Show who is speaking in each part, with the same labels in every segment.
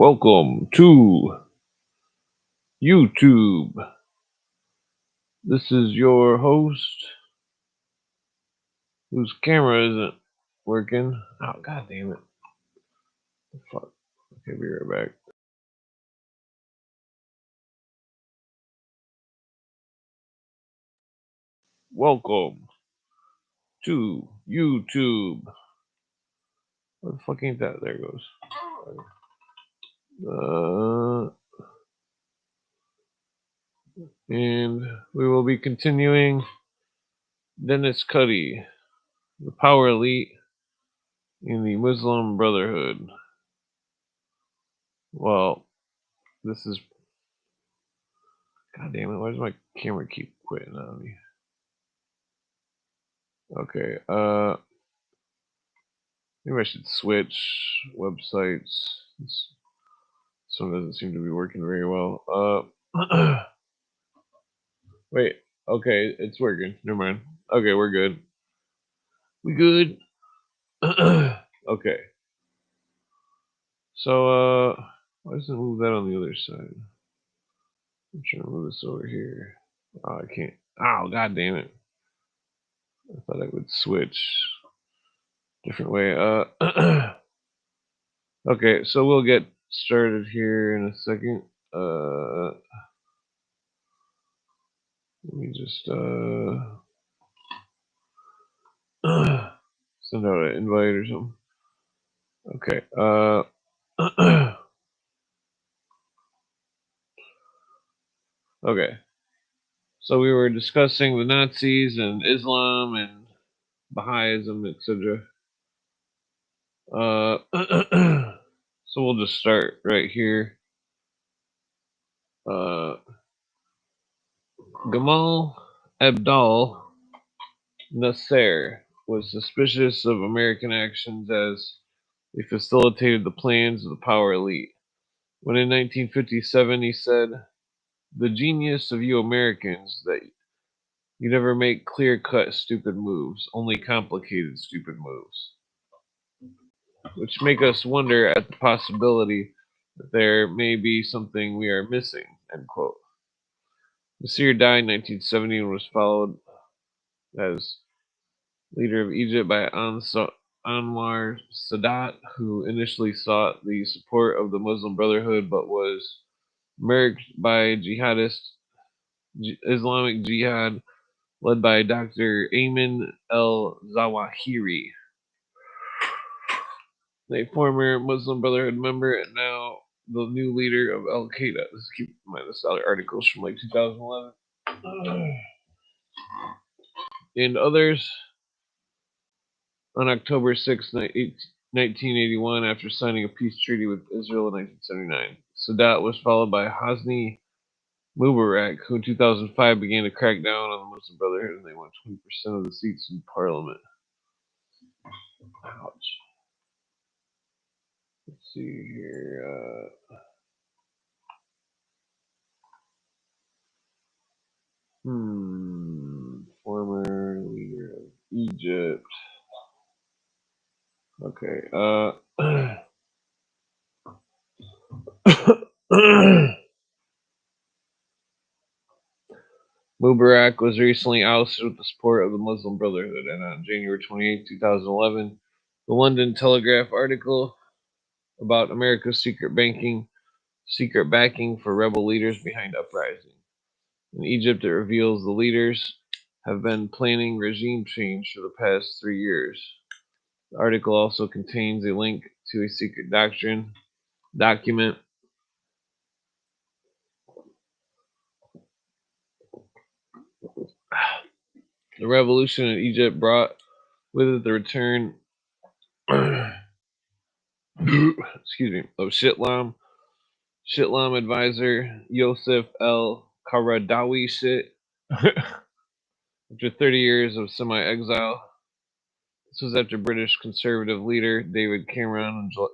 Speaker 1: Welcome to YouTube. This is your host whose camera isn't working. Oh, god damn it. Fuck. Okay, be right back. Welcome to YouTube. What the fuck ain't that? There it goes. And we will be continuing Dennis Cuddy, the Power Elite in the Muslim Brotherhood. Well, this is. God damn it, why does my camera keep quitting on me? Okay, maybe I should switch websites. This one doesn't seem to be working very well. Wait, okay, it's working. Never mind. Okay, we're good. We good? Okay. So, why doesn't it move that on the other side? I'm trying to move this over here. Oh, I can't. Oh, god damn it. I thought I would switch different way. Okay, so we'll get started here in a second. Let me just send out an invite or something. Okay. Okay. So we were discussing the Nazis and Islam and Baha'ism, etc. So we'll just start right here. Gamal Abdel Nasser was suspicious of American actions as they facilitated the plans of the power elite. When in 1957 he said, "The genius of you Americans that you never make clear-cut stupid moves, only complicated stupid moves," which make us wonder at the possibility that there may be something we are missing, end quote. Nasir died in 1970 and was followed as leader of Egypt by Anwar Sadat, who initially sought the support of the Muslim Brotherhood but was murked by Islamic Jihad led by Dr. Ayman al-Zawahiri, a former Muslim Brotherhood member and now the new leader of Al Qaeda. Keep in mind this articles from like 2011. And others. On October 6, 1981, after signing a peace treaty with Israel in 1979, Sadat was followed by Hosni Mubarak, who in 2005 began to crack down on the Muslim Brotherhood, and they won 20% of the seats in parliament. Ouch. Let's see here. Former leader of Egypt. Okay. Mubarak was recently ousted with the support of the Muslim Brotherhood, and on January 28, 2011, the London Telegraph article about America's secret backing for rebel leaders behind uprising. In Egypt, it reveals the leaders have been planning regime change for the past 3 years. The article also contains a link to a secret document the revolution in Egypt brought with it the return excuse me, of Shitlam advisor Yosef El Qaradawi after 30 years of semi-exile. This was after British conservative leader David Cameron in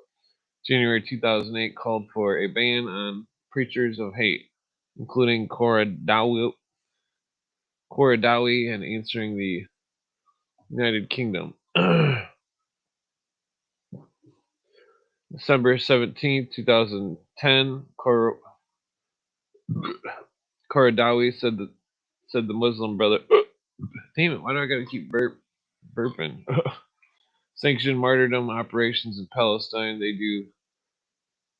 Speaker 1: January 2008 called for a ban on preachers of hate, including Qaradawi and answering the United Kingdom. December 17th, 2010, Qaradawi said the Muslim brother. Damn it! Why do I gotta keep burping? Sanctioned martyrdom operations in Palestine. They do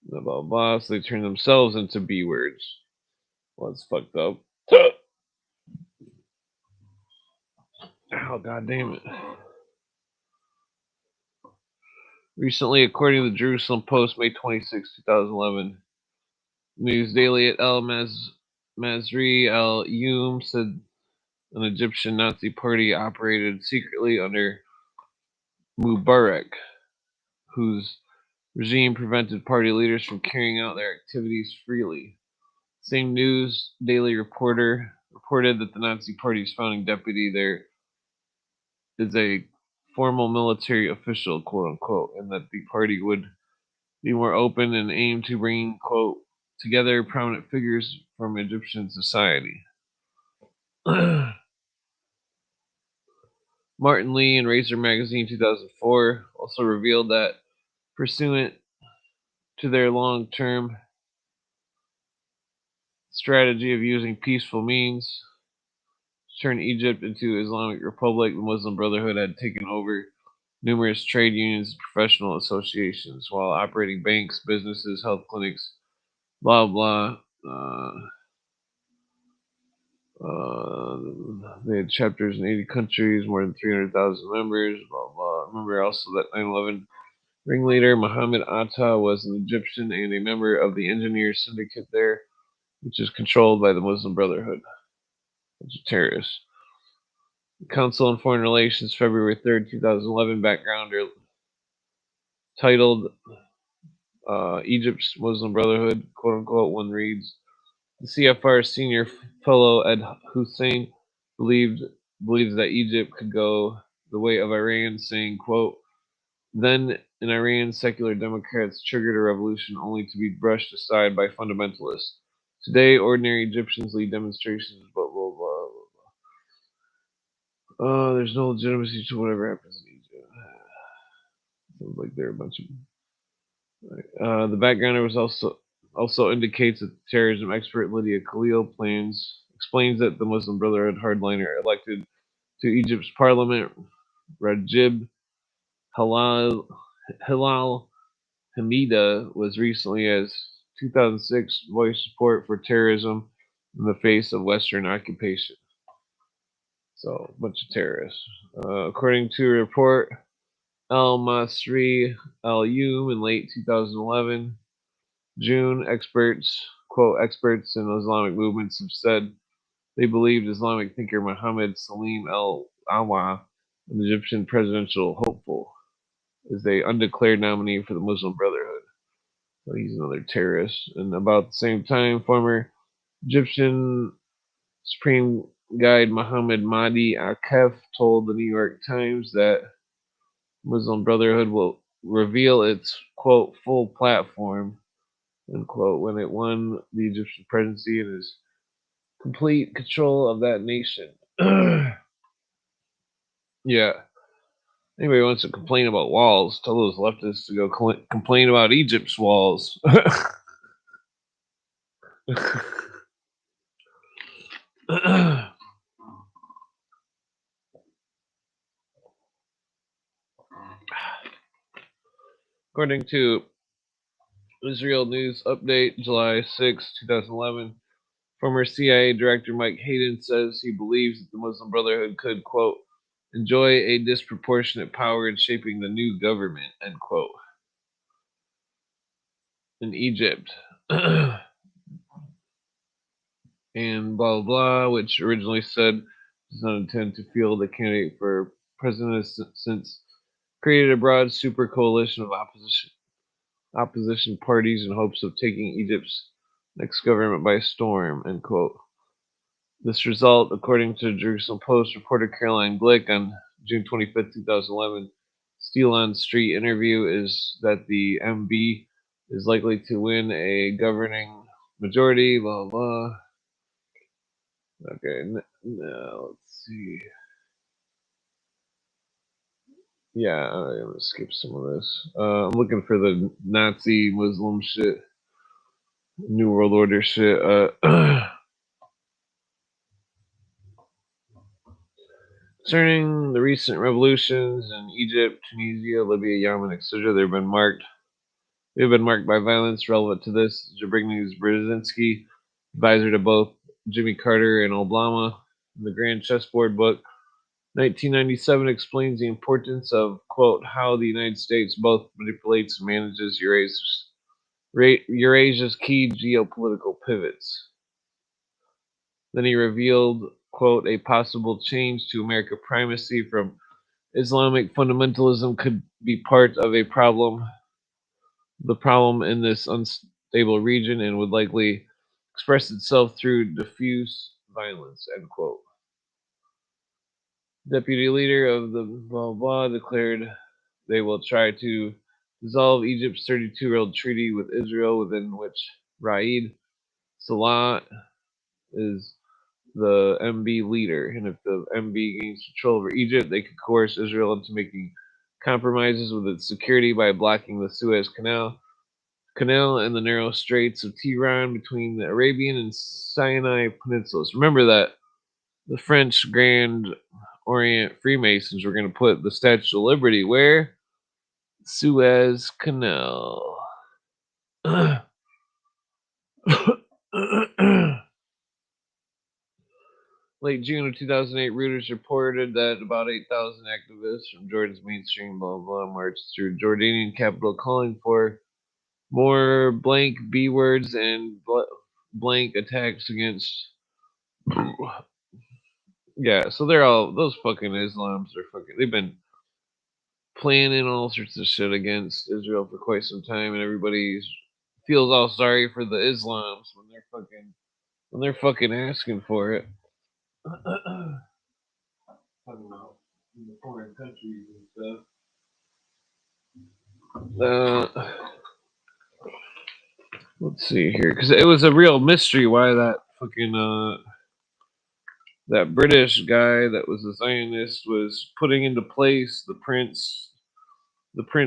Speaker 1: blah blah blah. So they turn themselves into B words. Well, that's fucked up. Oh, god damn it. Recently, according to the Jerusalem Post, May 26, 2011, News Daily at Masri al-Yum said an Egyptian Nazi party operated secretly under Mubarak, whose regime prevented party leaders from carrying out their activities freely. Same News Daily reported that the Nazi Party's founding deputy there is a formal military official, quote unquote, and that the party would be more open and aim to bring, quote, together prominent figures from Egyptian society. Martin Lee in Razor Magazine 2004 also revealed that, pursuant to their long-term strategy of using peaceful means to turn Egypt into Islamic Republic, the Muslim Brotherhood had taken over numerous trade unions and professional associations while operating banks, businesses, health clinics, blah blah. They had chapters in 80 countries, more than 300,000 members, blah blah. Remember also that 9/11 ringleader Mohammed Atta was an Egyptian and a member of the engineer syndicate there, which is controlled by the Muslim Brotherhood, which is terrorists. The Council on Foreign Relations, February 3rd, 2011, backgrounder titled Egypt's Muslim Brotherhood, quote unquote, one reads, the CFR senior fellow Ed Hussein believes that Egypt could go the way of Iran, saying, quote, then in Iran, secular Democrats triggered a revolution only to be brushed aside by fundamentalists. Today, ordinary Egyptians lead demonstrations, blah, blah, blah, blah. There's no legitimacy to whatever happens in Egypt. Sounds like they're a bunch of... the backgrounder was also indicates that terrorism expert Lydia Khalil explains that the Muslim Brotherhood hardliner elected to Egypt's parliament, Rajib Hilal Hamida, was recently as 2006 voiced support for terrorism in the face of Western occupation. So, a bunch of terrorists. According to a report, Al Masri Al Yum in late 2011, June, experts in Islamic movements have said they believed Islamic thinker Muhammad Salim al-Awa, an Egyptian presidential hopeful, is the undeclared nominee for the Muslim Brotherhood. So he's another terrorist. And about the same time, former Egyptian Supreme Guide Muhammad Mahdi Akef told the New York Times that Muslim Brotherhood will reveal its, quote, full platform, unquote, when it won the Egyptian presidency and is complete control of that nation. Yeah. Anybody wants to complain about walls, tell those leftists to go complain about Egypt's walls. According to Israel News Update, July 6, 2011, former CIA Director Mike Hayden says he believes that the Muslim Brotherhood could, quote, enjoy a disproportionate power in shaping the new government, end quote, in Egypt. And blah, blah, which originally said does not intend to field a candidate for president since created a broad super coalition of opposition parties in hopes of taking Egypt's next government by storm, end quote. This result, according to Jerusalem Post reporter Caroline Glick on June 25th, 2011, Steel on Street interview, is that the MB is likely to win a governing majority, blah, blah. Okay, now let's see. Yeah, I'm gonna skip some of this. I'm looking for the Nazi Muslim shit, New World Order shit. Concerning the recent revolutions in Egypt, Tunisia, Libya, Yemen, etc., they've been marked by violence. Relevant to this, Jabrigny Brzezinski, advisor to both Jimmy Carter and Obama, in the Grand Chessboard book, 1997, explains the importance of, quote, how the United States both manipulates and manages Eurasia's key geopolitical pivots. Then he revealed, quote, a possible change to American primacy from Islamic fundamentalism could be part of the problem in this unstable region, and would likely express itself through diffuse violence, end quote. Deputy leader of the blah blah declared they will try to dissolve Egypt's 32-year-old treaty with Israel, within which Raed Salah is the MB leader. And if the MB gains control over Egypt, they could coerce Israel into making compromises with its security by blocking the Suez Canal and the narrow straits of Tehran between the Arabian and Sinai peninsulas. Remember that the French Grand Orient Freemasons were going to put the Statue of Liberty where? Suez Canal. Late June of 2008, Reuters reported that about 8,000 activists from Jordan's mainstream blah blah marched through Jordanian capital, calling for more blank B words and blank attacks against. Yeah, so they're all those fucking Islams are fucking. They've been planning all sorts of shit against Israel for quite some time, and everybody feels all sorry for the Islams when they're fucking asking for it. Talking about in the foreign countries and stuff. Let's see here, because it was a real mystery why that fucking that British guy that was a Zionist was putting into place the Prince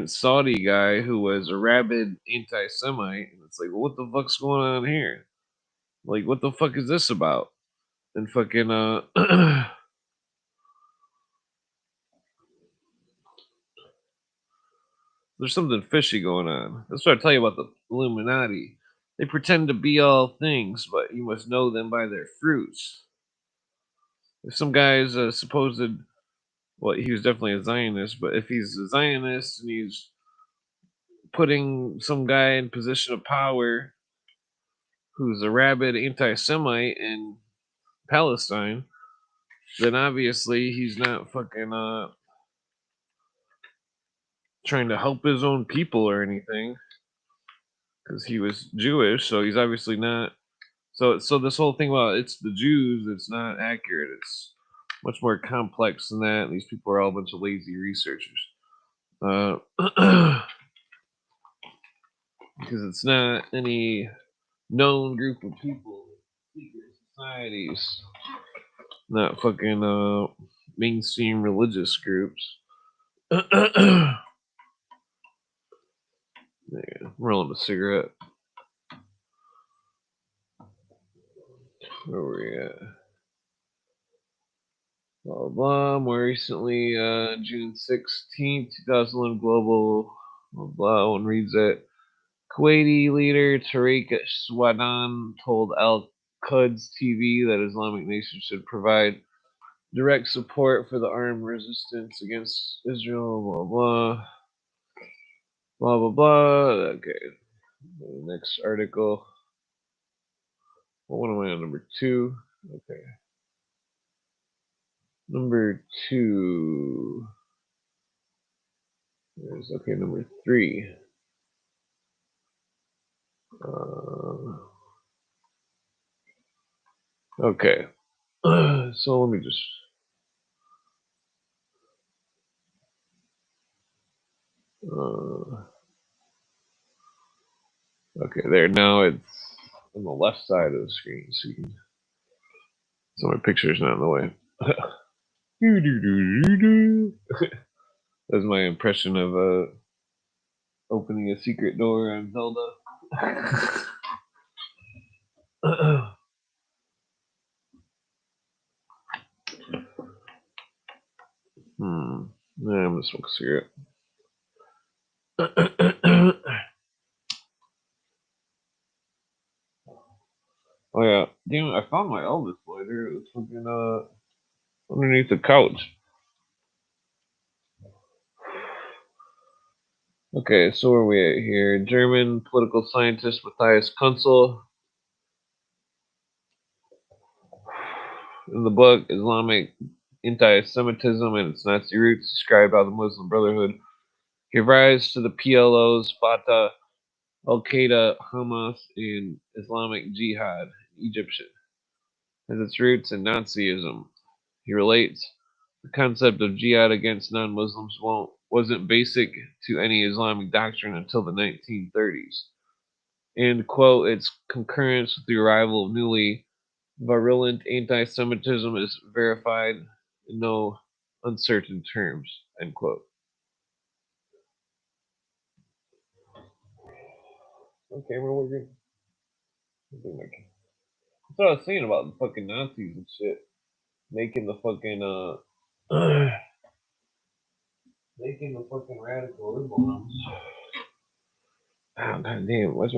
Speaker 1: Saudi guy who was a rabid anti-Semite, and it's like, well, what the fuck's going on here? Like, what the fuck is this about? And fucking there's something fishy going on. That's what I tell you about the Illuminati. They pretend to be all things, but you must know them by their fruits. If some guy's a supposed, well, he was definitely a Zionist, but if he's a Zionist and he's putting some guy in position of power who's a rabid anti-Semite in Palestine, then obviously he's not fucking trying to help his own people or anything, because he was Jewish, so he's obviously not. So this whole thing about it's the Jews, it's not accurate. It's much more complex than that. These people are all a bunch of lazy researchers, because it's not any known group of people, secret societies, not fucking mainstream religious groups. Yeah, rolling a cigarette. Where were we at? Blah, blah. More recently, June 16th, 2011, Global, blah, blah. One reads that Kuwaiti leader Tariq Swadan told Al Quds TV that Islamic Nation should provide direct support for the armed resistance against Israel, blah, blah. Blah, blah, blah. Okay. The next article. Well, what am I on? Number 2? Okay. Number 2. There's, okay, number 3. Okay. So let me just. Okay, there. Now it's on the left side of the screen, so my picture's not in the way. That's my impression of opening a secret door on Zelda. Yeah, I'm gonna smoke a cigarette. Oh yeah, damn! I found my Elvis lighter. It was fucking underneath the couch. Okay, so where are we at here? German political scientist Matthias Kunzel. In the book, Islamic Anti-Semitism and its Nazi Roots describe how the Muslim Brotherhood gave rise to the PLOs, Fatah, Al-Qaeda, Hamas, and Islamic Jihad, Egyptian, as its roots in Nazism. He relates the concept of jihad against non-Muslims wasn't basic to any Islamic doctrine until the 1930s. And, quote, its concurrence with the arrival of newly virulent anti-Semitism is verified in no uncertain terms, end quote. Okay, we're working. That's what I was saying about the fucking Nazis and shit. Making the fucking, making the fucking radical Islam. Oh, god damn, why's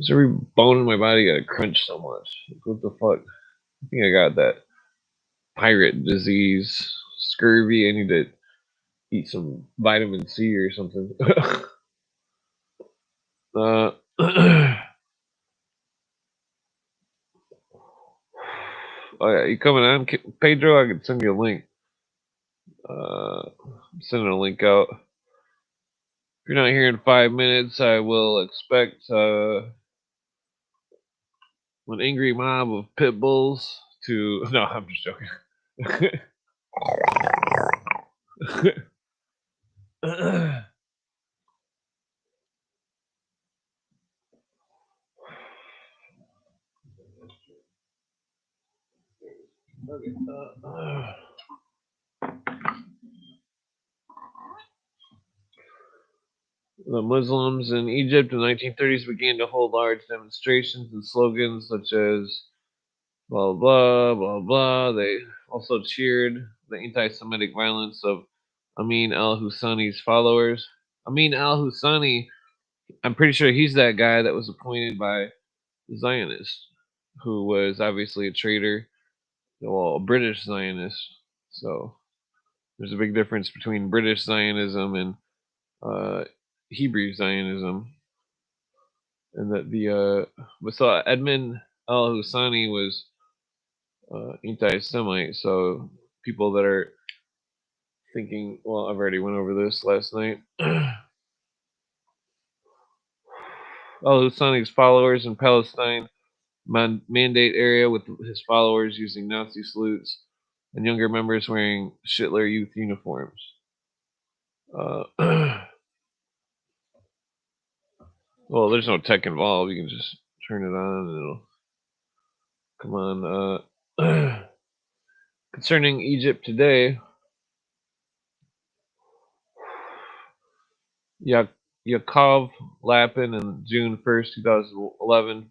Speaker 1: every bone in my body gotta crunch so much? What the fuck? I think I got that pirate disease, scurvy. I need to eat some vitamin C or something. uh, oh yeah, you coming on, Pedro? I can send you a link. I'm sending a link out. If you're not here in 5 minutes, I will expect an angry mob of pit bulls to. No, I'm just joking. The Muslims in Egypt in the 1930s began to hold large demonstrations and slogans such as blah blah blah blah. They also cheered the anti-Semitic violence of Amin al-Husani's followers. Amin al-Husani, I'm pretty sure he's that guy that was appointed by the Zionists, who was obviously a traitor, well, a British Zionist. So there's a big difference between British Zionism and uh, Hebrew Zionism, and that so Edmund al-Husani was anti-Semite. So people that are thinking, well, I've already went over this last night. Al-Husani's followers in Palestine mandate area with his followers using Nazi salutes and younger members wearing Hitler youth uniforms. Well, there's no tech involved. You can just turn it on and it'll come on. Concerning Egypt today, Yaakov Lapin on June 1st, 2011,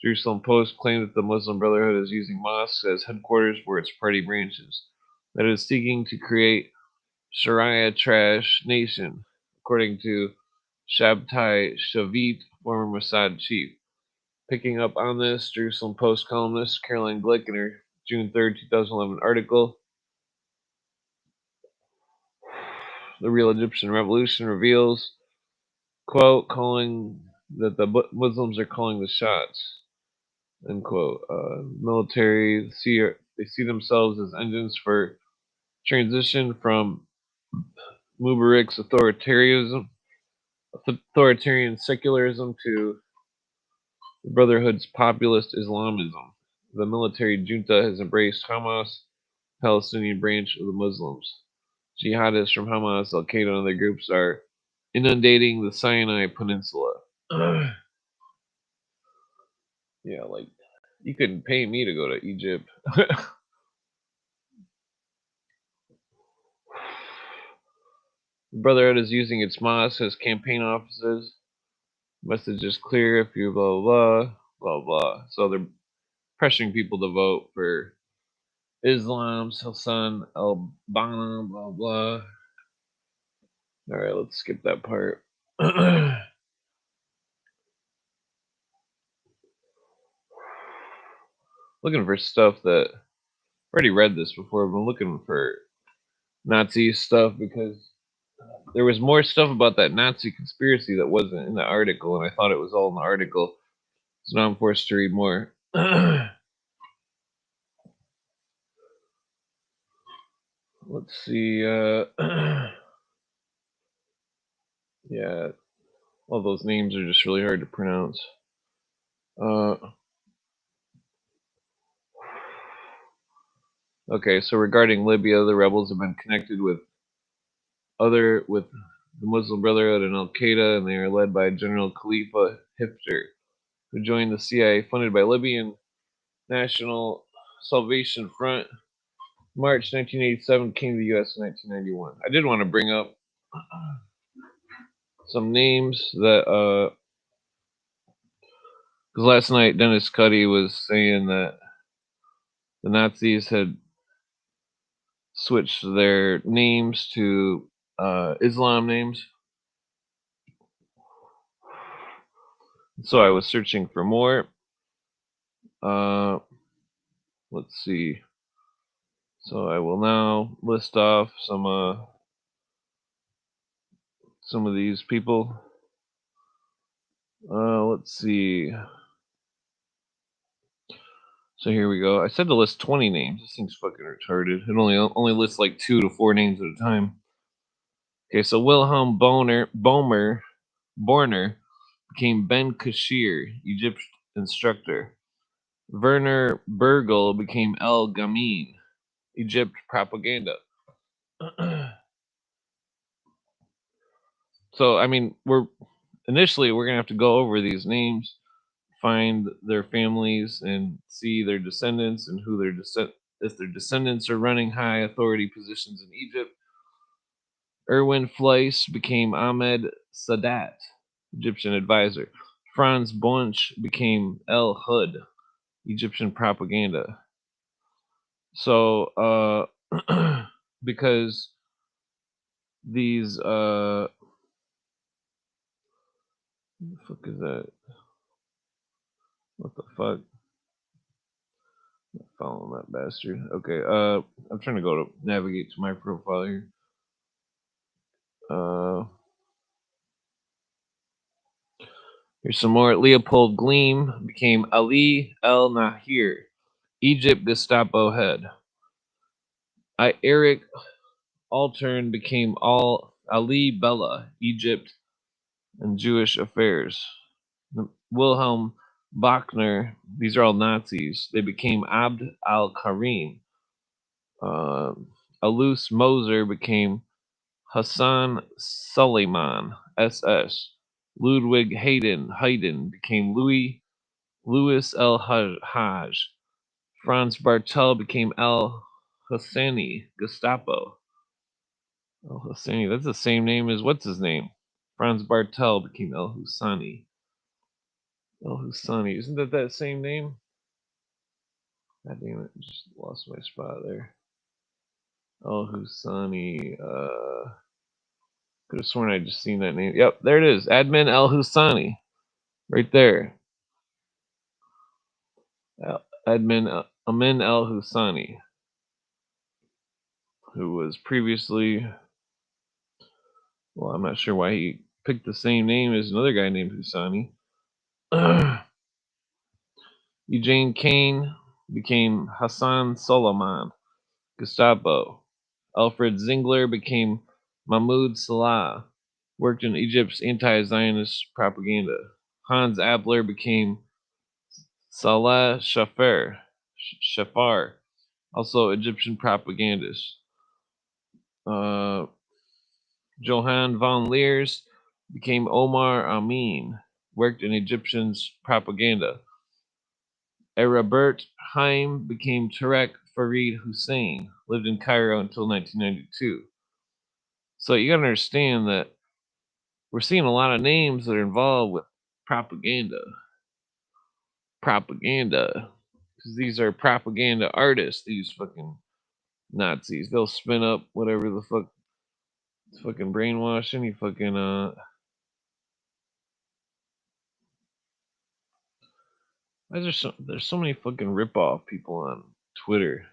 Speaker 1: Jerusalem Post claimed that the Muslim Brotherhood is using mosques as headquarters for its party branches, that it is seeking to create Sharia trash nation, according to Shabtai Shavit, former Mossad chief. Picking up on this, Jerusalem Post columnist Caroline Glick in her June 3rd, 2011 article, The Real Egyptian Revolution, reveals, quote, calling that the Muslims are calling the shots, end quote. Military they see themselves as engines for transition from Mubarak's authoritarian secularism to the Brotherhood's populist Islamism. The military junta has embraced Hamas, Palestinian branch of the Muslims. Jihadists from Hamas, Al Qaeda, and other groups are inundating the Sinai Peninsula. Yeah, like you couldn't pay me to go to Egypt. The Brotherhood is using its mosque as campaign offices. Message is clear if you blah blah blah blah. So they're pressuring people to vote for Islam, Hassan al-Banna, blah blah. All right, let's skip that part. Looking for stuff that I already read this before. I've been looking for Nazi stuff because there was more stuff about that Nazi conspiracy that wasn't in the article, and I thought it was all in the article. So now I'm forced to read more. Let's see. Yeah, all those names are just really hard to pronounce. Okay, so regarding Libya, the rebels have been connected with the Muslim Brotherhood and Al Qaeda, and they are led by General Khalifa Hifter, who joined the CIA, funded by Libyan National Salvation Front. March 1987, came to the U.S. in 1991. I did want to bring up some names that, because last night Dennis Cuddy was saying that the Nazis had switched their names to Islam names. So I was searching for more. Let's see. So I will now list off some of these people. Let's see. So here we go. I said to list 20 names. This thing's fucking retarded. It only lists like 2 to 4 names at a time. Okay, so Wilhelm Borner became Ben Kashir, Egypt instructor. Werner Bergel became El Gamin, Egypt propaganda. So I mean, we're gonna have to go over these names, find their families, and see their descendants and who if their descendants are running high authority positions in Egypt. Erwin Fleiss became Ahmed Sadat, Egyptian advisor. Franz Bunch became El Hud, Egyptian propaganda. So, because these, what the fuck is that? What the fuck? I'm following that bastard. Okay, I'm trying to go to navigate to my profile here. Here's some more. Leopold Gleam became Ali El Nahir, Egypt Gestapo head. Eric Altern became Ali Bella, Egypt and Jewish affairs. Wilhelm Bachner, these are all Nazis. They became Abd al Karim. Alus Moser became Hassan Suleiman, SS. Ludwig Hayden became Louis El Hajj. Franz Bartel became El Hosseini, Gestapo. El Hosseini, that's the same name as what's his name? Franz Bartel became El Husani. El Husani, isn't that same name? God damn it, just lost my spot there. El Husani, could have sworn I'd just seen that name. Yep, there it is. Admin El Husani. Right there. Admin Amin El Husani, who was previously, well, I'm not sure why he picked the same name as another guy named Husani. Eugene Kane became Hassan Soliman, Gestapo. Alfred Zingler became Mahmoud Salah, worked in Egypt's anti-Zionist propaganda. Hans Appler became Salah Shafar, also Egyptian propagandist. Johann von Leers became Omar Amin, worked in Egyptians propaganda. Arabert Haim became Tarek Farid Hussein, lived in Cairo until 1992. So you gotta understand that we're seeing a lot of names that are involved with propaganda. Propaganda. Because these are propaganda artists, these fucking Nazis. They'll spin up whatever the fuck, fucking brainwash any fucking, why is there's so many fucking rip-off people on Twitter.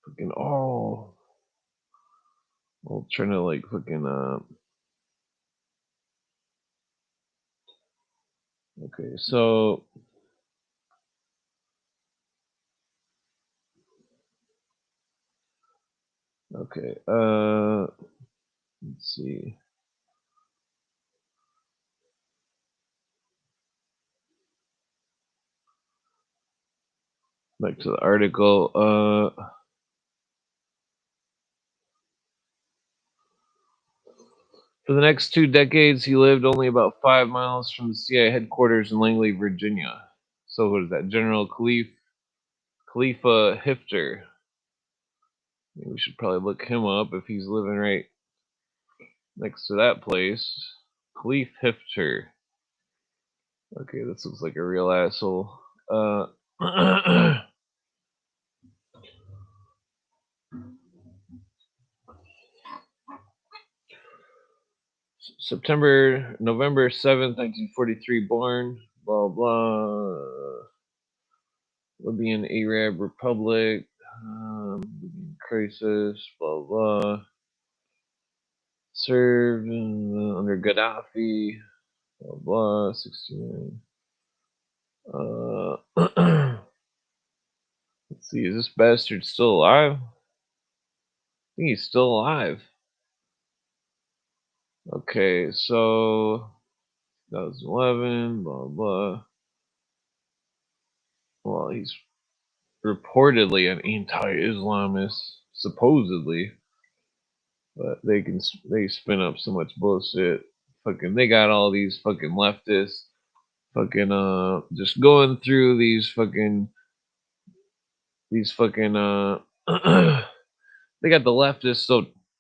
Speaker 1: Fucking, well, trying to like fucking, okay, so, okay, let's see. Back to the article. For the next 2 decades, he lived only about 5 miles from the CIA headquarters in Langley, Virginia. So what is that? General Khalifa Hifter. Maybe we should probably look him up if he's living right next to that place. Khalif Hifter. Okay, this looks like a real asshole. November 7th, 1943, born, blah, blah, Libyan Arab Republic, Libyan crisis, blah, blah, served under Gaddafi, blah, blah, 69. Let's see, is this bastard still alive? I think he's still alive. Okay, so 2011, blah, blah. Well, he's reportedly an anti-Islamist, supposedly, but they spin up so much bullshit. Fucking, they got all these fucking leftists, fucking just going through these fucking they got the leftists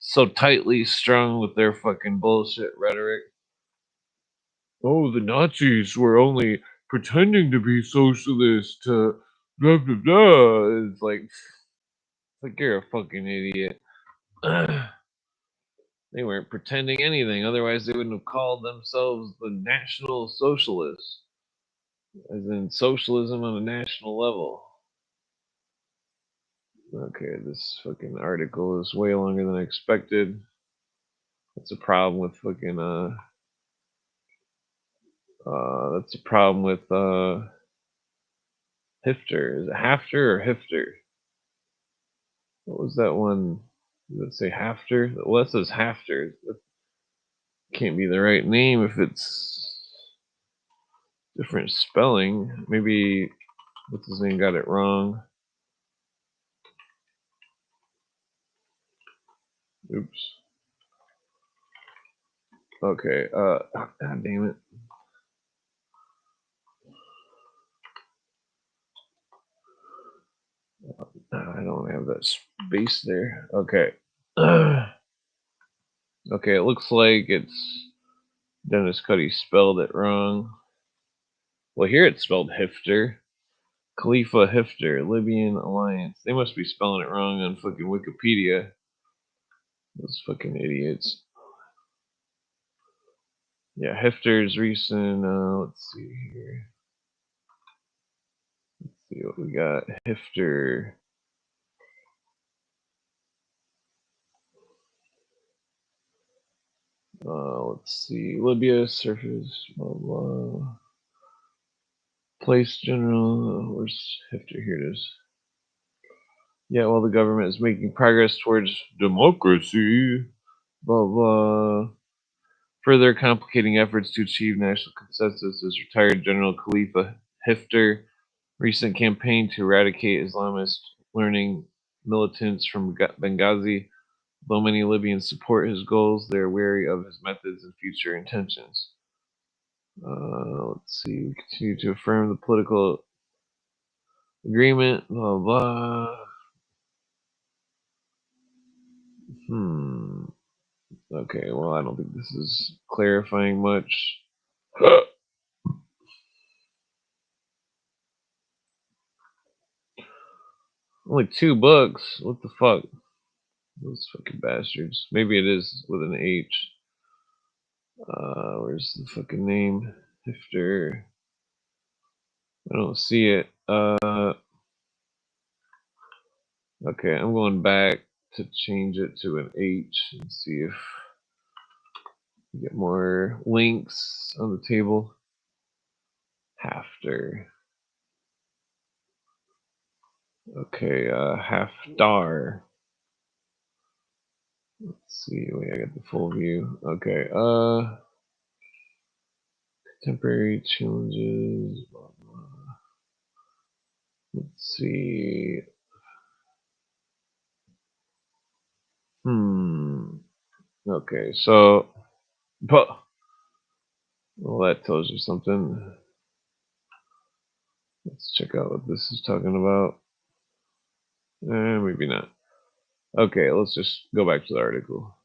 Speaker 1: so tightly strung with their fucking bullshit rhetoric. Oh, the Nazis were only pretending to be socialist to blah blah blah. It's like you're a fucking idiot. They weren't pretending anything, otherwise they wouldn't have called themselves the National Socialists, as in socialism on a national level. Okay, this fucking article is way longer than I expected. That's a problem with fucking that's a problem with Hifter. Is it Hafter or Hifter? What was that one? Does it say Hafter? Well, that says Hafter. That can't be the right name if it's different spelling. Maybe what's his name got it wrong. Oops. Okay. God damn it. I don't have that space there. Okay. Okay, it looks like it's Dennis Cuddy spelled it wrong. Well, here it's spelled Hifter. Khalifa Hifter, Libyan Alliance. They must be spelling it wrong on fucking Wikipedia. Those fucking idiots. Yeah, Hifter's recent. Let's see here. Let's see what we got. Hifter. Let's see. Libya surface. Blah blah. Place general. Where's Hifter? Here it is. Yeah, while the government is making progress towards democracy, blah blah. Further complicating efforts to achieve national consensus is retired General Khalifa Hifter recent campaign to eradicate Islamist learning militants from Benghazi. Though many Libyans support his goals, they are wary of his methods and future intentions. Let's see. We continue to affirm the political agreement. Blah blah. Okay, well, I don't think this is clarifying much. Only 2 books? What the fuck? Those fucking bastards. Maybe it is with an H. Where's the fucking name? Hifter. I don't see it. Okay, I'm going back to change it to an H and see if we get more links on the table. Hafter. Okay, Haftar. Let's see. Wait, I got the full view. Okay, temporary challenges. Blah, blah. Let's see. Okay, so, but, well, that tells you something. Let's check out what this is talking about. Maybe not. Okay, let's just go back to the article.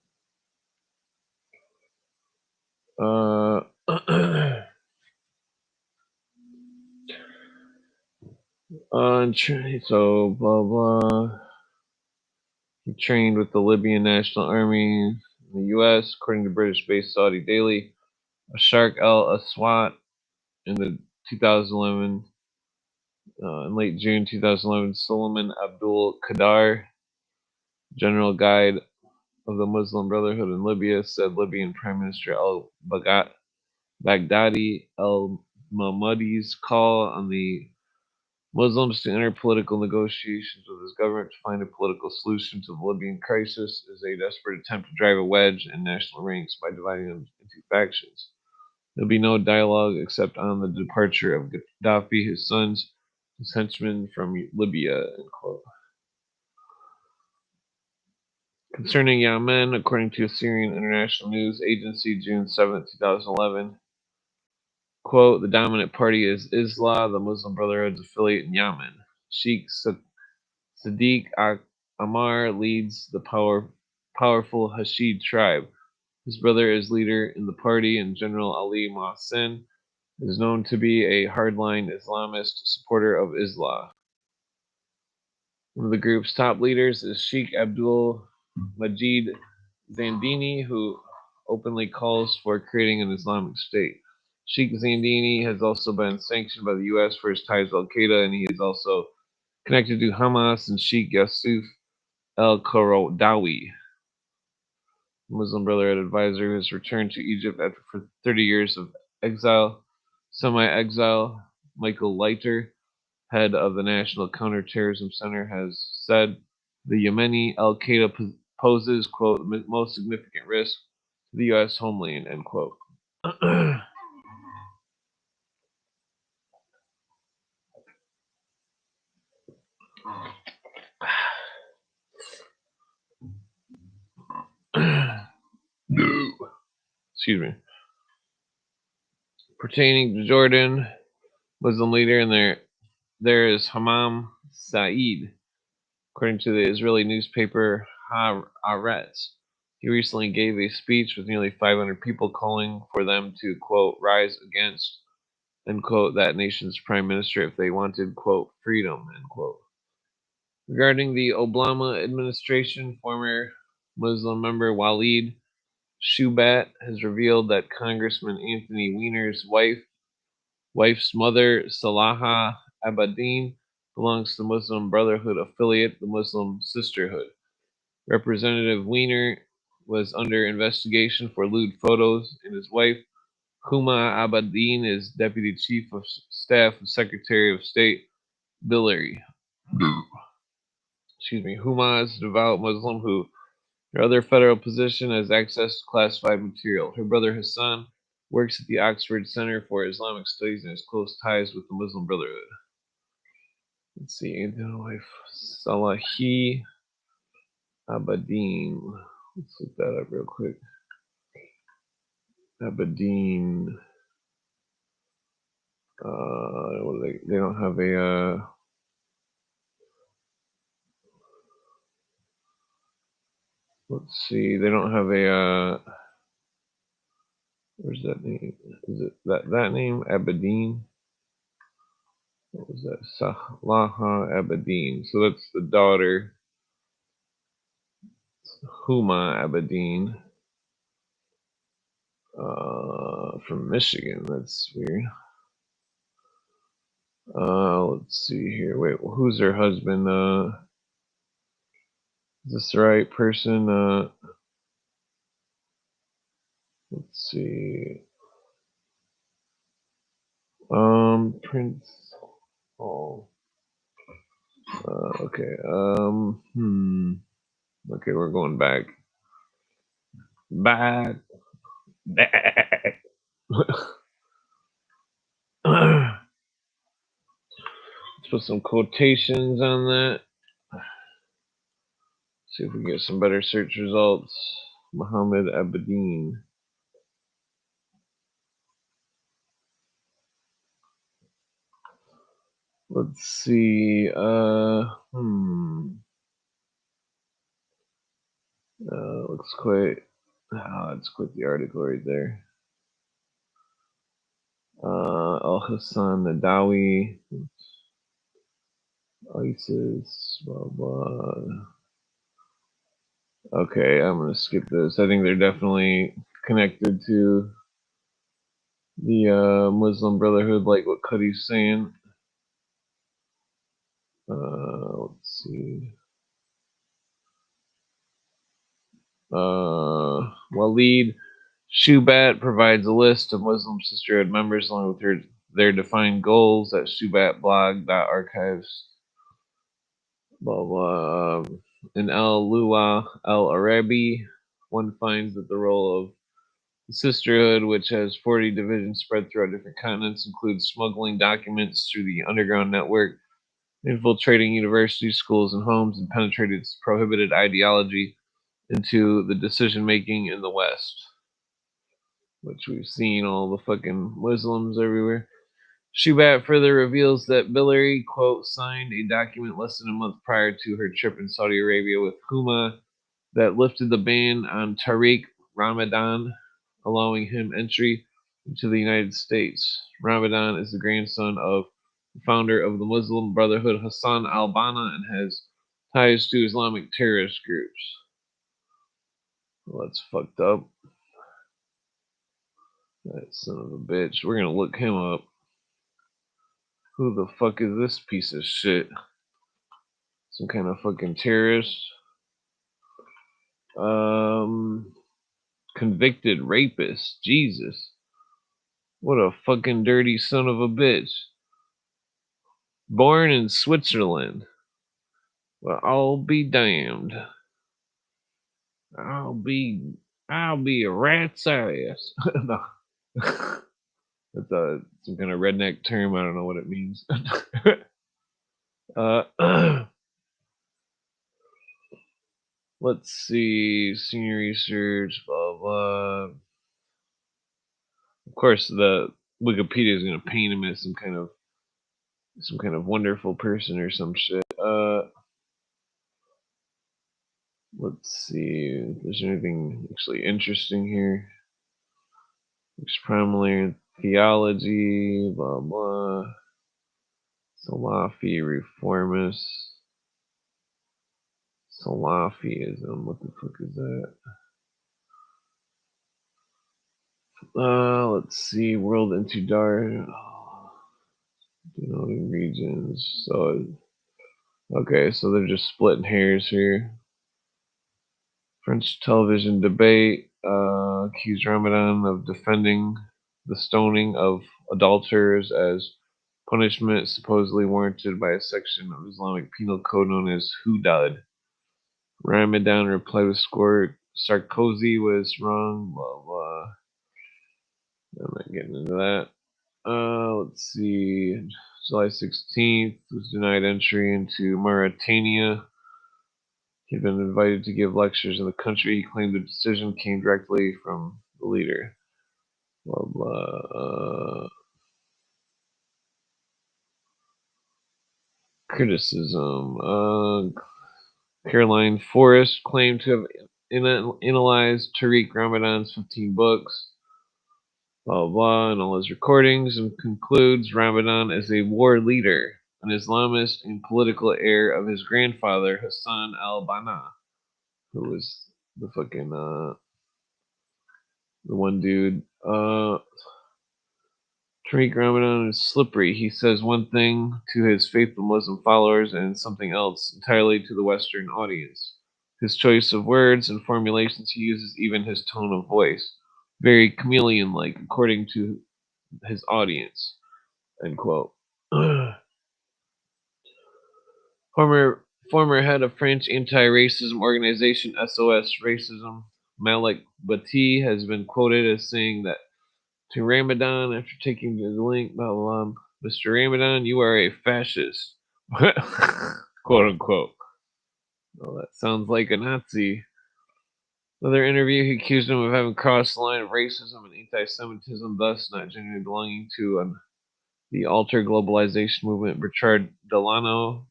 Speaker 1: So blah blah. He trained with the Libyan National Army in the U.S. According to British-based Saudi Daily. Shark Al Aswat in the 2011, in late June 2011, Solomon Abdul Qadar, General Guide of the Muslim Brotherhood in Libya, said Libyan Prime Minister Baghdadi al-Mahmudi's call on the Muslims to enter political negotiations with his government to find a political solution to the Libyan crisis is a desperate attempt to drive a wedge in national ranks by dividing them into factions. There'll be no dialogue except on the departure of Gaddafi, his sons, his henchmen from Libya, end quote. Concerning Yemen, according to Syrian International News Agency, June 7, 2011, quote, the dominant party is Islah, the Muslim Brotherhood's affiliate in Yemen. Sheikh Sadiq Ammar leads the powerful Hashid tribe. His brother is leader in the party, and General Ali Mohsen is known to be a hardline Islamist supporter of Islah. One of the group's top leaders is Sheikh Abdul Majid Zandini, who openly calls for creating an Islamic State. Sheikh Zandini has also been sanctioned by the U.S. for his ties to Al-Qaeda, and he is also connected to Hamas and Sheikh Yusuf al-Qaradawi, Muslim Brotherhood advisor who has returned to Egypt after 30 years of exile. Semi-exile Michael Leiter, head of the National Counterterrorism Center, has said the Yemeni Al-Qaeda poses, quote, the most significant risk to the U.S. homeland, end quote. Excuse me. Pertaining to Jordan, Muslim leader, and there is Hammam Saeed, according to the Israeli newspaper Haaretz. He recently gave a speech with nearly 500 people calling for them to, quote, rise against, end quote, that nation's prime minister if they wanted, quote, freedom, end quote. Regarding the Obama administration, former Muslim member Walid Shubat has revealed that Congressman Anthony Weiner's wife's mother, Salaha Abadin, belongs to the Muslim Brotherhood affiliate, the Muslim Sisterhood. Representative Weiner was under investigation for lewd photos, and his wife, Huma Abadin, is Deputy Chief of Staff of Secretary of State Hillary. Huma is a devout Muslim who, her other federal position, has access to classified material. Her brother Hassan works at the Oxford Center for Islamic Studies and has close ties with the Muslim Brotherhood. Let's see, Anthony's wife, Salahi Abadin. Let's look that up real quick. Abadin. They don't have a. Let's let's see. They don't have a. Where's that name? Is it that name? Abedin? What was that? Salaha Abedin. So that's the daughter, Huma Abedin, from Michigan. That's weird. Let's see here. Wait, who's her husband? Is this the right person? Let's see. Prince. Oh. Okay. Okay, we're going back. Back. Let's put some quotations on that. See if we get some better search results. Muhammad Abedin. Let's see. Looks quite. Let's quit the article right there. Al Hassan Nadawi, ISIS, blah blah. Okay, I'm gonna skip this. I think they're definitely connected to the Muslim Brotherhood, like what Cuddy's saying. Let's see. Waleed Shubat provides a list of Muslim Sisterhood members along with their defined goals at shubatblog.archives. Blah blah. In Al Luwa Al Arabi, one finds that the role of the Sisterhood, which has 40 divisions spread throughout different continents, includes smuggling documents through the underground network, infiltrating universities, schools, and homes, and penetrating its prohibited ideology into the decision making in the West, which we've seen all the fucking Muslims everywhere. Shubat further reveals that Billary, quote, signed a document less than a month prior to her trip in Saudi Arabia with Huma that lifted the ban on Tariq Ramadan, allowing him entry into the United States. Ramadan is the grandson of the founder of the Muslim Brotherhood, Hassan al-Banna, and has ties to Islamic terrorist groups. Well, that's fucked up. That son of a bitch. We're gonna look him up. Who the fuck is this piece of shit? Some kind of fucking terrorist. Convicted rapist. Jesus. What a fucking dirty son of a bitch. Born in Switzerland. Well, I'll be damned. I'll be a rat's ass. No. That's some kind of redneck term. I don't know what it means. Let's see. Senior research, blah blah. Of course, the Wikipedia is going to paint him as some kind of wonderful person or some shit. Let's see if there's anything actually interesting here. It's primarily theology, blah blah. Salafi reformist. Salafism. What the fuck is that? Let's see. World into dark. Denoting regions. So, okay, so they're just splitting hairs here. French television debate accused Ramadan of defending the stoning of adulterers as punishment supposedly warranted by a section of Islamic penal code known as Hudud. Ramadan replied with score Sarkozy was wrong, blah blah. I'm not getting into that. Let's see. July 16th was denied entry into Mauritania. He'd been invited to give lectures in the country. He claimed the decision came directly from the leader. Blah blah. Criticism. Caroline Forrest claimed to have analyzed Tariq Ramadan's 15 books, blah, blah, blah, and all his recordings, and concludes Ramadan as a war leader, an Islamist and political heir of his grandfather, Hassan al-Banna, who was the fucking, the one dude. Tariq Ramadan is slippery. He says one thing to his faithful Muslim followers and something else entirely to the Western audience. His choice of words and formulations he uses, even his tone of voice, very chameleon-like, according to his audience. End quote. Former head of French anti-racism organization SOS Racism, Malik Bati, has been quoted as saying that to Ramadan after taking the link, blah, blah, blah, Mr. Ramadan, you are a fascist. Quote unquote. Well, that sounds like a Nazi. Another interview, he accused him of having crossed the line of racism and anti-Semitism, thus not genuinely belonging to the alter globalization movement. Bertrand Delano,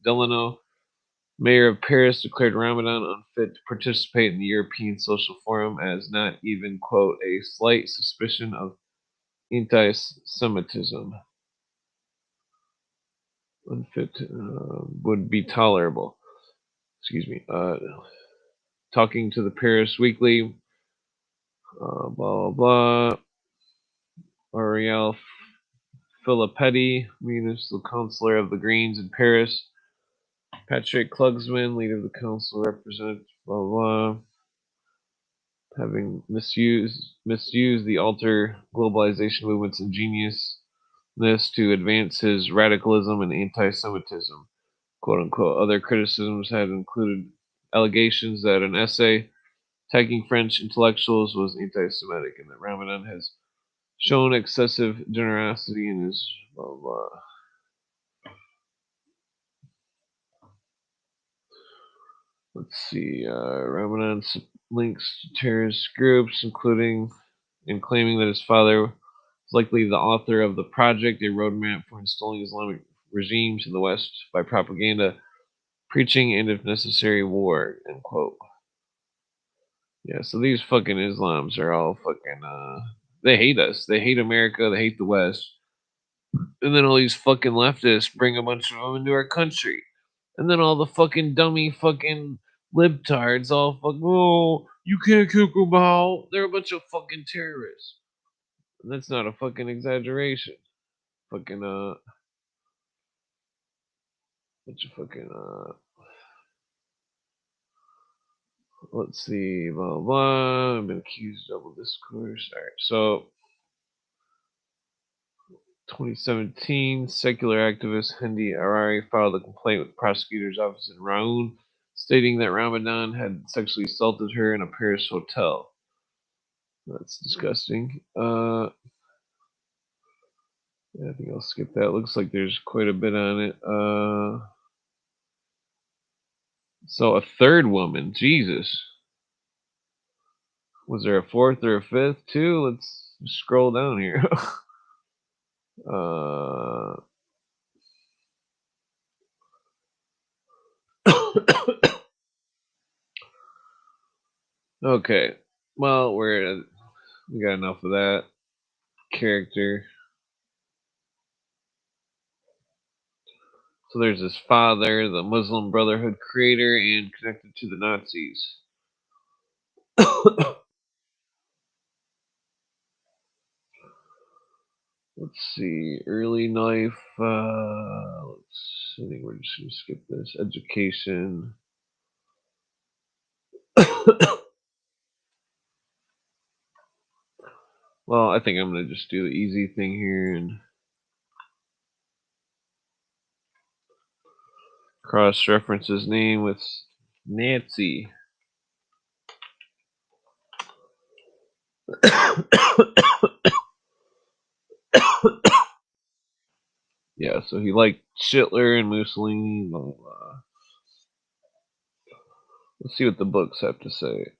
Speaker 1: mayor of Paris, declared Ramadan unfit to participate in the European Social Forum as not even, quote, a slight suspicion of anti-Semitism unfit would be tolerable. Excuse me. Talking to the Paris Weekly, blah, blah, blah. Ariel Filippetti, municipal councillor of the Greens in Paris. Patrick Klugsman, leader of the council, representative, blah, blah, having misused the alter globalization movement's ingeniousness to advance his radicalism and anti-Semitism, quote unquote. Other criticisms had included allegations that an essay attacking French intellectuals was anti-Semitic and that Ramadan has shown excessive generosity in his blah, blah. Let's see. Ramadan links to terrorist groups, including in claiming that his father was likely the author of the project, a roadmap for installing Islamic regimes in the West by propaganda, preaching, and if necessary, war. End quote. Yeah, so these fucking Islams are all fucking. They hate us. They hate America. They hate the West. And then all these fucking leftists bring a bunch of them into our country. And then all the fucking dummy fucking libtards all fucking, oh, you can't kick them out. They're a bunch of fucking terrorists. And that's not a fucking exaggeration. Fucking, bunch of fucking, let's see, blah, blah. I've been accused of double discourse. Alright, so 2017, secular activist Hindi Arari filed a complaint with the prosecutor's office in Raun, stating that Ramadan had sexually assaulted her in a Paris hotel. That's disgusting. Yeah, I think I'll skip that. Looks like there's quite a bit on it. So a third woman, Jesus. Was there a fourth or a fifth too? Let's scroll down here. uh, okay. Well, we got enough of that character. So there's his father, the Muslim Brotherhood creator, and connected to the Nazis. Let's see, early life. I think we're just gonna skip this. Education. Well, I think I'm gonna just do the easy thing here and cross-reference his name with Nancy. Yeah, so he liked Hitler and Mussolini. Blah, blah, blah. Let's see what the books have to say.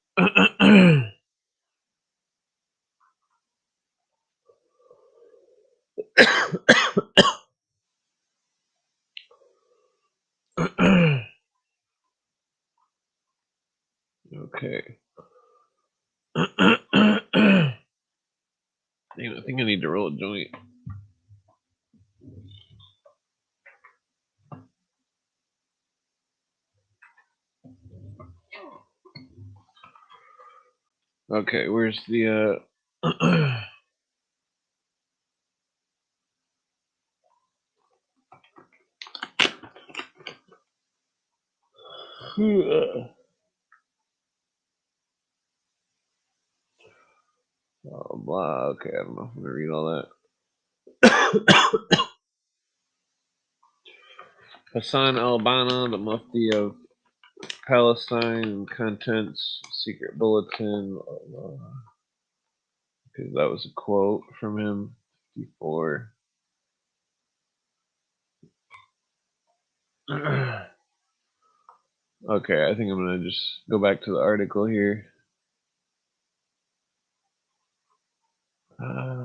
Speaker 1: Okay. Damn, I think I need to roll a joint. Okay, where's the blah blah. Okay, I don't know if I'm gonna read all that. Hassan al-Banna, the Mufti of Palestine, contents secret bulletin. Okay, that was a quote from him. 54. Okay, I think I'm gonna just go back to the article here.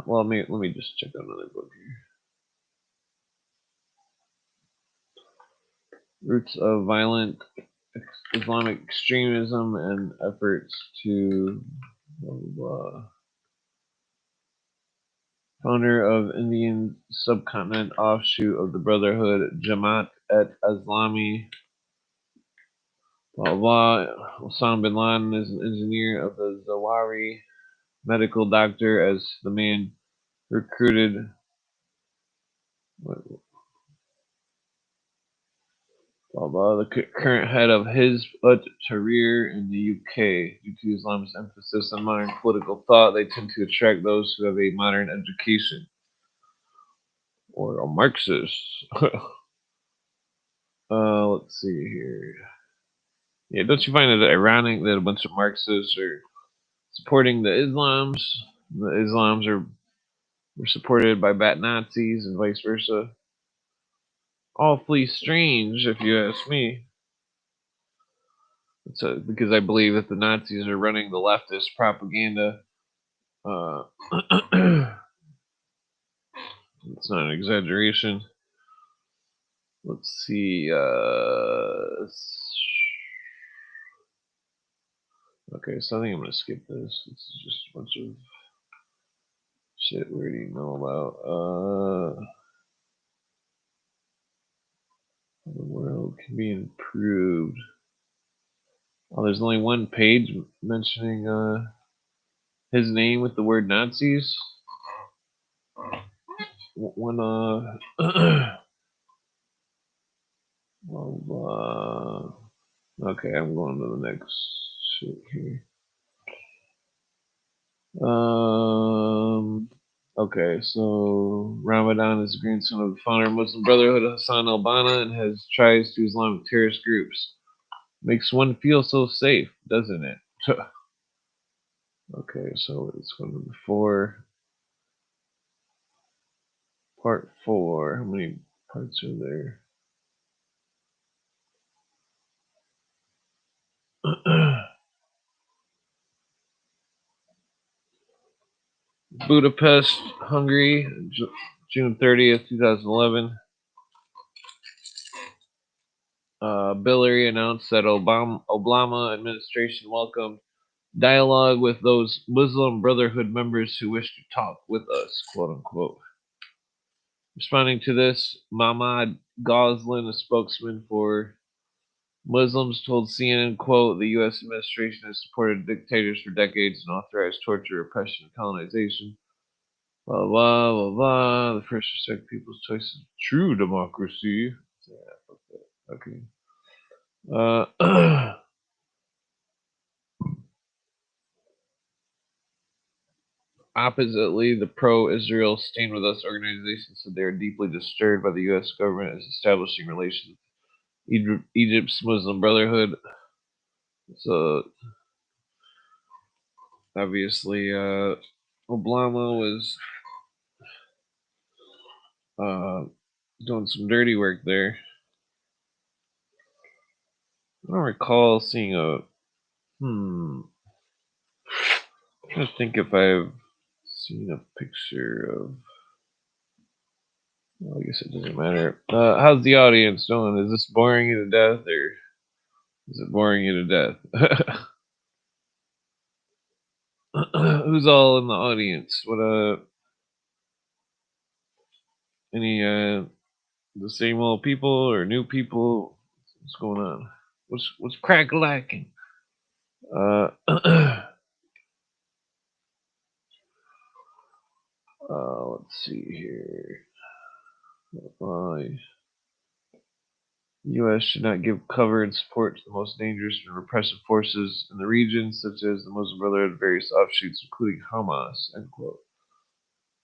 Speaker 1: Well, let me just check out another book here. Roots of violent Islamic extremism and efforts to blah, blah, blah. Founder of Indian subcontinent offshoot of the Brotherhood, Jamaat et Islami, blah blah. Osama bin Laden is an engineer of the Zawahiri medical doctor as the man recruited. Blah blah. The current head of Hizb ut-Tahrir in the UK. Due to Islam's emphasis on modern political thought, they tend to attract those who have a modern education or a Marxist. Let's see here. Yeah, don't you find it ironic that a bunch of Marxists are supporting the Islams? The Islams were supported by bat Nazis and vice versa. Awfully strange, if you ask me. Because I believe that the Nazis are running the leftist propaganda. It's not an exaggeration. Let's see. Okay, so I think I'm gonna skip this. This is just a bunch of shit we already know about. The world can be improved. Oh, there's only one page mentioning his name with the word Nazis. One well, okay, I'm going to the next shit here. Okay, so Ramadan is the grandson of the founder of Muslim Brotherhood, Hassan al-Banna, and has ties to Islamic terrorist groups. Makes one feel so safe, doesn't it? Okay, so it's going to be 4. Part 4. How many parts are there? Budapest, Hungary, June 30th, 2011. Billary announced that Obama administration welcomed dialogue with those Muslim Brotherhood members who wish to talk with us, quote unquote. Responding to this, Mahmoud Goslin, a spokesman for Muslims, told CNN, quote, the U.S. administration has supported dictators for decades and authorized torture, repression, and colonization. Blah, blah, blah, blah. The first respect people's choices of true democracy. Yeah, okay. Oppositely, the pro-Israel Stand With Us organization said they are deeply disturbed by the U.S. government as establishing relations with Egypt's Muslim Brotherhood. So, obviously, Obama was doing some dirty work there. I don't recall seeing I'm trying to think if I've seen a picture of. Well, I guess it doesn't matter. How's the audience doing? Is this boring you to death, or is it boring you to death? Who's all in the audience? What any the same old people or new people? What's going on? What's crack lacking? Let's see here. U.S. should not give cover and support to the most dangerous and repressive forces in the region, such as the Muslim Brotherhood and various offshoots, including Hamas. End quote.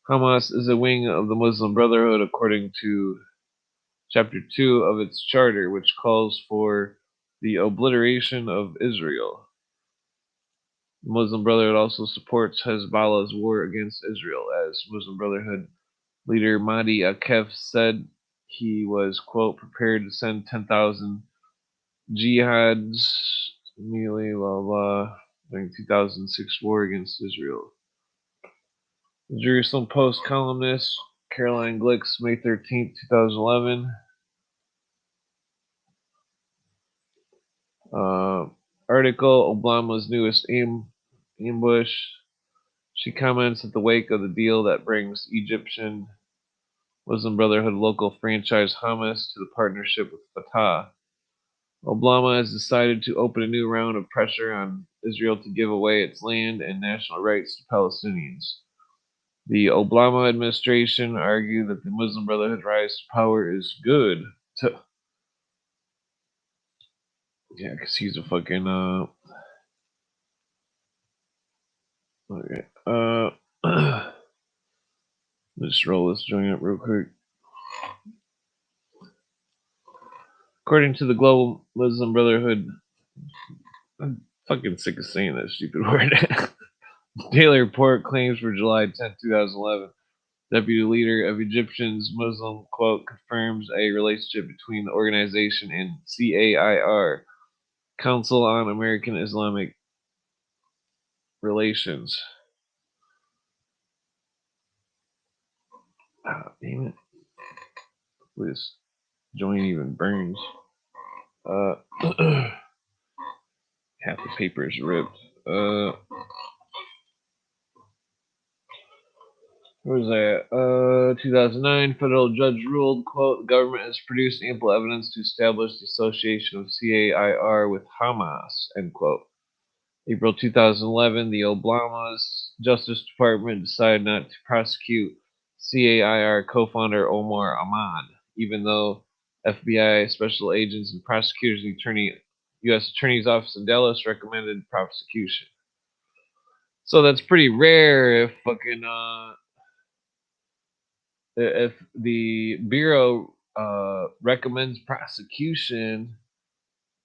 Speaker 1: Hamas is a wing of the Muslim Brotherhood, according to Chapter 2 of its charter, which calls for the obliteration of Israel. The Muslim Brotherhood also supports Hezbollah's war against Israel, as Muslim Brotherhood leader Mahdi Akef said he was, quote, prepared to send 10,000 jihads immediately, blah, blah, during 2006 war against Israel. The Jerusalem Post columnist Caroline Glick's May 13th, 2011. Article, Obama's newest ambush. She comments at the wake of the deal that brings Egyptian Muslim Brotherhood local franchise Hamas to the partnership with Fatah. Obama has decided to open a new round of pressure on Israel to give away its land and national rights to Palestinians. The Obama administration argued that the Muslim Brotherhood rise to power is good. Yeah, because he's a fucking okay. Let's roll this joint up real quick. According to the Global Muslim Brotherhood, I'm fucking sick of saying that stupid word. Daily report claims for July 10, 2011. Deputy leader of Egyptian's Muslim, quote, confirms a relationship between the organization and CAIR, Council on American Islamic Relations. Ah, damn it. This joint even burns. Half the paper is ripped. What was that? 2009, federal judge ruled, quote, the government has produced ample evidence to establish the association of CAIR with Hamas, end quote. April 2011, the Obama's Justice Department decided not to prosecute CAIR co-founder Omar Ahmad, even though FBI special agents and prosecutors and U.S. Attorney's Office in Dallas recommended prosecution. So that's pretty rare if the Bureau recommends prosecution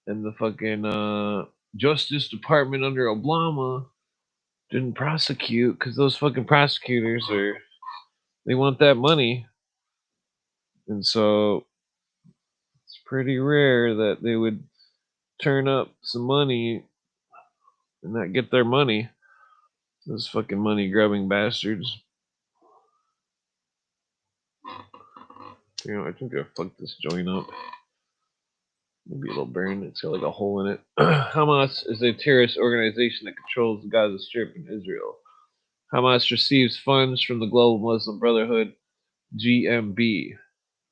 Speaker 1: and the fucking Justice Department under Obama didn't prosecute because those fucking prosecutors they want that money. And so it's pretty rare that they would turn up some money and not get their money. Those fucking money grubbing bastards. You know, I think I fucked this joint up. Maybe it'll burn. It's got like a hole in it. Hamas is a terrorist organization that controls the Gaza Strip in Israel. Hamas receives funds from the Global Muslim Brotherhood, GMB,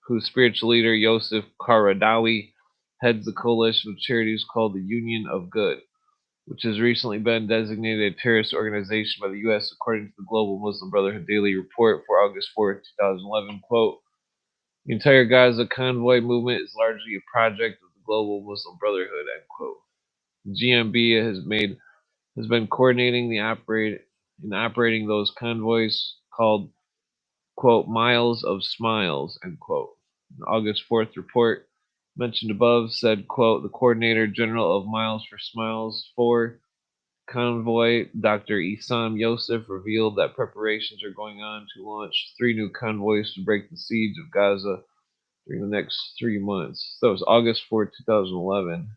Speaker 1: whose spiritual leader, Yosef Qaradawi, heads the coalition of charities called the Union of Good, which has recently been designated a terrorist organization by the U.S. according to the Global Muslim Brotherhood Daily Report for August 4, 2011, quote, the entire Gaza convoy movement is largely a project of the Global Muslim Brotherhood, end quote. GMB has been coordinating operating those convoys called, quote, Miles of Smiles, end quote. The August 4th report mentioned above said, quote, the coordinator general of Miles for Smiles 4 convoy, Dr. Issam Yosef, revealed that preparations are going on to launch 3 new convoys to break the siege of Gaza during the next 3 months. So it was August 4, 2011.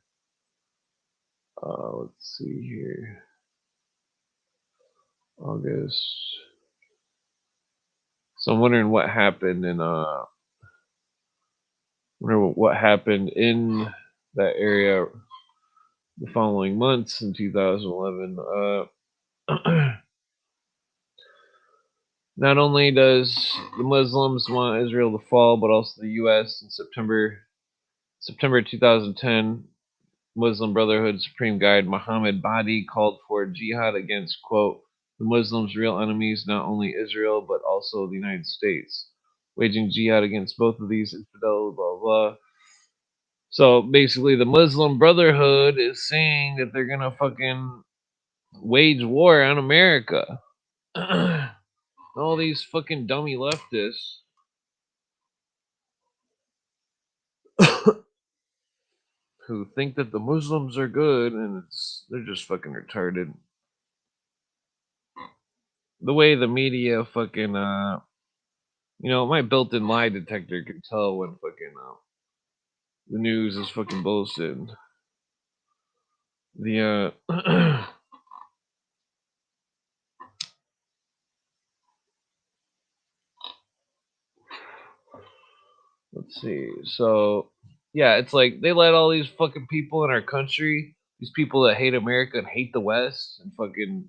Speaker 1: Let's see here. August. So I'm wondering what happened in that area the following months in 2011. Not only does the Muslims want Israel to fall, but also the U.S. in September 2010, Muslim Brotherhood Supreme Guide Muhammad Badi called for jihad against, quote, the Muslims' real enemies, not only Israel, but also the United States. Waging jihad against both of these infidels, blah, blah. So basically, the Muslim Brotherhood is saying that they're going to fucking wage war on America. All these fucking dummy leftists who think that the Muslims are good and they're just fucking retarded. The way the media fucking my built-in lie detector can tell when fucking the news is fucking bullshit. The let's see. So yeah, it's like they let all these fucking people in our country, these people that hate America and hate the West, and fucking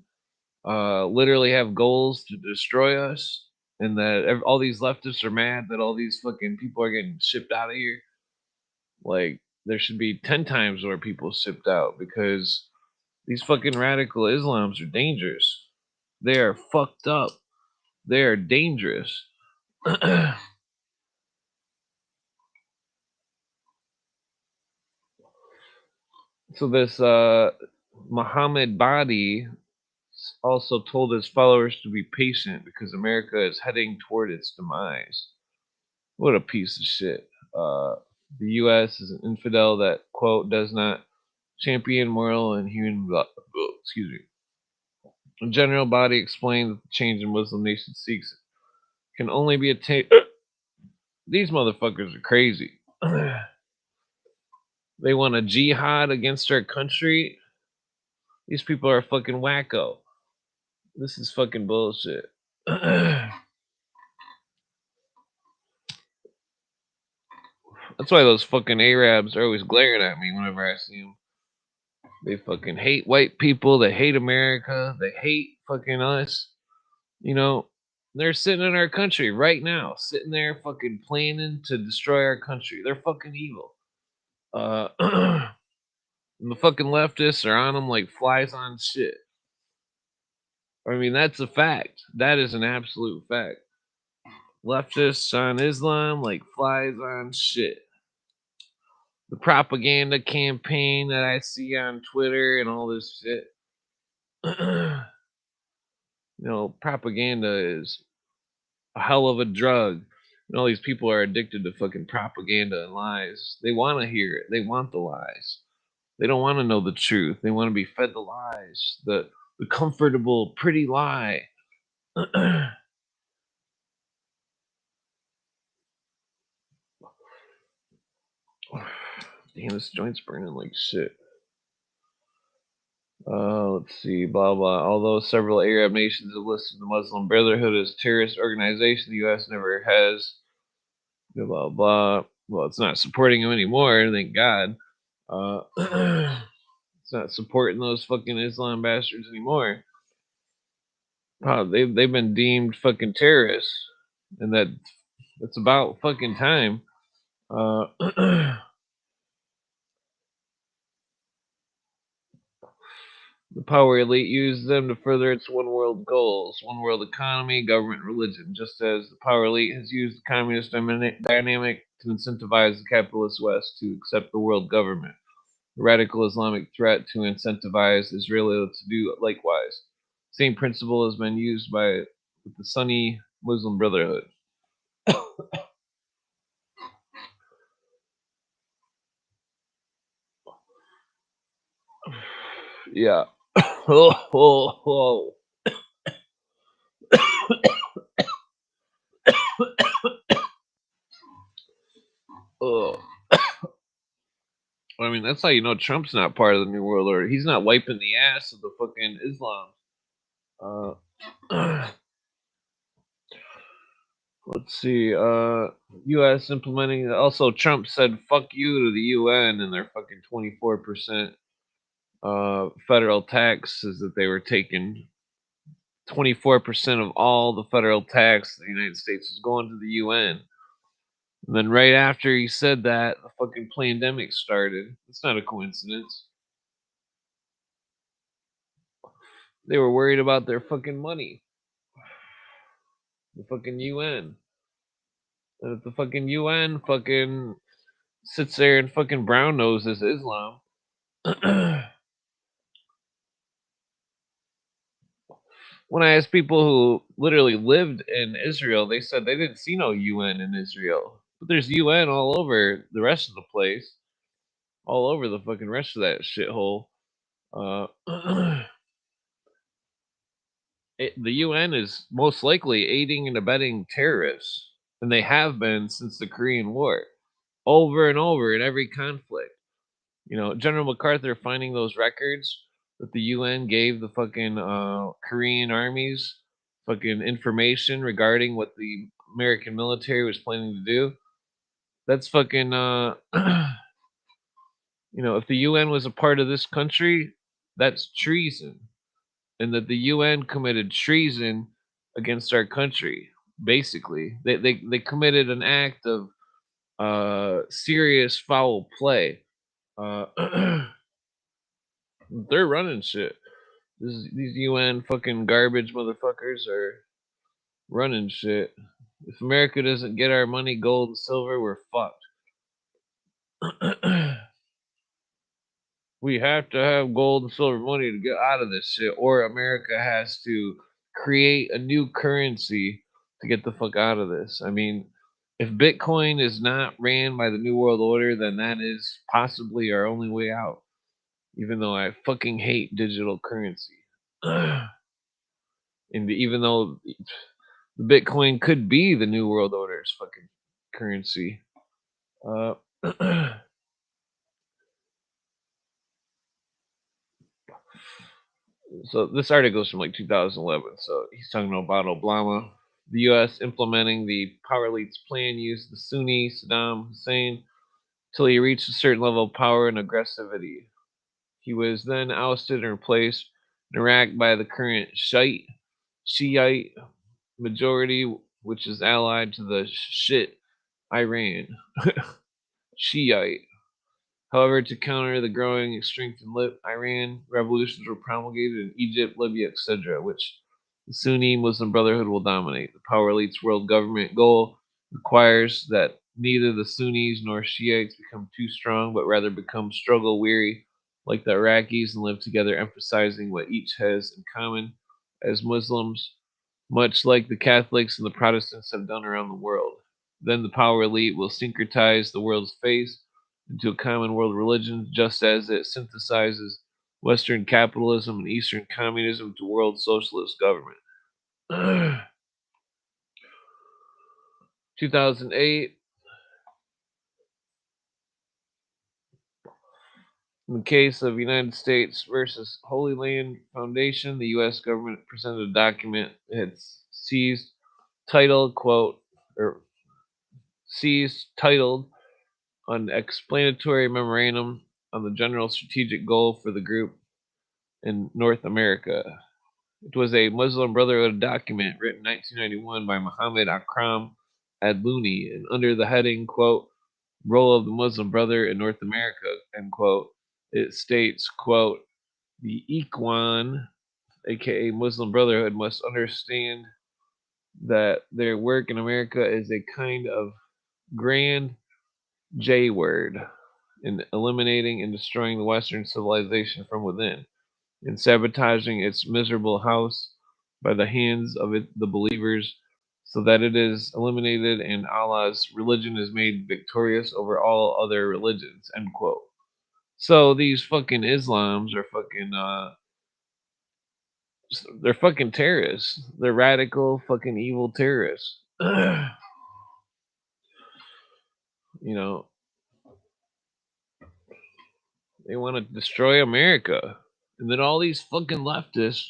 Speaker 1: literally have goals to destroy us, and that all these leftists are mad that all these fucking people are getting shipped out of here. Like there should be 10 times more people shipped out because these fucking radical Islams are dangerous. They are fucked up. They are dangerous. So this Muhammad Badi also told his followers to be patient because America is heading toward its demise. What a piece of shit. The U.S. is an infidel that, quote, does not champion moral and human. Excuse me. General Body explained that the change in Muslim nation seeks can only be attained. These motherfuckers are crazy. They want a jihad against our country. These people are fucking wacko. This is fucking bullshit. That's why those fucking Arabs are always glaring at me whenever I see them. They fucking hate white people. They hate America. They hate fucking us. You know, they're sitting in our country right now, sitting there fucking planning to destroy our country. They're fucking evil. The fucking leftists are on them like flies on shit. I mean, that's a fact. That is an absolute fact. Leftists on Islam like flies on shit. The propaganda campaign that I see on Twitter and all this shit. Propaganda is a hell of a drug. And all these people are addicted to fucking propaganda and lies. They want to hear it. They want the lies. They don't want to know the truth. They want to be fed the lies. The comfortable, pretty lie. Damn, this joint's burning like shit. Let's see, blah blah. Although several Arab nations have listed the Muslim Brotherhood as a terrorist organization, the U.S. never has. Blah blah blah. Well, it's not supporting them anymore, thank God. It's not supporting those fucking Islam bastards anymore. They've been deemed fucking terrorists, and that's about fucking time. The power elite uses them to further its one world goals, one world economy, government, religion, just as the power elite has used the communist dynamic to incentivize the capitalist West to accept the world government. The radical Islamic threat to incentivize Israel to do likewise. Same principle has been used by the Sunni Muslim Brotherhood. Yeah. Oh. Oh. I mean, that's how you know Trump's not part of the New World Order. He's not wiping the ass of the fucking Islam. Let's see. U.S. implementing. Also, Trump said "fuck you" to the UN and their fucking 24% federal taxes that they were taking 24% of all the federal tax in the United States is going to the UN. And then right after he said that, the fucking pandemic started. It's not a coincidence. They were worried about their fucking money. The fucking UN. And if the fucking UN fucking sits there and fucking brown noses Islam. When I asked people who literally lived in Israel, they said they didn't see no UN in Israel. But there's UN all over the rest of the place. All over the fucking rest of that shithole. The UN is most likely aiding and abetting terrorists. And they have been since the Korean War. Over and over in every conflict. You know, General MacArthur finding those records that the UN gave the fucking Korean armies fucking information regarding what the American military was planning to do. That's fucking you know, if the UN was a part of this country, that's treason. And that the UN committed treason against our country. Basically, they committed an act of serious foul play. They're running shit. These UN fucking garbage motherfuckers are running shit. If America doesn't get our money, gold and silver, we're fucked. We have to have gold and silver money to get out of this shit, or America has to create a new currency to get the fuck out of this. I mean, if Bitcoin is not ran by the New World Order, then that is possibly our only way out. Even though I fucking hate digital currency. And even though the Bitcoin could be the New World Order's fucking currency. Uh, so this article is from like 2011. So he's talking about Obama. The U.S. implementing the power elite's plan used the Sunni Saddam Hussein till he reached a certain level of power and aggressivity. He was then ousted and replaced in Iraq by the current Shiite majority, which is allied to the shit Iran. Shiite. However, to counter the growing strength in Iran, revolutions were promulgated in Egypt, Libya, etc., which the Sunni Muslim Brotherhood will dominate. The power elite's world government goal requires that neither the Sunnis nor Shiites become too strong, but rather become struggle weary like the Iraqis and live together, emphasizing what each has in common as Muslims, much like the Catholics and the Protestants have done around the world. Then the power elite will syncretize the world's faith into a common world religion, just as it synthesizes Western capitalism and Eastern communism to world socialist government. 2008, in the case of United States versus Holy Land Foundation, the U.S. government presented a document it had seized, titled, quote, or seized, titled, an explanatory memorandum on the general strategic goal for the group in North America. It was a Muslim Brotherhood document written in 1991 by Muhammad Akram Adluni, and under the heading, quote, Role of the Muslim Brother in North America, end quote, it states, quote, the Ikhwan, aka Muslim Brotherhood, must understand that their work in America is a kind of grand J word in eliminating and destroying the Western civilization from within, and sabotaging its miserable house by the hands of the believers, so that it is eliminated and Allah's religion is made victorious over all other religions. End quote. So these fucking Islams are fucking they're fucking terrorists. They're radical fucking evil terrorists. You know, they want to destroy America. And then all these fucking leftists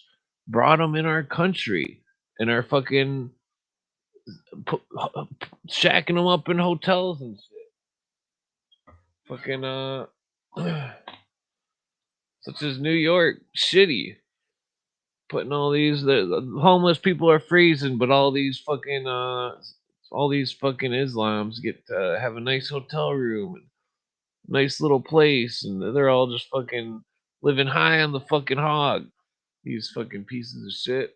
Speaker 1: brought them in our country and are fucking shacking them up in hotels and shit. Fucking such as New York, shitty. putting all these the homeless people are freezing, but all these fucking Islams get to have a nice hotel room and nice little place, and they're all just fucking living high on the fucking hog. These fucking pieces of shit.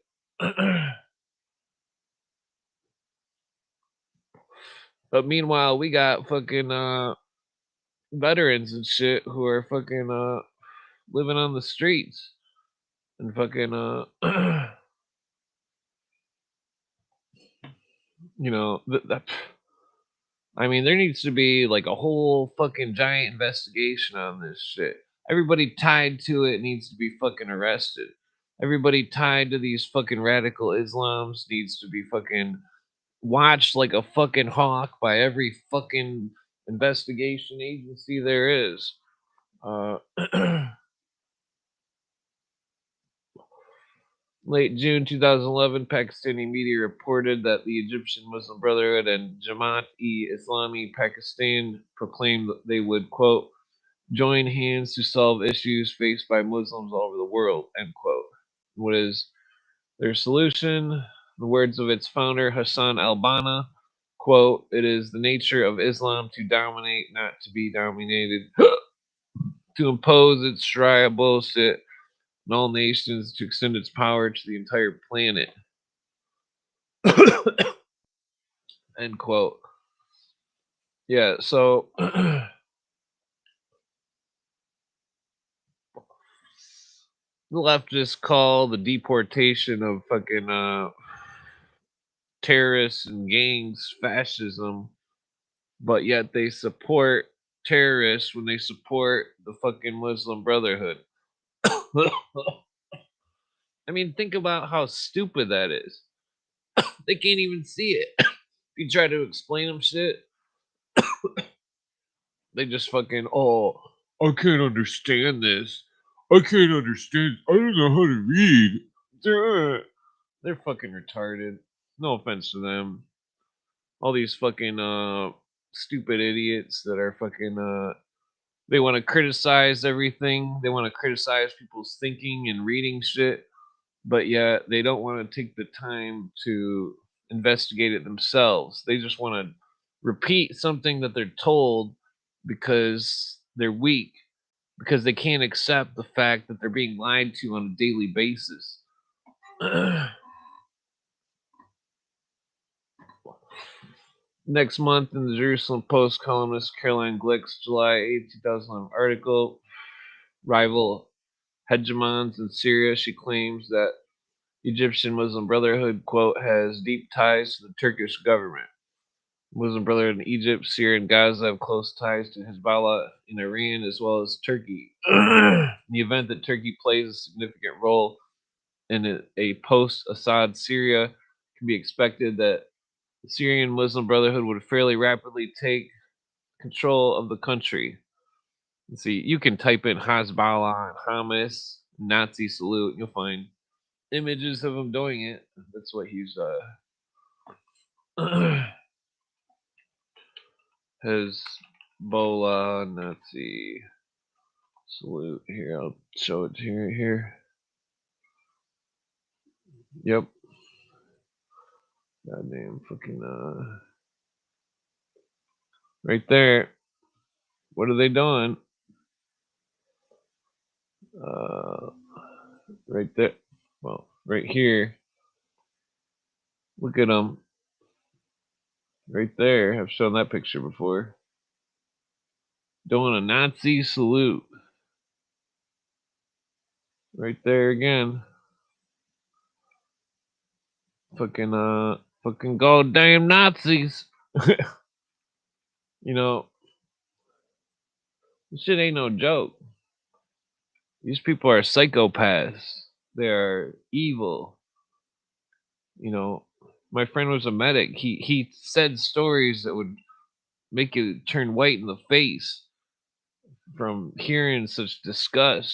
Speaker 1: But meanwhile, we got fucking veterans and shit who are fucking living on the streets and fucking you know I mean, there needs to be like a whole fucking giant investigation on this shit. Everybody tied to it needs to be fucking arrested. Everybody tied to these fucking radical Islams needs to be fucking watched like a fucking hawk by every fucking investigation agency there is. Uh, Late June 2011, Pakistani media reported that the Egyptian Muslim Brotherhood and Jamaat-e-Islami Pakistan proclaimed that they would, quote, join hands to solve issues faced by Muslims all over the world, end quote. What is their solution? The words of its founder, Hassan al-Banna, quote, it is the nature of Islam to dominate, not to be dominated, to impose its Sharia bullshit on all nations, to extend its power to the entire planet, end quote. Yeah, so the leftists call the deportation of fucking terrorists and gangs fascism, but yet they support terrorists when they support the fucking Muslim Brotherhood. I mean, think about how stupid that is. They can't even see it. If you try to explain them shit, they just fucking, oh, I can't understand this. I can't understand. I don't know how to read. They're fucking retarded. No offense to them. All these fucking stupid idiots that are fucking they want to criticize everything. They want to criticize people's thinking and reading shit, but yet they don't want to take the time to investigate it themselves. They just want to repeat something that they're told because they're weak, because they can't accept the fact that they're being lied to on a daily basis. Next month, in the Jerusalem Post columnist Caroline Glick's July 8, 2011 article, Rival Hegemons in Syria, she claims that Egyptian Muslim Brotherhood, quote, has deep ties to the Turkish government. Muslim Brotherhood in Egypt, Syria, and Gaza have close ties to Hezbollah in Iran as well as Turkey. In the event that Turkey plays a significant role in a post-Assad Syria, it can be expected that the Syrian Muslim Brotherhood would fairly rapidly take control of the country. Let's see, you can type in Hezbollah and Hamas, Nazi salute, and you'll find images of him doing it. That's what he's Hezbollah Nazi salute. Here, I'll show it to you here. Yep. Goddamn fucking right there. What are they doing? Right there. Well, right here. Look at them. Right there. I've shown that picture before. Doing a Nazi salute. Right there again. Fucking goddamn Nazis. You know, this shit ain't no joke. These people are psychopaths. They're evil. You know, my friend was a medic. He said stories that would make you turn white in the face from hearing such disgusting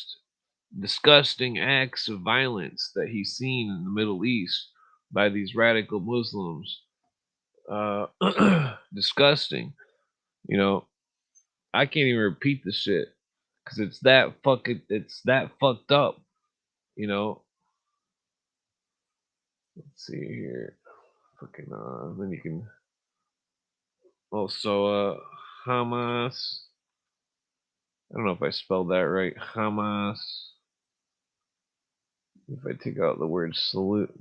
Speaker 1: acts of violence that he's seen in the Middle East by these radical Muslims. Disgusting. You know, I can't even repeat the shit because it's that fucked up. You know, Let's see here. Fucking then you can also Hamas. I don't know if I spelled that right. Hamas. If I take out the word salute,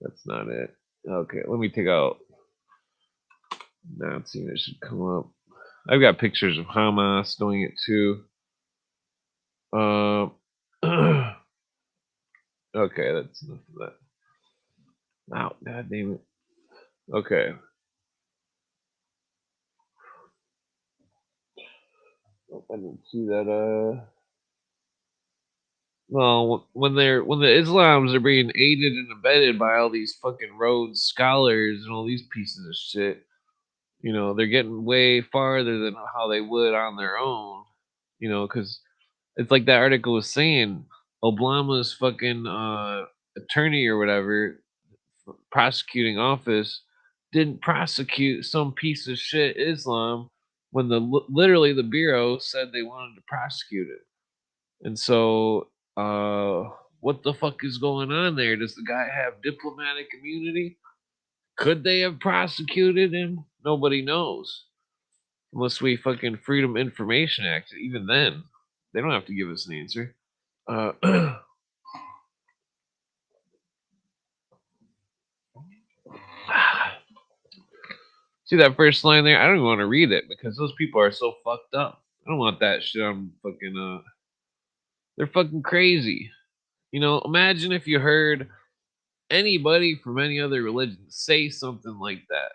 Speaker 1: that's not it. Okay, let me take out Nazi. It should come up. I've got pictures of Hamas doing it too. Okay, that's enough of that. Wow, god damn it. Okay. Oh, I didn't see that. Well, when the Islams are being aided and abetted by all these fucking Rhodes scholars and all these pieces of shit, they're getting way farther than how they would on their own. Because it's like that article was saying, Obama's fucking attorney or whatever, prosecuting office, didn't prosecute some piece of shit Islam when literally the bureau said they wanted to prosecute it. And so, what the fuck is going on there? Does the guy have diplomatic immunity? Could they have prosecuted him? Nobody knows. Unless we fucking Freedom Information Act. Even then, they don't have to give us an answer. See that first line there? I don't even want to read it because those people are so fucked up. I don't want that shit on fucking. They're fucking crazy. Imagine if you heard anybody from any other religion say something like that.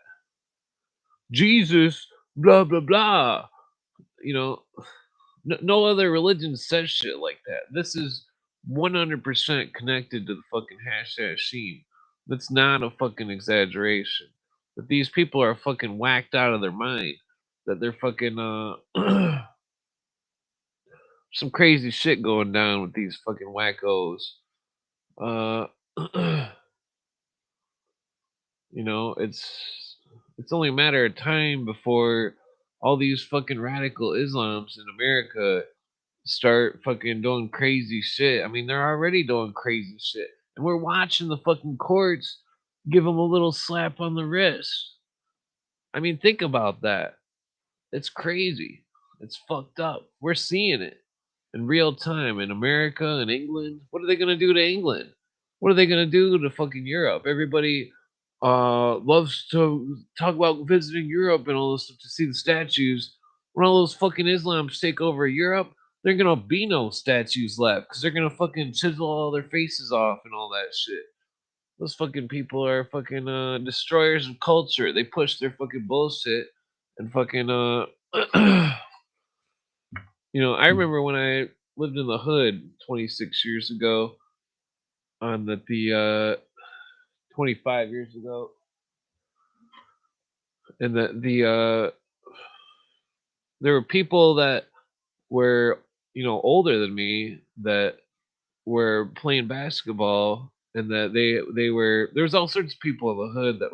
Speaker 1: Jesus, blah blah blah. You know, no other religion says shit like that. This is 100% connected to the fucking Hashashim. That's not a fucking exaggeration. That these people are fucking whacked out of their mind. That they're fucking some crazy shit going down with these fucking wackos. Uh, it's only a matter of time before all these fucking radical Islams in America start fucking doing crazy shit. I mean, they're already doing crazy shit, and we're watching the fucking courts give them a little slap on the wrist. I mean, think about that. It's crazy. It's fucked up. We're seeing it in real time in America and England. What are they gonna do to England? What are they gonna do to fucking Europe? Everybody loves to talk about visiting Europe and all this stuff to see the statues. When all those fucking Islams take over Europe, there gonna be no statues left because they're gonna fucking chisel all their faces off and all that shit. Those fucking people are fucking destroyers of culture. They push their fucking bullshit and fucking I remember when I lived in the hood 26 years ago, on the 25 years ago, and the there were people that were older than me that were playing basketball, and that they were there was all sorts of people in the hood that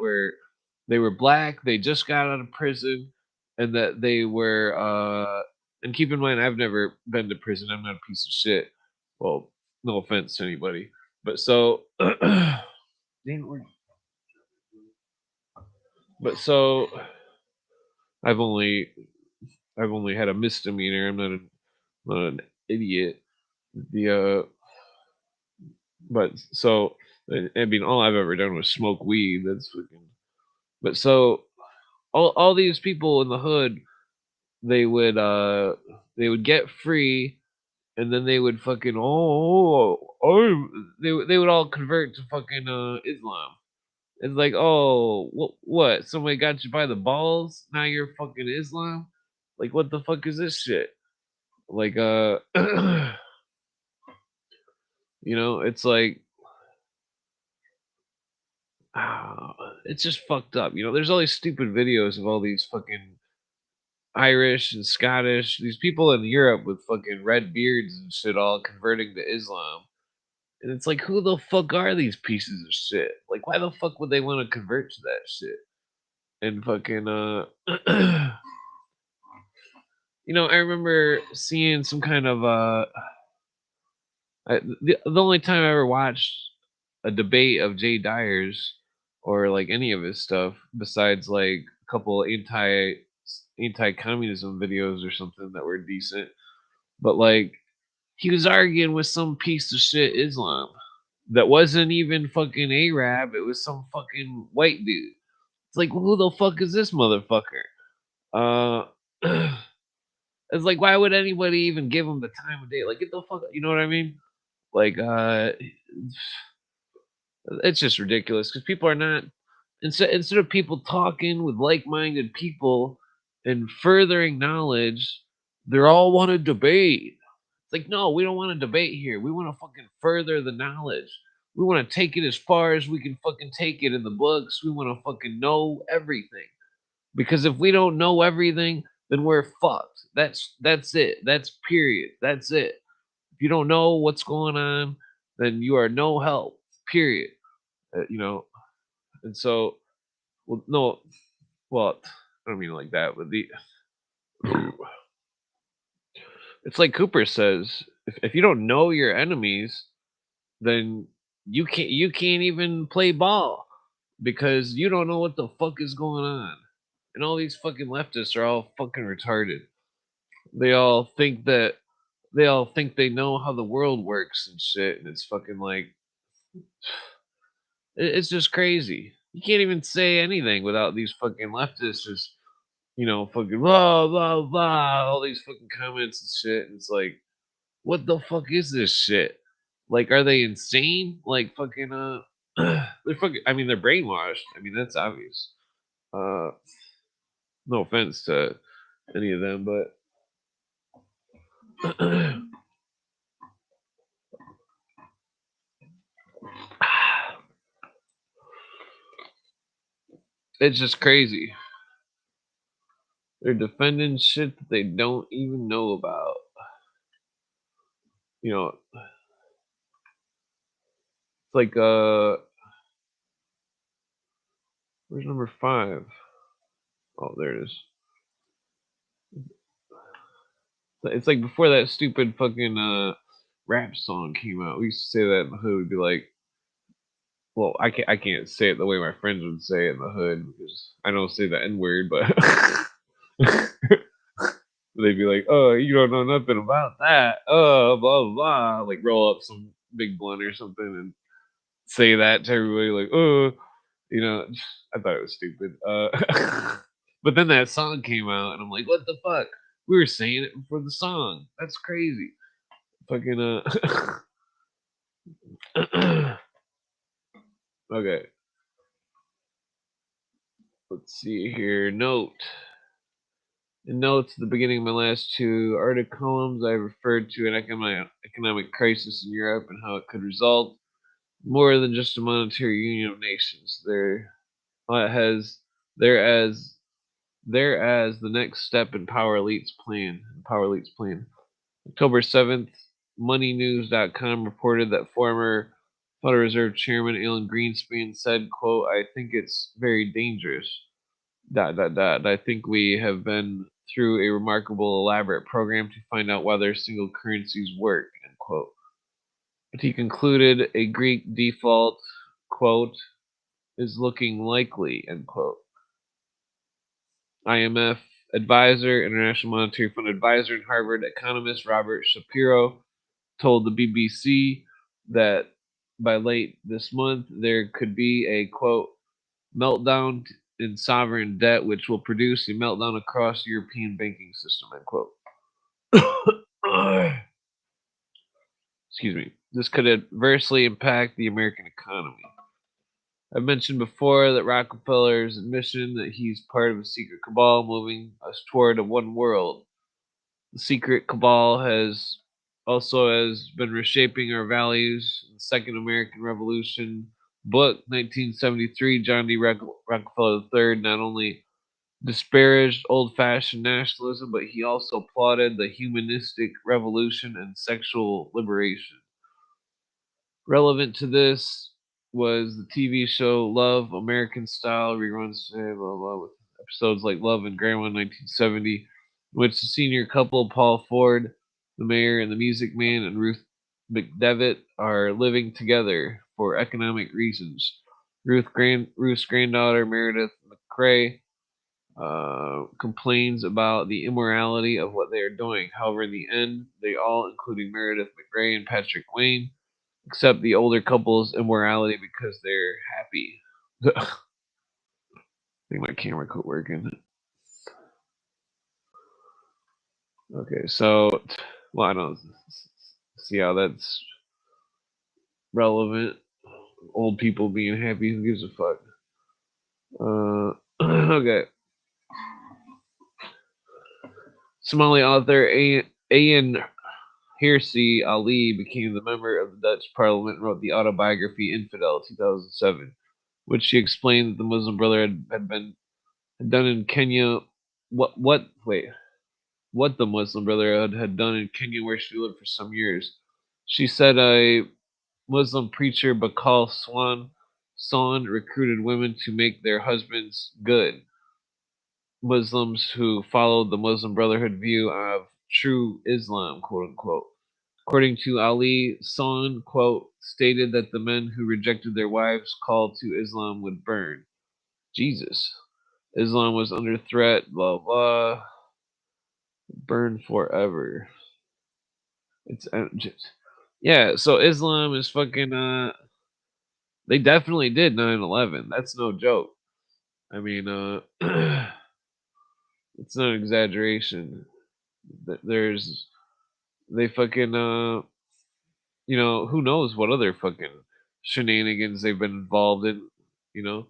Speaker 1: were black, they just got out of prison, and that they were and keep in mind I've never been to prison, I'm not a piece of shit. Well, no offense to anybody, but so but so I've only I've only had a misdemeanor. I'm not an idiot. The but so I mean, all I've ever done was smoke weed. That's fucking. But so all these people in the hood, they would uh they would get free, and then they would fucking they would all convert to fucking Islam. It's like, oh, what? Somebody got you by the balls? Now you're fucking Islam? Like, what the fuck is this shit? Like, it's like, ah, it's just fucked up. There's all these stupid videos of all these fucking Irish and Scottish, these people in Europe with fucking red beards and shit all converting to Islam. And it's like, who the fuck are these pieces of shit? Like, why the fuck would they want to convert to that shit? And fucking, I remember seeing some kind of, the only time I ever watched a debate of Jay Dyer's or like any of his stuff besides like a couple anti-communism videos or something that were decent. But like he was arguing with some piece of shit Islam that wasn't even fucking Arab. It was some fucking white dude. It's like, who the fuck is this motherfucker? Uh, it's like, why would anybody even give him the time of day? Like, get the fuck, you know what I mean? Like, it's just ridiculous because people are not instead of people talking with like-minded people and furthering knowledge, they're all want to debate. It's like, no, we don't want to debate here. We want to fucking further the knowledge. We want to take it as far as we can fucking take it in the books. We want to fucking know everything. Because if we don't know everything, then we're fucked. That's it. That's period. That's it. If you don't know what's going on, then you are no help. Period. You know, and so, well, no, well, I don't mean it like that, but it's like Cooper says, if you don't know your enemies, then you can't even play ball because you don't know what the fuck is going on. And all these fucking leftists are all fucking retarded. They all think that they all think they know how the world works and shit, and it's fucking like it's just crazy. You can't even say anything without these fucking leftists just fucking blah blah blah, all these fucking comments and shit. And it's like, what the fuck is this shit? Like, are they insane? Like, fucking they're fucking. I mean, they're brainwashed. I mean, that's obvious. Uh, no offense to any of them, but it's just crazy. They're defending shit that they don't even know about. You know, it's like where's number 5? Oh, there it is. It's like before that stupid fucking rap song came out. We used to say that in the hood. We'd be like, well, I can't say it the way my friends would say it in the hood because I don't say the N word, but they'd be like, "Oh, you don't know nothing about that." Oh, blah blah blah. Like roll up some big blunt or something and say that to everybody. Like, oh, I thought it was stupid. But then that song came out, and I'm like, what the fuck? We were saying it before the song. That's crazy. Fucking okay. Let's see here. In notes at the beginning of my last 2 articles, I referred to an economic crisis in Europe and how it could result more than just a monetary union of nations. Has there as there as the next step in Power Elite's plan. October 7th, MoneyNews.com reported that former Federal Reserve Chairman Alan Greenspan said, "quote I think it's very dangerous. I think we have been through a remarkable, elaborate program to find out whether single currencies work." End quote. But he concluded a Greek default, quote, is looking likely, end quote. IMF advisor, International Monetary Fund advisor, and Harvard economist Robert Shapiro told the BBC that by late this month there could be a, quote, meltdown in sovereign debt, which will produce a meltdown across the European banking system, end quote. Excuse me. This could adversely impact the American economy. I've mentioned before that Rockefeller's admission that he's part of a secret cabal moving us toward a one world. The secret cabal has been reshaping our values. In the Second American Revolution book, 1973, John D. Rockefeller III not only disparaged old-fashioned nationalism, but he also applauded the humanistic revolution and sexual liberation. Relevant to this was the TV show Love, American Style, reruns blah, blah, with episodes like Love and Grandma in 1970, in which the senior couple, Paul Ford, the mayor, and the Music Man, and Ruth McDevitt are living together for economic reasons. Ruth's granddaughter, Meredith McCrae, complains about the immorality of what they are doing. However, in the end, they all, including Meredith McRae and Patrick Wayne, accept the older couple's immorality because they're happy. I think my camera quit working. Okay, so, well, I don't see how that's relevant. Old people being happy, who gives a fuck? Okay. Somali author Ayan Hirsi Ali became the member of the Dutch Parliament and wrote the autobiography Infidel 2007, which she explained that the Muslim Brotherhood had done in Kenya. What the Muslim Brotherhood had done in Kenya, where she lived for some years. She said a Muslim preacher, Bakal Son, recruited women to make their husbands good. Muslims who followed the Muslim Brotherhood view of true Islam, quote unquote. According to Ali, Son, quote, stated that the men who rejected their wives' call to Islam would burn. Jesus. Islam was under threat, blah, blah. Burn forever. It's just, yeah, so Islam is fucking, they definitely did 9/11. That's no joke. I mean, it's no exaggeration. They fucking, who knows what other fucking shenanigans they've been involved in, you know?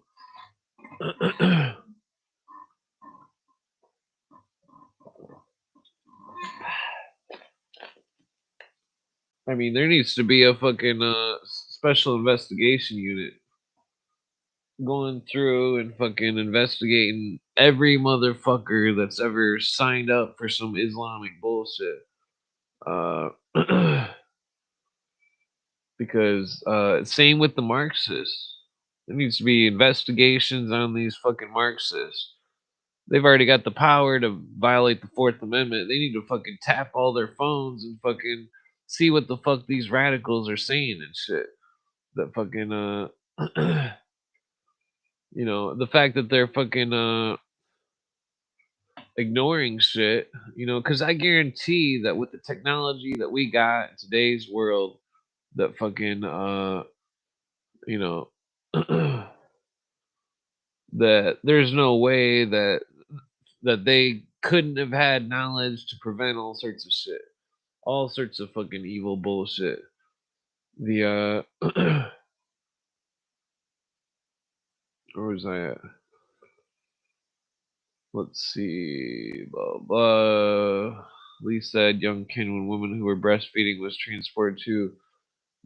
Speaker 1: I mean, there needs to be a fucking, special investigation unit going through and fucking investigating every motherfucker that's ever signed up for some Islamic bullshit. Uh, because same with the Marxists. There needs to be investigations on these fucking Marxists. They've already got the power to violate the Fourth Amendment. They need to fucking tap all their phones and fucking see what the fuck these radicals are saying and shit. That fucking the fact that they're fucking ignoring shit, because I guarantee that with the technology that we got in today's world, that fucking you know that there's no way that they couldn't have had knowledge to prevent all sorts of shit, all sorts of fucking evil bullshit. The where was I at? Let's see, blah blah. Lee said young Kenyan women who were breastfeeding was transported to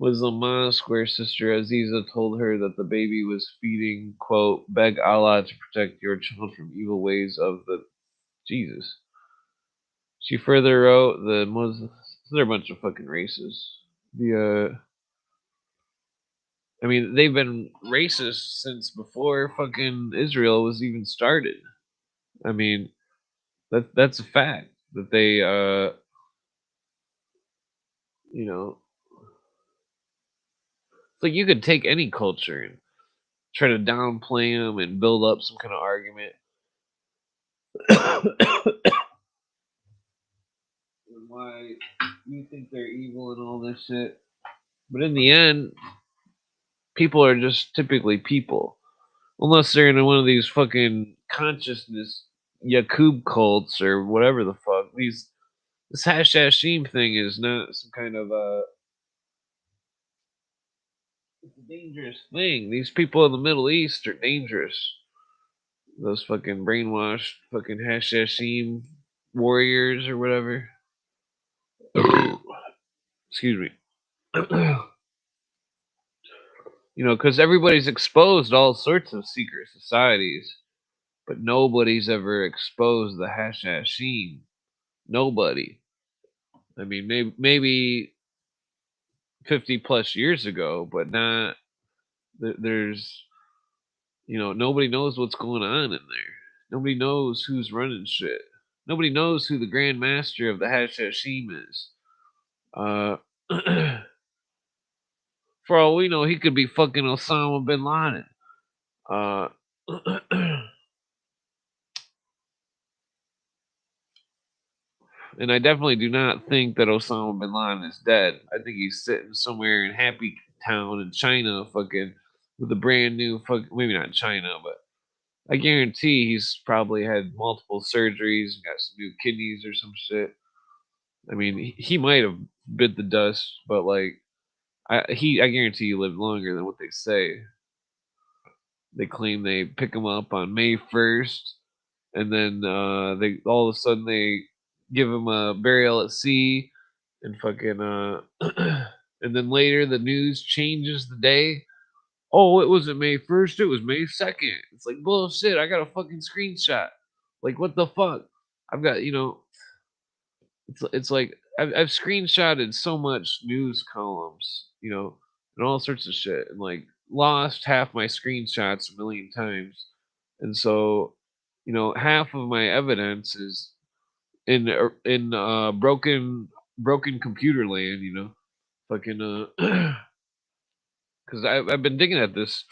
Speaker 1: Muslim mosque where Sister Aziza told her that the baby was feeding, quote, beg Allah to protect your child from evil ways of the Jesus. She further wrote the Muslims, they're a bunch of fucking racists. I mean, they've been racist since before fucking Israel was even started. I mean, that's a fact that they, you know, it's like you could take any culture and try to downplay them and build up some kind of argument. Why you think they're evil and all this shit. But in the end, people are just typically people. Unless they're in one of these fucking consciousness Yakub cults or whatever the fuck. This Hashashim thing is not some kind of it's a dangerous thing. These people in the Middle East are dangerous. Those fucking brainwashed fucking Hashashim warriors or whatever. Excuse me. Because everybody's exposed all sorts of secret societies, but nobody's ever exposed the Hashashim. Nobody. I mean, maybe 50 plus years ago, but not. There's, nobody knows what's going on in there. Nobody knows who's running shit. Nobody knows who the Grand Master of the Hashashim is. Uh, For all we know, he could be fucking Osama bin Laden. Uh, and I definitely do not think that Osama bin Laden is dead. I think he's sitting somewhere in Happy Town in China, fucking with a brand new fucking, maybe not China, but I guarantee he's probably had multiple surgeries, got some new kidneys or some shit. I mean, he might have bit the dust, but like, I guarantee he lived longer than what they say. They claim they pick him up on May 1st, and then they all of a sudden they give him a burial at sea, and fucking and then later the news changes the day. Oh, it wasn't May 1st, it was May 2nd. It's like bullshit. I got a fucking screenshot. Like what the fuck? I've got it's like I've screenshotted so much news columns, and all sorts of shit, and like lost half my screenshots a million times, and so half of my evidence is in broken computer land, fucking because I've been digging at this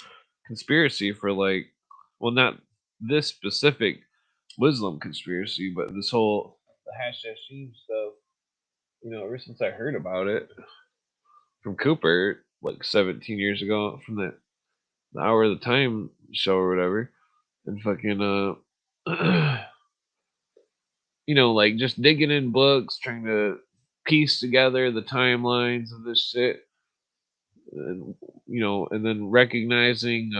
Speaker 1: conspiracy for like, well, not this specific Muslim conspiracy, but this whole the Hashashim stuff. Ever since I heard about it from Cooper like 17 years ago from the Hour of the Time show or whatever, and fucking like just digging in books, trying to piece together the timelines of this shit, and and then recognizing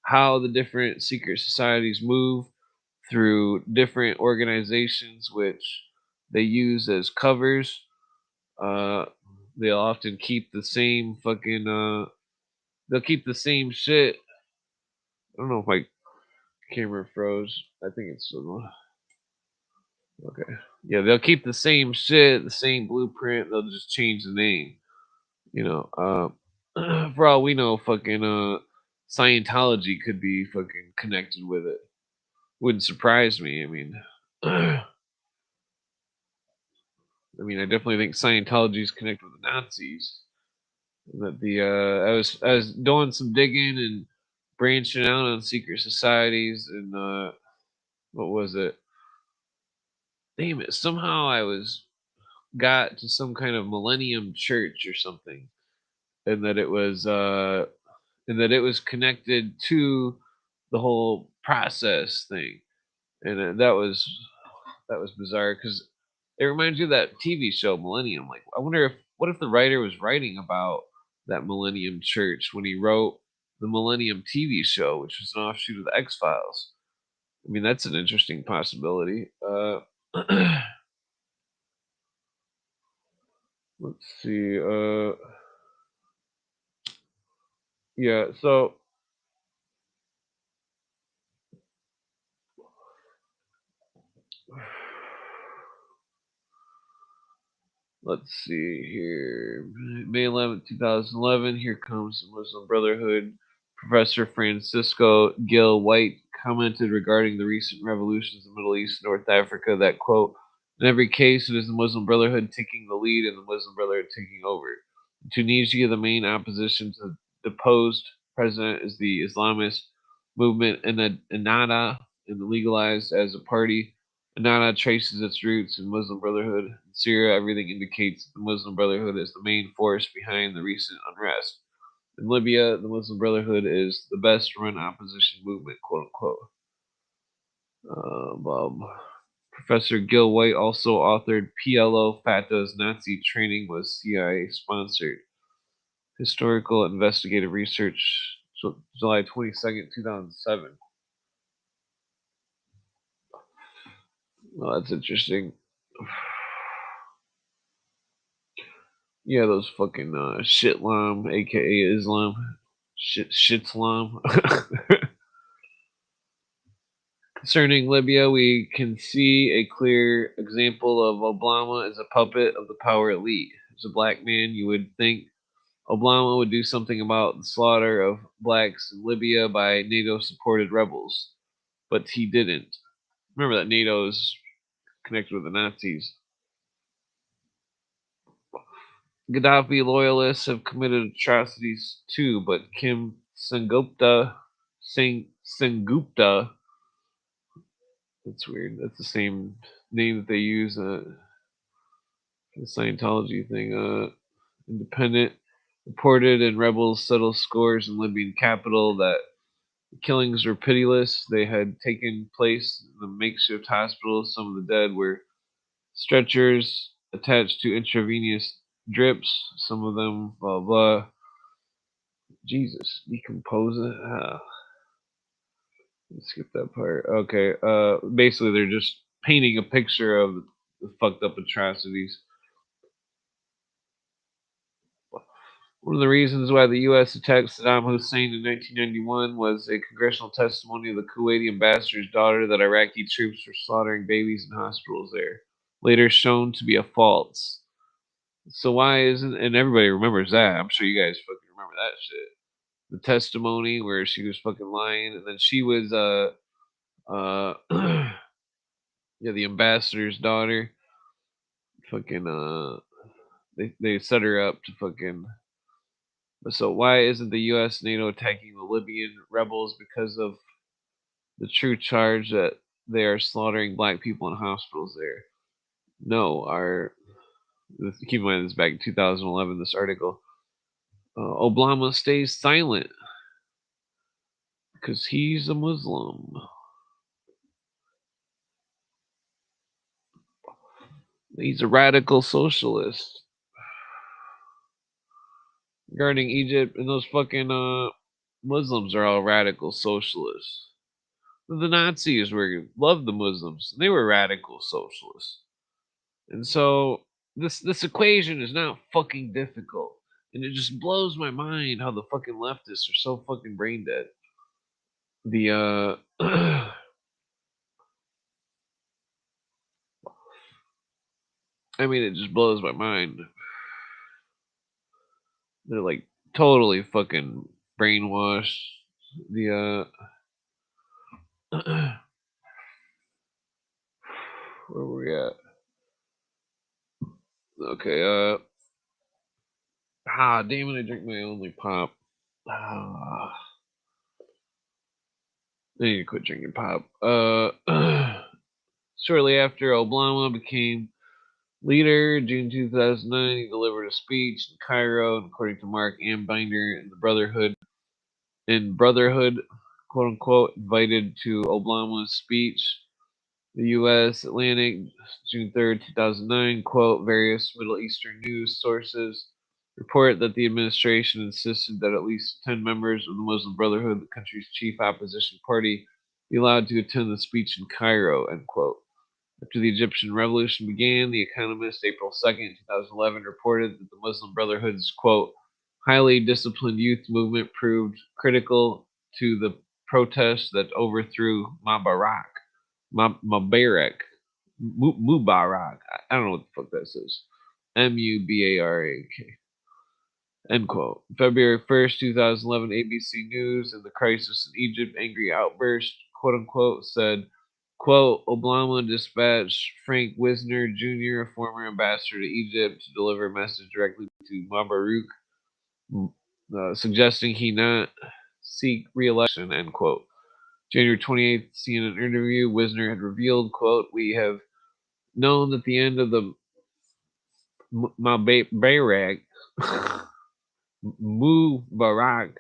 Speaker 1: how the different secret societies move through different organizations, which they use as covers. Uh, they'll often keep the same fucking. They'll keep the same shit. I don't know if my camera froze. I think it's okay. Yeah, they'll keep the same shit, the same blueprint. They'll just change the name. You know, for all we know, fucking Scientology could be fucking connected with it. Wouldn't surprise me. I mean, I definitely think Scientology is connected with the Nazis. That I was doing some digging and branching out on secret societies, and what was it? Damn it! Somehow I was got to some kind of Millennium Church or something, and that it was connected to the whole process thing, and that was bizarre because it reminds you of that TV show Millennium. Like, I wonder if what if the writer was writing about that Millennium Church when he wrote the Millennium TV show, which was an offshoot of the X Files. I mean, that's an interesting possibility. Let's see. Yeah. So let's see here. May 11th, 2011. Here comes the Muslim Brotherhood. Professor Francisco Gil White commented regarding the recent revolutions in the Middle East and North Africa that, quote, in every case, it is the Muslim Brotherhood taking the lead and the Muslim Brotherhood taking over. In Tunisia, the main opposition to the deposed president is the Islamist movement Ennahda, and legalized as a party. Ennahda traces its roots in Muslim Brotherhood. In Syria, everything indicates that the Muslim Brotherhood is the main force behind the recent unrest. In Libya, the Muslim Brotherhood is the best run opposition movement, quote unquote. Professor Gil White also authored PLO Fatah's Nazi training was CIA sponsored. Historical investigative research, July 22nd, 2007. Well, that's interesting. Yeah, those fucking shitlam, aka Islam, shitslam. Concerning Libya, we can see a clear example of Obama as a puppet of the power elite. As a black man, you would think Obama would do something about the slaughter of blacks in Libya by NATO supported rebels, but he didn't. Remember that NATO is connected with the Nazis. Gaddafi loyalists have committed atrocities too, but Kim Sengupta, that's weird. That's the same name that they use the Scientology thing. Independent reported and rebels settled scores in Libyan capital that killings were pitiless. They had taken place in the makeshift hospital. Some of the dead were stretchers attached to intravenous drips. Some of them, blah blah. Jesus, decompose it. Let's skip that part. Okay. Basically, they're just painting a picture of the fucked up atrocities. One of the reasons why the U.S. attacked Saddam Hussein in 1991 was a congressional testimony of the Kuwaiti ambassador's daughter that Iraqi troops were slaughtering babies in hospitals there, later shown to be a false. So why isn't, and everybody remembers that? I'm sure you guys fucking remember that shit. The testimony where she was fucking lying, and then she was yeah, the ambassador's daughter. Fucking they set her up to fucking. So why isn't the U.S. NATO attacking the Libyan rebels because of the true charge that they are slaughtering black people in hospitals there? No, keep in mind this is back in 2011. This article, Obama stays silent because he's a Muslim. He's a radical socialist. Regarding Egypt, and those fucking Muslims are all radical socialists. The Nazis loved the Muslims. They were radical socialists. And so this equation is not fucking difficult. And it just blows my mind how the fucking leftists are so fucking brain dead. The I mean, it just blows my mind. They're like totally fucking brainwashed. The where were we at? Okay, damn it, I drink my only pop. I need to quit drinking pop. Shortly after Obama became leader, June 2009, he delivered a speech in Cairo, and according to Mark Ambinder in the Brotherhood, quote unquote, invited to Obama's speech. The U.S. Atlantic, June 3rd, 2009, quote, various Middle Eastern news sources report that the administration insisted that at least 10 members of the Muslim Brotherhood, the country's chief opposition party, be allowed to attend the speech in Cairo, end quote. After the Egyptian Revolution began, The Economist, April 2nd, 2011, reported that the Muslim Brotherhood's, quote, highly disciplined youth movement proved critical to the protests that overthrew Mubarak. Mubarak. I don't know what the fuck that says. Mubarak. End quote. February 1st, 2011, ABC News and the crisis in Egypt, angry outburst, quote unquote, said, quote, Obama dispatched Frank Wisner Jr., a former ambassador to Egypt, to deliver a message directly to Mubarak, suggesting he not seek re-election, end quote. January 28th, CNN interview, Wisner had revealed, quote, we have known that the end of the Mubarak Mubarak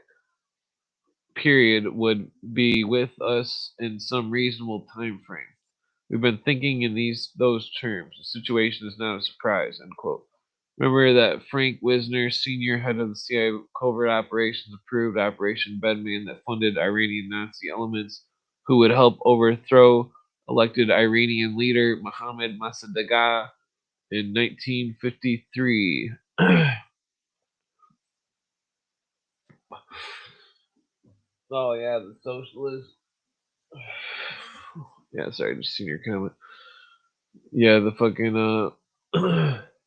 Speaker 1: period would be with us in some reasonable time frame. We've been thinking in those terms. The situation is not a surprise, end quote. Remember that Frank Wisner, senior head of the CIA covert operations, approved Operation Bedman that funded Iranian Nazi elements who would help overthrow elected Iranian leader Mohammad Mossadegh in 1953. Oh yeah, the socialist. Yeah, sorry, just seen your comment. Yeah, the fucking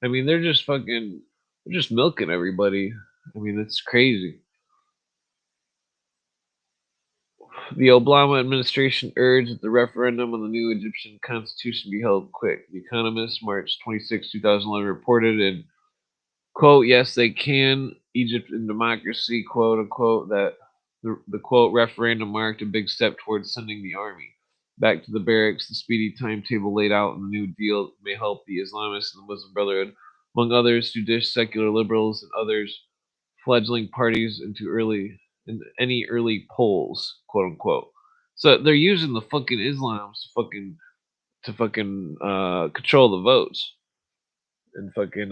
Speaker 1: I mean, they're just milking everybody. I mean, it's crazy. The Obama administration urged that the referendum on the new Egyptian constitution be held quick. The Economist, March 26, 2011, reported, and quote, yes, they can. Egypt and democracy, quote unquote, that the quote referendum marked a big step towards sending the army back to the barracks. The speedy timetable laid out in the New Deal may help the Islamists and the Muslim Brotherhood, among others, to dish secular liberals and others fledgling parties in any early polls, quote unquote. So they're using the fucking Islams to fucking control the votes and fucking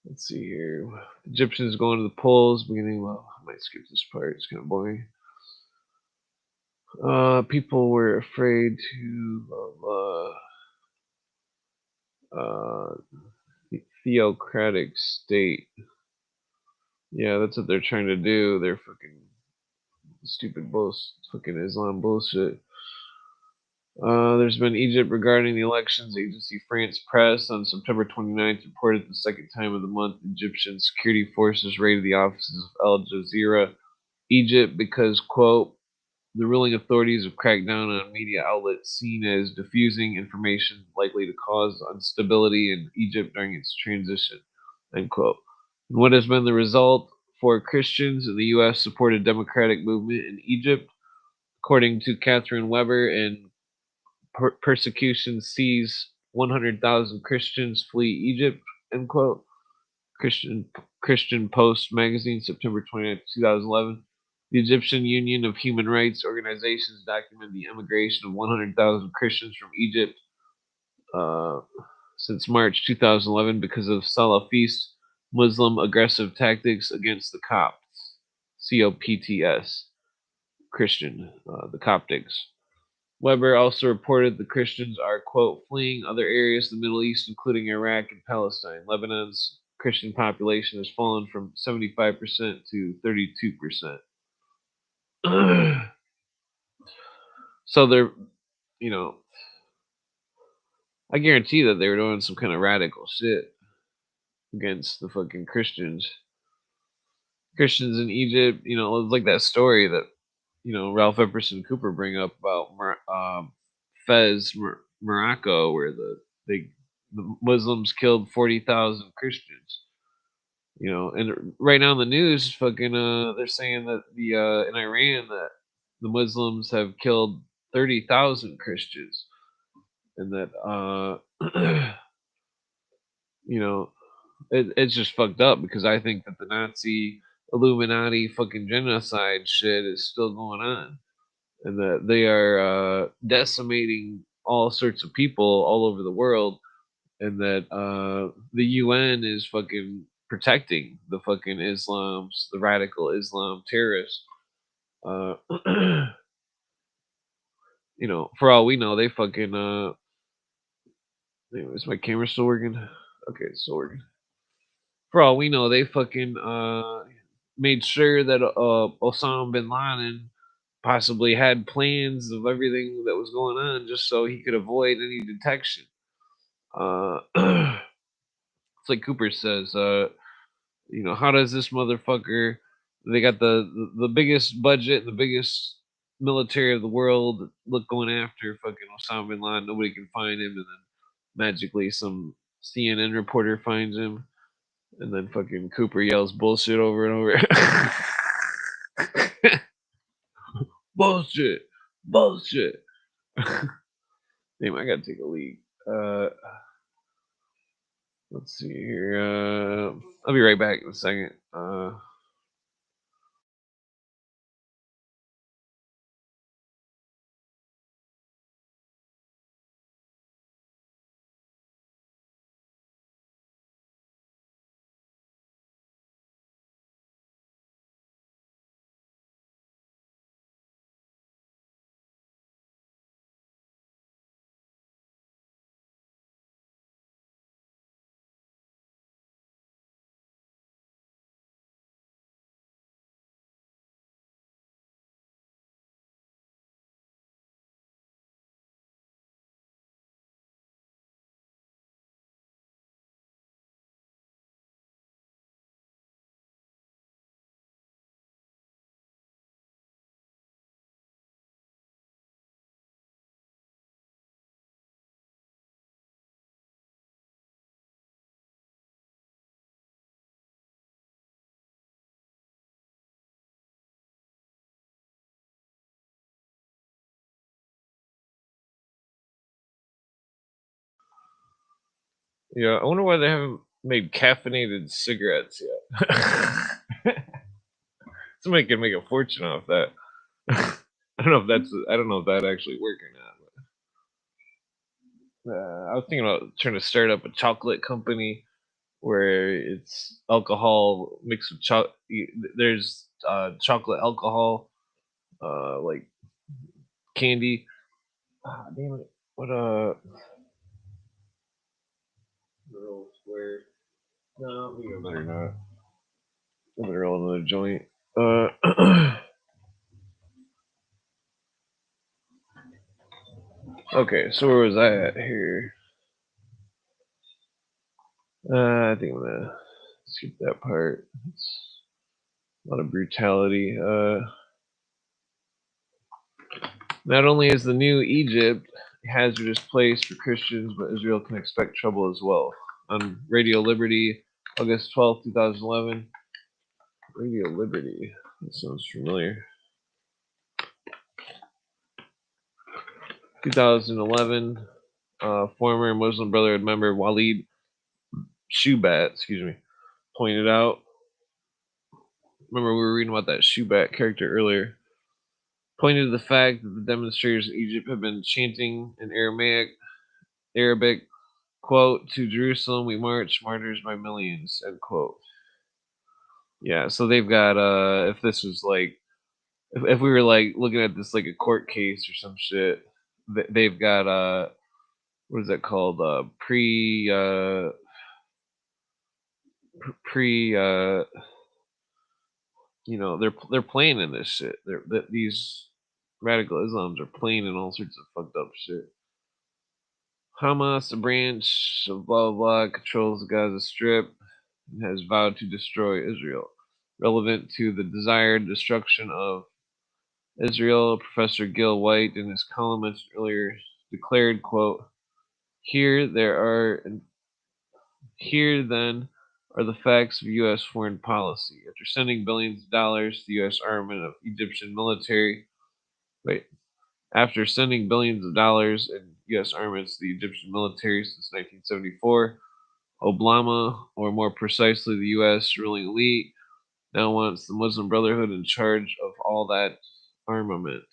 Speaker 1: let's see here. Egyptians going to the polls beginning. Well, I might skip this part. It's kind of boring. People were afraid to theocratic state. Yeah, that's what they're trying to do. They're fucking stupid fucking Islam bullshit. There's been Egypt regarding the elections. Agency France Press on September 29th reported the second time of the month Egyptian security forces raided the offices of Al Jazeera, Egypt, because, quote, the ruling authorities have cracked down on media outlets seen as diffusing information likely to cause instability in Egypt during its transition, end quote. And what has been the result for Christians in the U.S. supported democratic movement in Egypt? According to Catherine Weber, and persecution sees 100,000 Christians flee Egypt, end quote. Christian Christian Post magazine, September 29, 2011. The Egyptian Union of Human Rights Organizations documented the emigration of 100,000 Christians from Egypt uh, since March 2011 because of Salafist Muslim aggressive tactics against the Copts, COPTS, Christian, the Coptics. Weber also reported the Christians are, quote, fleeing other areas of the Middle East, including Iraq and Palestine. Lebanon's Christian population has fallen from 75% to 32%. So they're, you know, I guarantee that they were doing some kind of radical shit against the fucking Christians. Christians in Egypt, it's like that story that, Ralph Epperson Cooper bring up about Fez, Morocco, where the Muslims killed 40,000 Christians. And right now in the news, fucking, they're saying that in Iran that the Muslims have killed 30,000 Christians, and that you know, it's just fucked up because I think that the Nazi Illuminati fucking genocide shit is still going on, and that they are decimating all sorts of people all over the world, and that the UN is fucking protecting the fucking the radical Islam terrorists. Uh, for all we know, they fucking. Is my camera still working? Okay, it's still working. For all we know, they fucking made sure that Osama bin Laden possibly had plans of everything that was going on just so he could avoid any detection. It's like Cooper says, how does this motherfucker? They got the biggest budget, the biggest military of the world. Look, going after fucking Osama bin Laden. Nobody can find him, and then magically some CNN reporter finds him, and then fucking Cooper yells bullshit over and over. Bullshit, bullshit. Damn, I gotta take a leak. Let's see here. I'll be right back in a second. Yeah, I wonder why they haven't made caffeinated cigarettes yet. Somebody could make a fortune off that. I don't know if that's. I don't know if that actually work or not. But, I was thinking about trying to start up a chocolate company where it's alcohol mixed with chocolate. There's chocolate alcohol, like candy. Ah, damn it! What Girl Square? No, we better not. I better roll another joint. Okay, so where was I at here? I think I'm gonna skip that part. It's a lot of brutality. Not only is the new Egypt a hazardous place for Christians, but Israel can expect trouble as well. On Radio Liberty, August 12th, 2011. Radio Liberty. That sounds familiar. 2011, former Muslim Brotherhood member Walid Shubat, pointed out. Remember, we were reading about that Shubat character earlier. Pointed to the fact that the demonstrators in Egypt have been chanting in Arabic, quote, "To Jerusalem we march, martyrs by millions," end quote. Yeah, so they've got if this was like if we were like looking at this like a court case or some shit, they've got what is that called? Pre they're playing in this shit. These radical Islams are playing in all sorts of fucked up shit. Hamas, a branch of blah blah blah, controls the Gaza Strip and has vowed to destroy Israel. Relevant to the desired destruction of Israel, Professor Gil White, in his column mentioned earlier, declared, quote, Here there are here then are the facts of U.S. foreign policy. After sending billions of dollars to the U.S. armament of Egyptian military, wait, after sending billions of dollars in U.S. armaments to the Egyptian military since 1974, Obama, or more precisely the U.S. ruling elite, now wants the Muslim Brotherhood in charge of all that armament.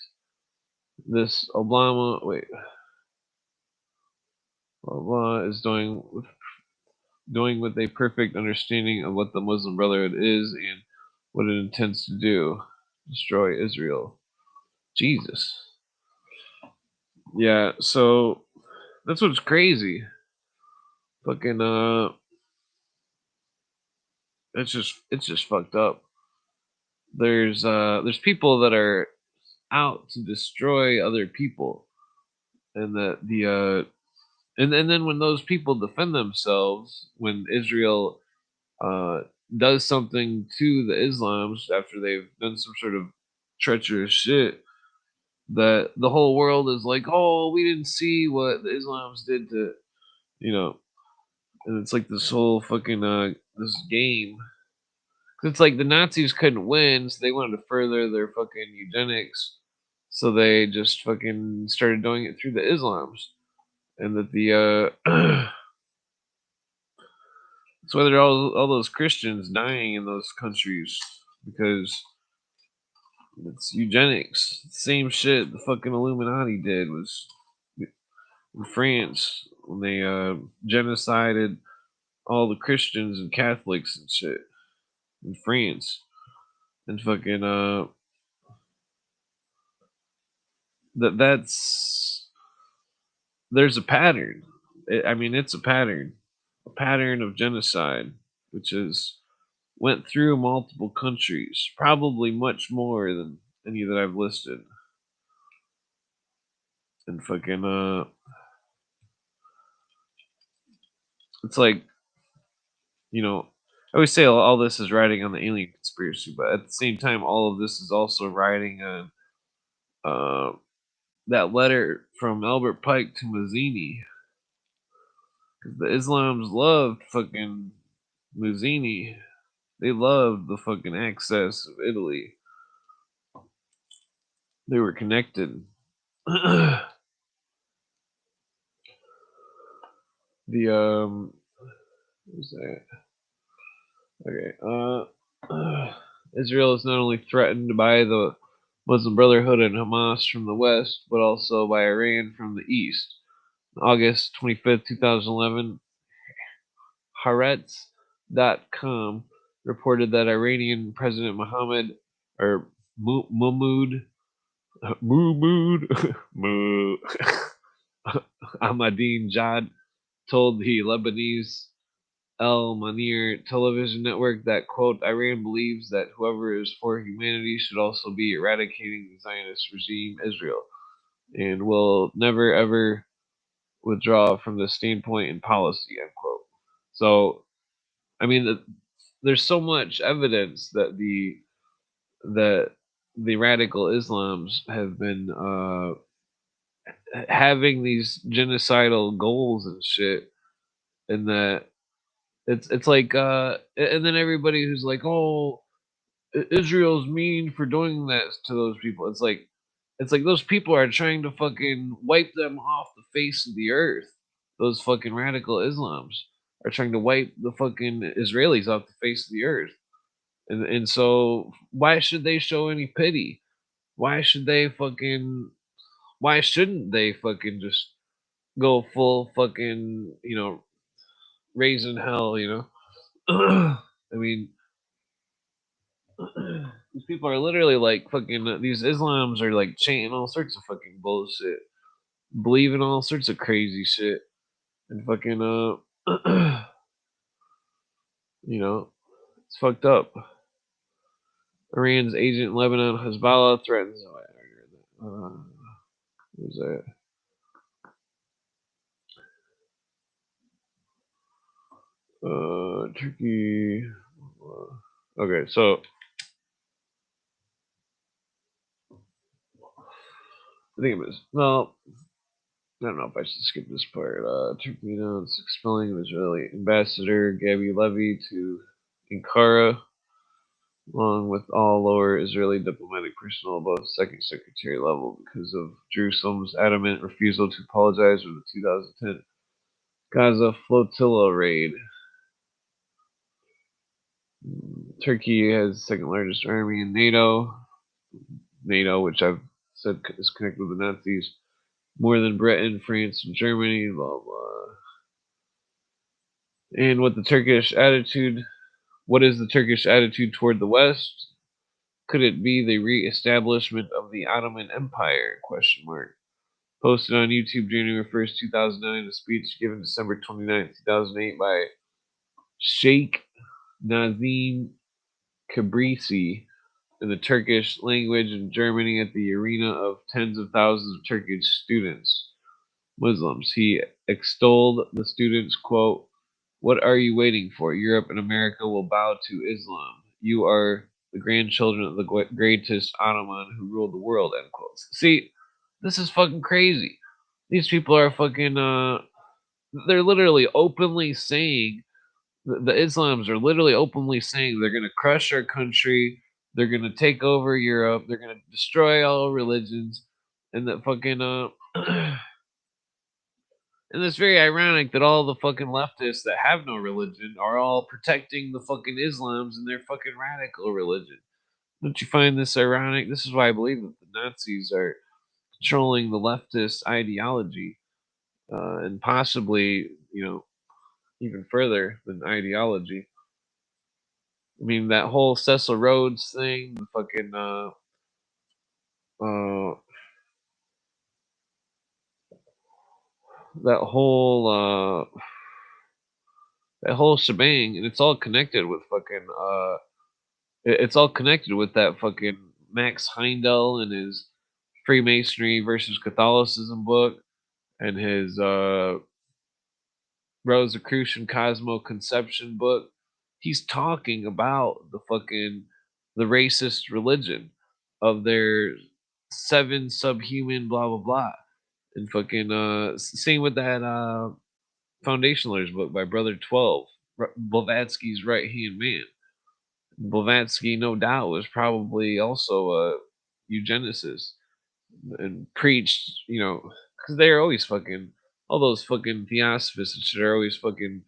Speaker 1: This Obama is doing with a perfect understanding of what the Muslim Brotherhood is and what it intends to do: destroy Israel. Jesus. Yeah, so that's what's crazy. Fucking it's just fucked up. There's people that are out to destroy other people, and and then when those people defend themselves, when Israel uh does something to the Islams after they've done some sort of treacherous shit, that the whole world is like, oh, we didn't see what the Islams did to, you know, and it's like this whole fucking this game. It's like the Nazis couldn't win, so they wanted to further their fucking eugenics, so they just fucking started doing it through the Islams, and that that's why there are all those Christians dying in those countries, because it's eugenics. Same shit the fucking Illuminati did was in France when they genocided all the Christians and Catholics and shit in France, and fucking that's there's a pattern. I mean, it's a pattern of genocide, which is went through multiple countries, probably much more than any that I've listed. And fucking it's like, I always say all this is riding on the alien conspiracy, but at the same time, all of this is also riding on uh, that letter from Albert Pike to Mazzini. Because the Islams loved fucking Mazzini. They loved the fucking access of Italy. They were connected. the Who's that? Okay. Israel is not only threatened by the Muslim Brotherhood and Hamas from the west, but also by Iran from the east. On August 25th, 2011, Haaretz.com reported that Iranian President Mohammed or Mahmoud Ahmadinejad told the Lebanese El Manir television network that, quote, Iran believes that whoever is for humanity should also be eradicating the Zionist regime, Israel, and will never ever withdraw from this standpoint and policy, end quote. So, I mean, there's so much evidence that the radical Islams have been having these genocidal goals and shit, and that it's like and then everybody who's like, oh, Israel's mean for doing that to those people. It's like those people are trying to fucking wipe them off the face of the earth. Those fucking radical Islams are trying to wipe the fucking Israelis off the face of the earth. And so why should they show any pity? Why should they fucking why shouldn't they fucking just go full fucking, raising hell, I mean, these people are literally like fucking these Islams are like chanting all sorts of fucking bullshit, believing all sorts of crazy shit, and fucking it's fucked up. Iran's agent in Lebanon, Hezbollah, threatens. Oh, I already read that. What was that? Turkey. Okay, so I think it was. Well, I don't know if I should skip this part. Turkey announced expelling Israeli ambassador Gabi Levy to Ankara, along with all lower Israeli diplomatic personnel above second secretary level, because of Jerusalem's adamant refusal to apologize for the 2010 Gaza flotilla raid. Turkey has the second largest army in NATO. NATO, which I've said is connected with the Nazis, more than Britain, France, and Germany, blah blah. And what is the Turkish attitude toward the West? Could it be the re-establishment of the Ottoman Empire? Question mark. Posted on YouTube January 1st, 2009, a speech given December 29th, 2008 by Sheikh Nazim Kabrisi in the Turkish language in Germany at the arena of tens of thousands of Turkish students, Muslims. He extolled the students, quote, what are you waiting for? Europe and America will bow to Islam. You are the grandchildren of the greatest Ottoman who ruled the world, end quote. See, this is fucking crazy. These people are fucking, they're literally openly saying, the Islams are literally openly saying they're going to crush our country, they're going to take over Europe, they're going to destroy all religions, and that fucking, and it's very ironic that all the fucking leftists that have no religion are all protecting the fucking Islams and their fucking radical religion. Don't you find this ironic? This is why I believe that the Nazis are controlling the leftist ideology, and possibly, even further than ideology. I mean, that whole Cecil Rhodes thing, the fucking, uh, that whole, that whole shebang, and it's all connected with fucking, it's all connected with that fucking Max Heindel and his Freemasonry versus Catholicism book and his Rosicrucian Cosmo Conception book. He's talking about the racist religion of their seven subhuman blah blah blah, and fucking same with that Foundationalers book by Brother 12, Blavatsky's right hand man. Blavatsky, no doubt, was probably also a eugenicist and preached, because they're always fucking, all those fucking theosophists and shit are always fucking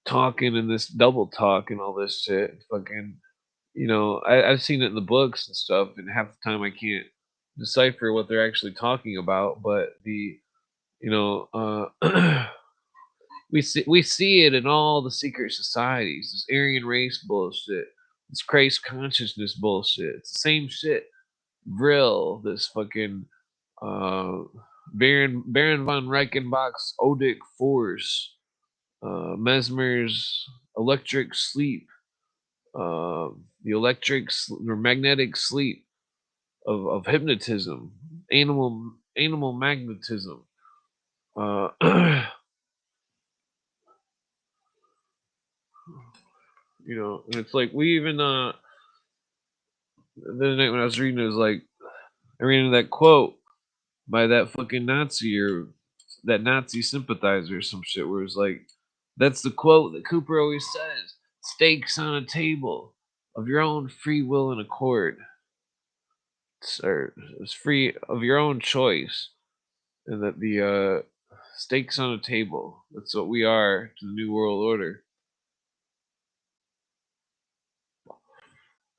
Speaker 1: talking and this double talk and all this shit. Fucking, I've seen it in the books and stuff, and half the time I can't decipher what they're actually talking about. But you know, we see it in all the secret societies. This Aryan race bullshit, this Christ consciousness bullshit. It's the same shit. Vril, this fucking uh, Baron von Reichenbach's Odic force, Mesmer's electric sleep, the or magnetic sleep of hypnotism, animal magnetism. Uh, and it's like we even the other night when I was reading, it was like I ran into that quote by that fucking Nazi or that Nazi sympathizer or some shit where it was like, that's the quote that Cooper always says: "Stakes on a table of your own free will and accord, or it's free of your own choice," and that the stakes on a table. That's what we are to the New World Order.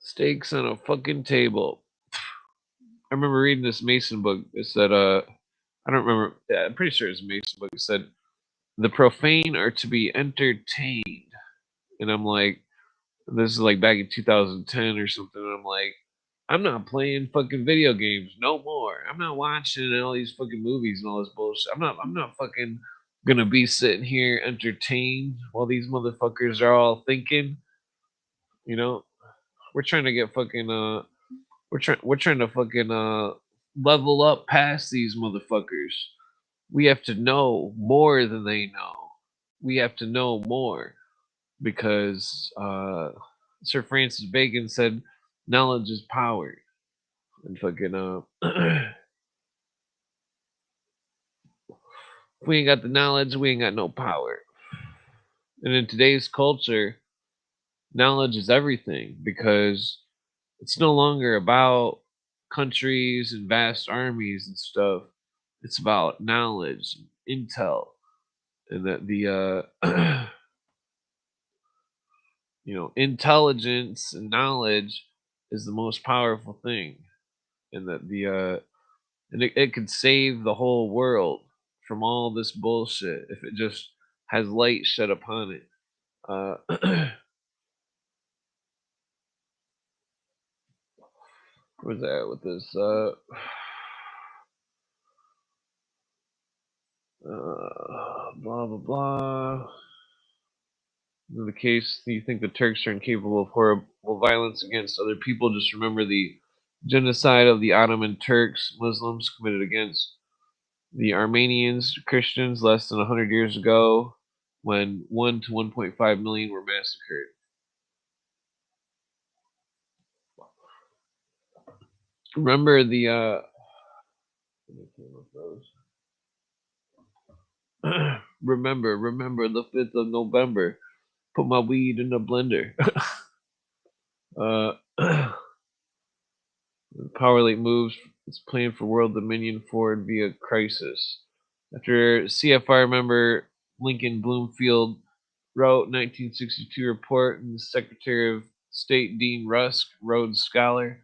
Speaker 1: Stakes on a fucking table. I remember reading this Mason book. It said, I don't remember. Yeah, I'm pretty sure it's a Mason book. It said, "The profane are to be entertained." And I'm like, this is like back in 2010 or something. And I'm like, I'm not playing fucking video games no more. I'm not watching all these fucking movies and all this bullshit. I'm not fucking gonna be sitting here entertained while these motherfuckers are all thinking. You know, we're trying to get fucking we're trying to fucking level up past these motherfuckers. We have to know more than they know. We have to know more because Sir Francis Bacon said, "Knowledge is power," and fucking if we ain't got the knowledge, we ain't got no power. And in today's culture, knowledge is everything because it's no longer about countries and vast armies and stuff. It's about knowledge, intel, and that the intelligence and knowledge is the most powerful thing, and that it could save the whole world from all this bullshit if it just has light shed upon it. Where's that with this? Blah blah blah. In the case you think the Turks are incapable of horrible violence against other people, just remember the genocide of the Ottoman Turks, Muslims committed against the Armenians, Christians, less than 100 years ago, when 1 to 1.5 million were massacred. Remember the remember the 5th of November. Put my weed in the blender. Power Elite moves its plan for world dominion forward via crisis. After CFR member Lincoln Bloomfield wrote 1962 report, and the Secretary of State Dean Rusk, Rhodes Scholar,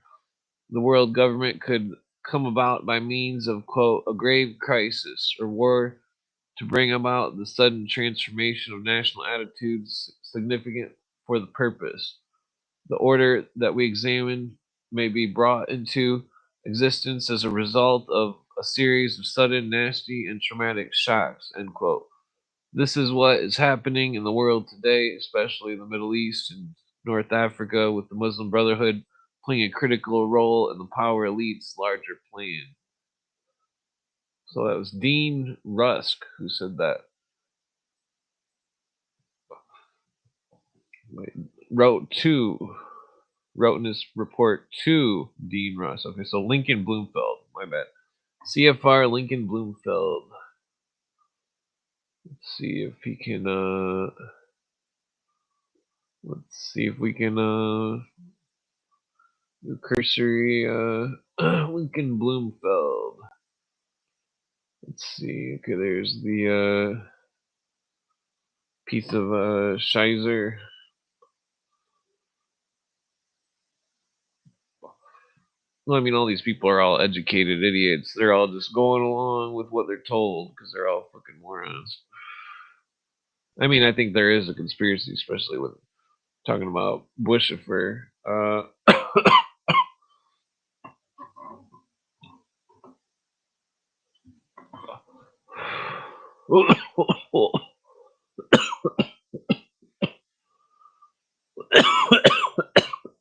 Speaker 1: the world government could come about by means of, quote, "a grave crisis or war to bring about the sudden transformation of national attitudes significant for the purpose. The order that we examine may be brought into existence as a result of a series of sudden, nasty, and traumatic shocks," end quote. This is what is happening in the world today, especially in the Middle East and North Africa, with the Muslim Brotherhood playing a critical role in the power elite's larger plan. So that was Dean Rusk who said that. Wrote in his report to Dean Rusk. Okay, so Lincoln Bloomfield, my bad. CFR Lincoln Bloomfield. Let's see if he can let's see if we can do cursory Lincoln Bloomfield. Let's see. Okay, there's the piece of Shizer. Well, I mean, all these people are all educated idiots. They're all just going along with what they're told because they're all fucking morons. I mean, I think there is a conspiracy, especially with talking about Bushifer.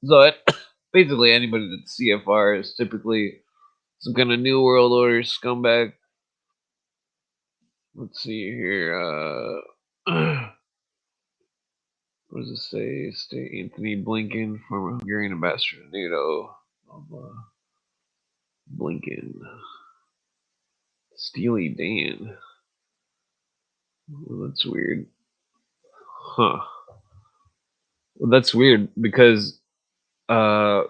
Speaker 1: So basically, anybody that's CFR is typically some kind of New World Order scumbag. Let's see here. What does it say? State Anthony Blinken, former Hungarian ambassador to NATO. Blinken. Steely Dan. Well, that's weird. Huh. Well, that's weird because uh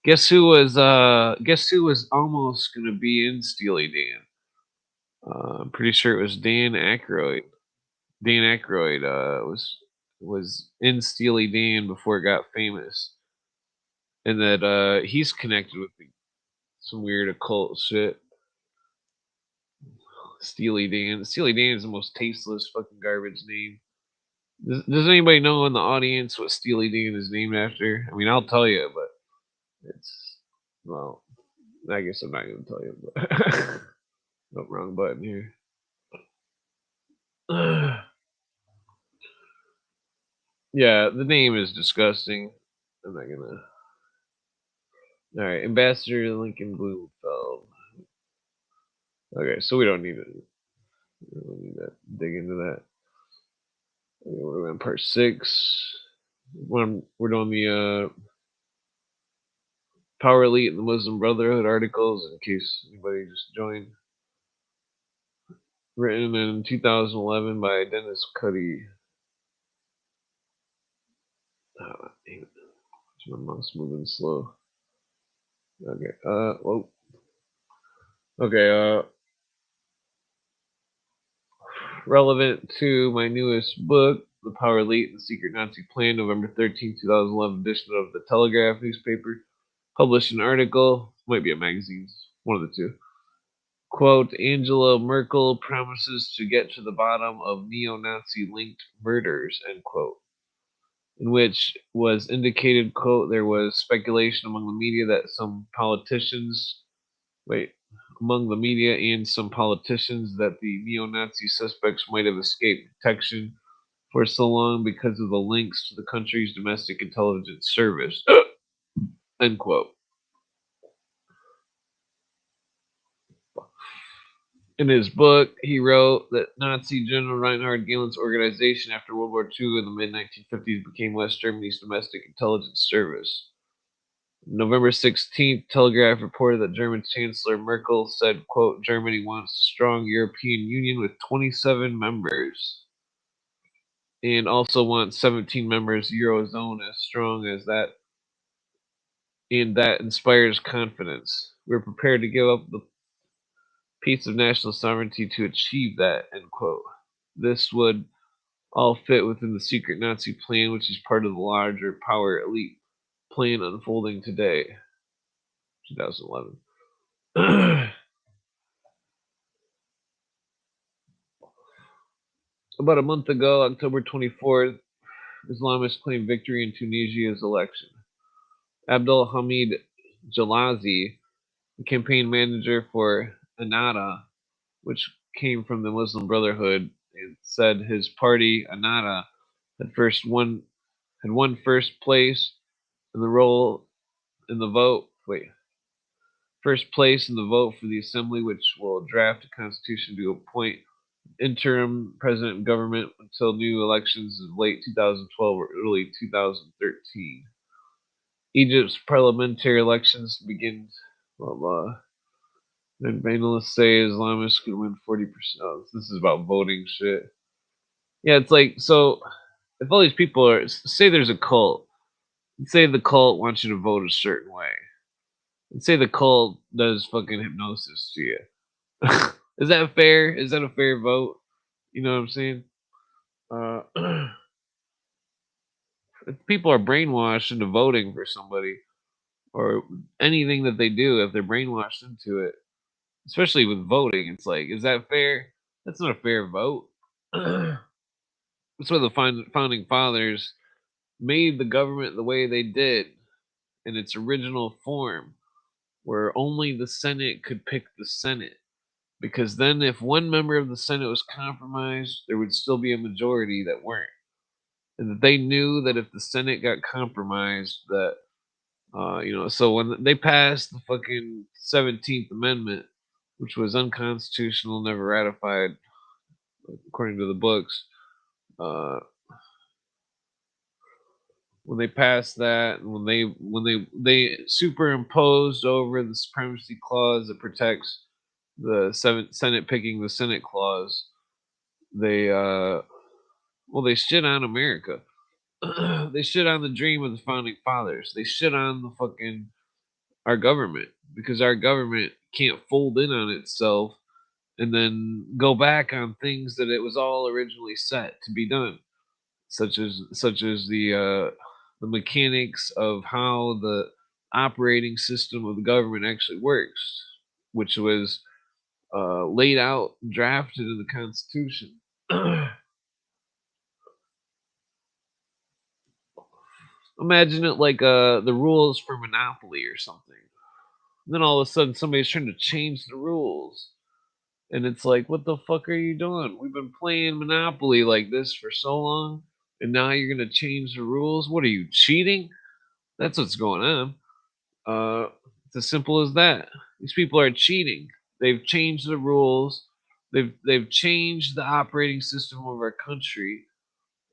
Speaker 1: guess who was almost gonna be in Steely Dan? I'm pretty sure it was Dan Aykroyd. Dan Aykroyd was in Steely Dan before it got famous, and that he's connected with some weird occult shit. Steely Dan. Steely Dan is the most tasteless fucking garbage name. Does anybody know in the audience what Steely Dan is named after? I mean, I'll tell you, but it's, well, I guess I'm not going to tell you. But no, wrong button here. Yeah, the name is disgusting. I'm not gonna. All right, Ambassador Lincoln Blumenfeld. Okay, so we don't need to. We don't need to dig into that. Okay, we're on part 6. We're doing the Power Elite and the Muslim Brotherhood articles, in case anybody just joined. Written in 2011 by Dennis Cuddy. Oh, damn it. My mouse moving slow. Okay, whoa. Okay, relevant to my newest book, The Power Elite and the Secret Nazi Plan, November 13, 2011 edition of the Telegraph newspaper, published an article, might be a magazine, one of the two. Quote, Angela Merkel promises to get to the bottom of neo-Nazi linked murders, end quote. In which was indicated, quote, there was speculation among the media that some politicians, among the media and some politicians that the neo-Nazi suspects might have escaped detection for so long because of the links to the country's domestic intelligence service, end quote. In his book, he wrote that Nazi General Reinhard Gehlen's organization after World War II in the mid-1950s became West Germany's domestic intelligence service. November 16th, Telegraph reported that German Chancellor Merkel said, quote, Germany wants a strong European Union with 27 members and also wants 17 members Eurozone as strong as that, and that inspires confidence. We're prepared to give up the piece of national sovereignty to achieve that, end quote. This would all fit within the secret Nazi plan, which is part of the larger power elite plan unfolding today. 2011. About a month ago, October 24th, Islamists claimed victory in Tunisia's election. Abdul Hamid Jalazi, the campaign manager for Ennahda, which came from the Muslim Brotherhood, and said his party, Ennahda, had won first place in the first place in the vote for the assembly, which will draft a constitution to appoint interim president government until new elections in late 2012 or early 2013. Egypt's parliamentary elections begin. Blah blah. And analysts say Islamists could win 40%. Oh, this is about voting shit. Yeah, it's like, so if all these people are, say there's a cult, say the cult wants you to vote a certain way, and say the cult does fucking hypnosis to you. Is that fair? Is that a fair vote? You know what I'm saying? Uh, if people are brainwashed into voting for somebody or anything that they do, if they're brainwashed into it, especially with voting, it's like, is that fair? That's not a fair vote. That's why the founding fathers made the government the way they did in its original form, where only the Senate could pick the Senate. Because then, if one member of the Senate was compromised, there would still be a majority that weren't. And that they knew that if the Senate got compromised, that so when they passed the fucking 17th Amendment, which was unconstitutional, never ratified according to the books, uh, when they passed that, and when they superimposed over the supremacy clause that protects the Senate picking the Senate clause, they they shit on America. They shit on the dream of the founding fathers. They shit on the fucking our government because our government can't fold in on itself and then go back on things that it was all originally set to be done, such as the mechanics of how the operating system of the government actually works, which was laid out, drafted in the Constitution. Imagine it like the rules for Monopoly or something. And then all of a sudden, somebody's trying to change the rules. And it's like, what the fuck are you doing? We've been playing Monopoly like this for so long, and now you're gonna change the rules? What are you, cheating? That's what's going on. It's as simple as that. These people are cheating. They've changed the rules. They've changed the operating system of our country,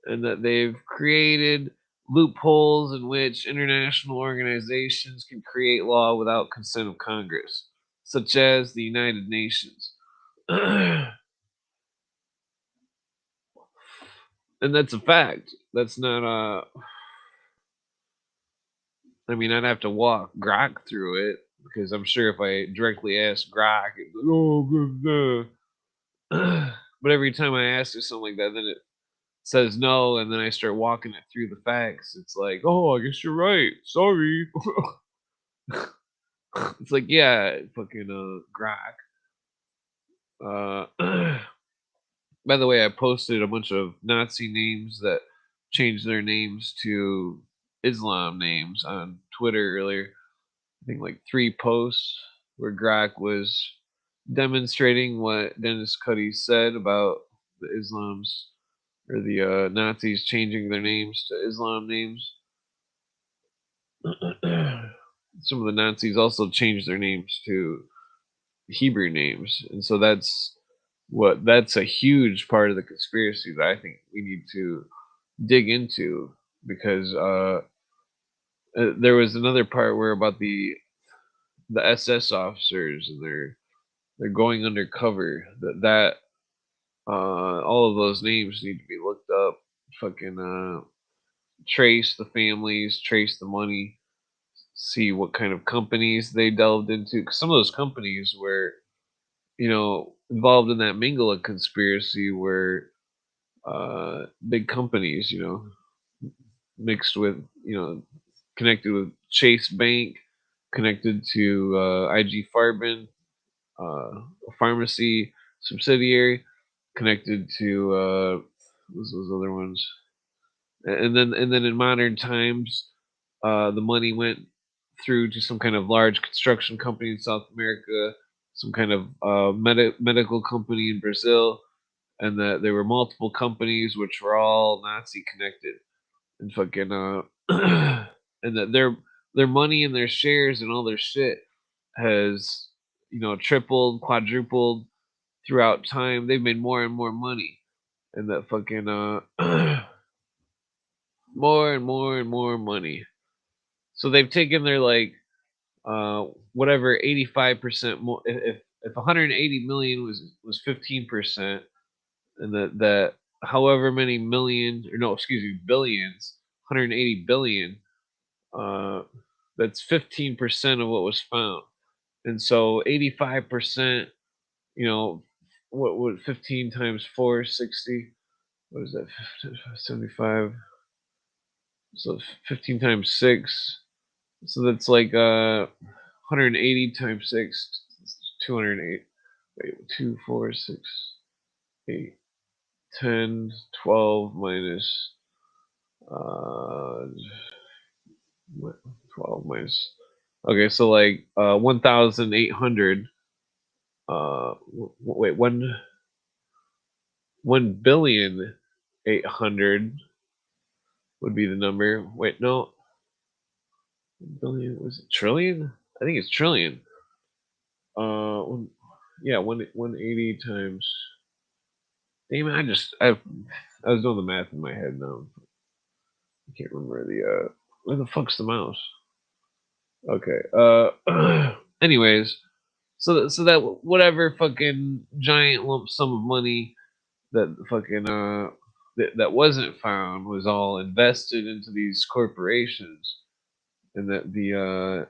Speaker 1: and that they've created loopholes in which international organizations can create law without consent of Congress, such as the United Nations. And that's a fact. That's not I mean, I'd have to walk Grok through it because I'm sure if I directly asked Grok, it'd be, oh, good, but every time I ask her something like that, then it says no, and then I start walking it through the facts. It's like, oh, I guess you're right. Sorry. It's like, yeah, fucking Grok. By the way, I posted a bunch of Nazi names that changed their names to Islam names on Twitter earlier. I think like 3 posts where Grok was demonstrating what Dennis Cuddy said about the Islams or the Nazis changing their names to Islam names. Some of the Nazis also changed their names to Hebrew names, and so that's a huge part of the conspiracy that I think we need to dig into because there was another part where about the SS officers and they're going undercover. All of those names need to be looked up. Fucking trace the families, trace the money, see what kind of companies they delved into. 'Cause some of those companies were, involved in that Mingala conspiracy were big companies, mixed with, connected with Chase Bank, connected to IG Farben, a pharmacy subsidiary, connected to what's those other ones, and then in modern times, the money went through to some kind of large construction company in South America, some kind of medical company in Brazil, and that there were multiple companies which were all Nazi connected, and fucking and that their money and their shares and all their shit has tripled, quadrupled throughout time. They've made more and more money, and that fucking more and more and more money. So they've taken their like whatever 85% more. If 180 million was 15%, and that however many millions, or no, excuse me, billions, 180 billion, uh, that's 15% of what was found. And so 85%, what would 15 times 4, 60? what is that? 75. So 15 times 6. So that's like 180 times 6. 208. Wait, 2, 4, 6, 8, 10, 12 minus uh 12 minus. Okay, so like 1,800. Wait, 1,800,000,000 would be the number. Wait, no, billion, was it trillion? I think it's trillion. Yeah, 180 times. Damn it! I was doing the math in my head now. I can't remember where the fuck's the mouse? Okay. Anyways, so that whatever fucking giant lump sum of money that fucking that wasn't found was all invested into these corporations, and that the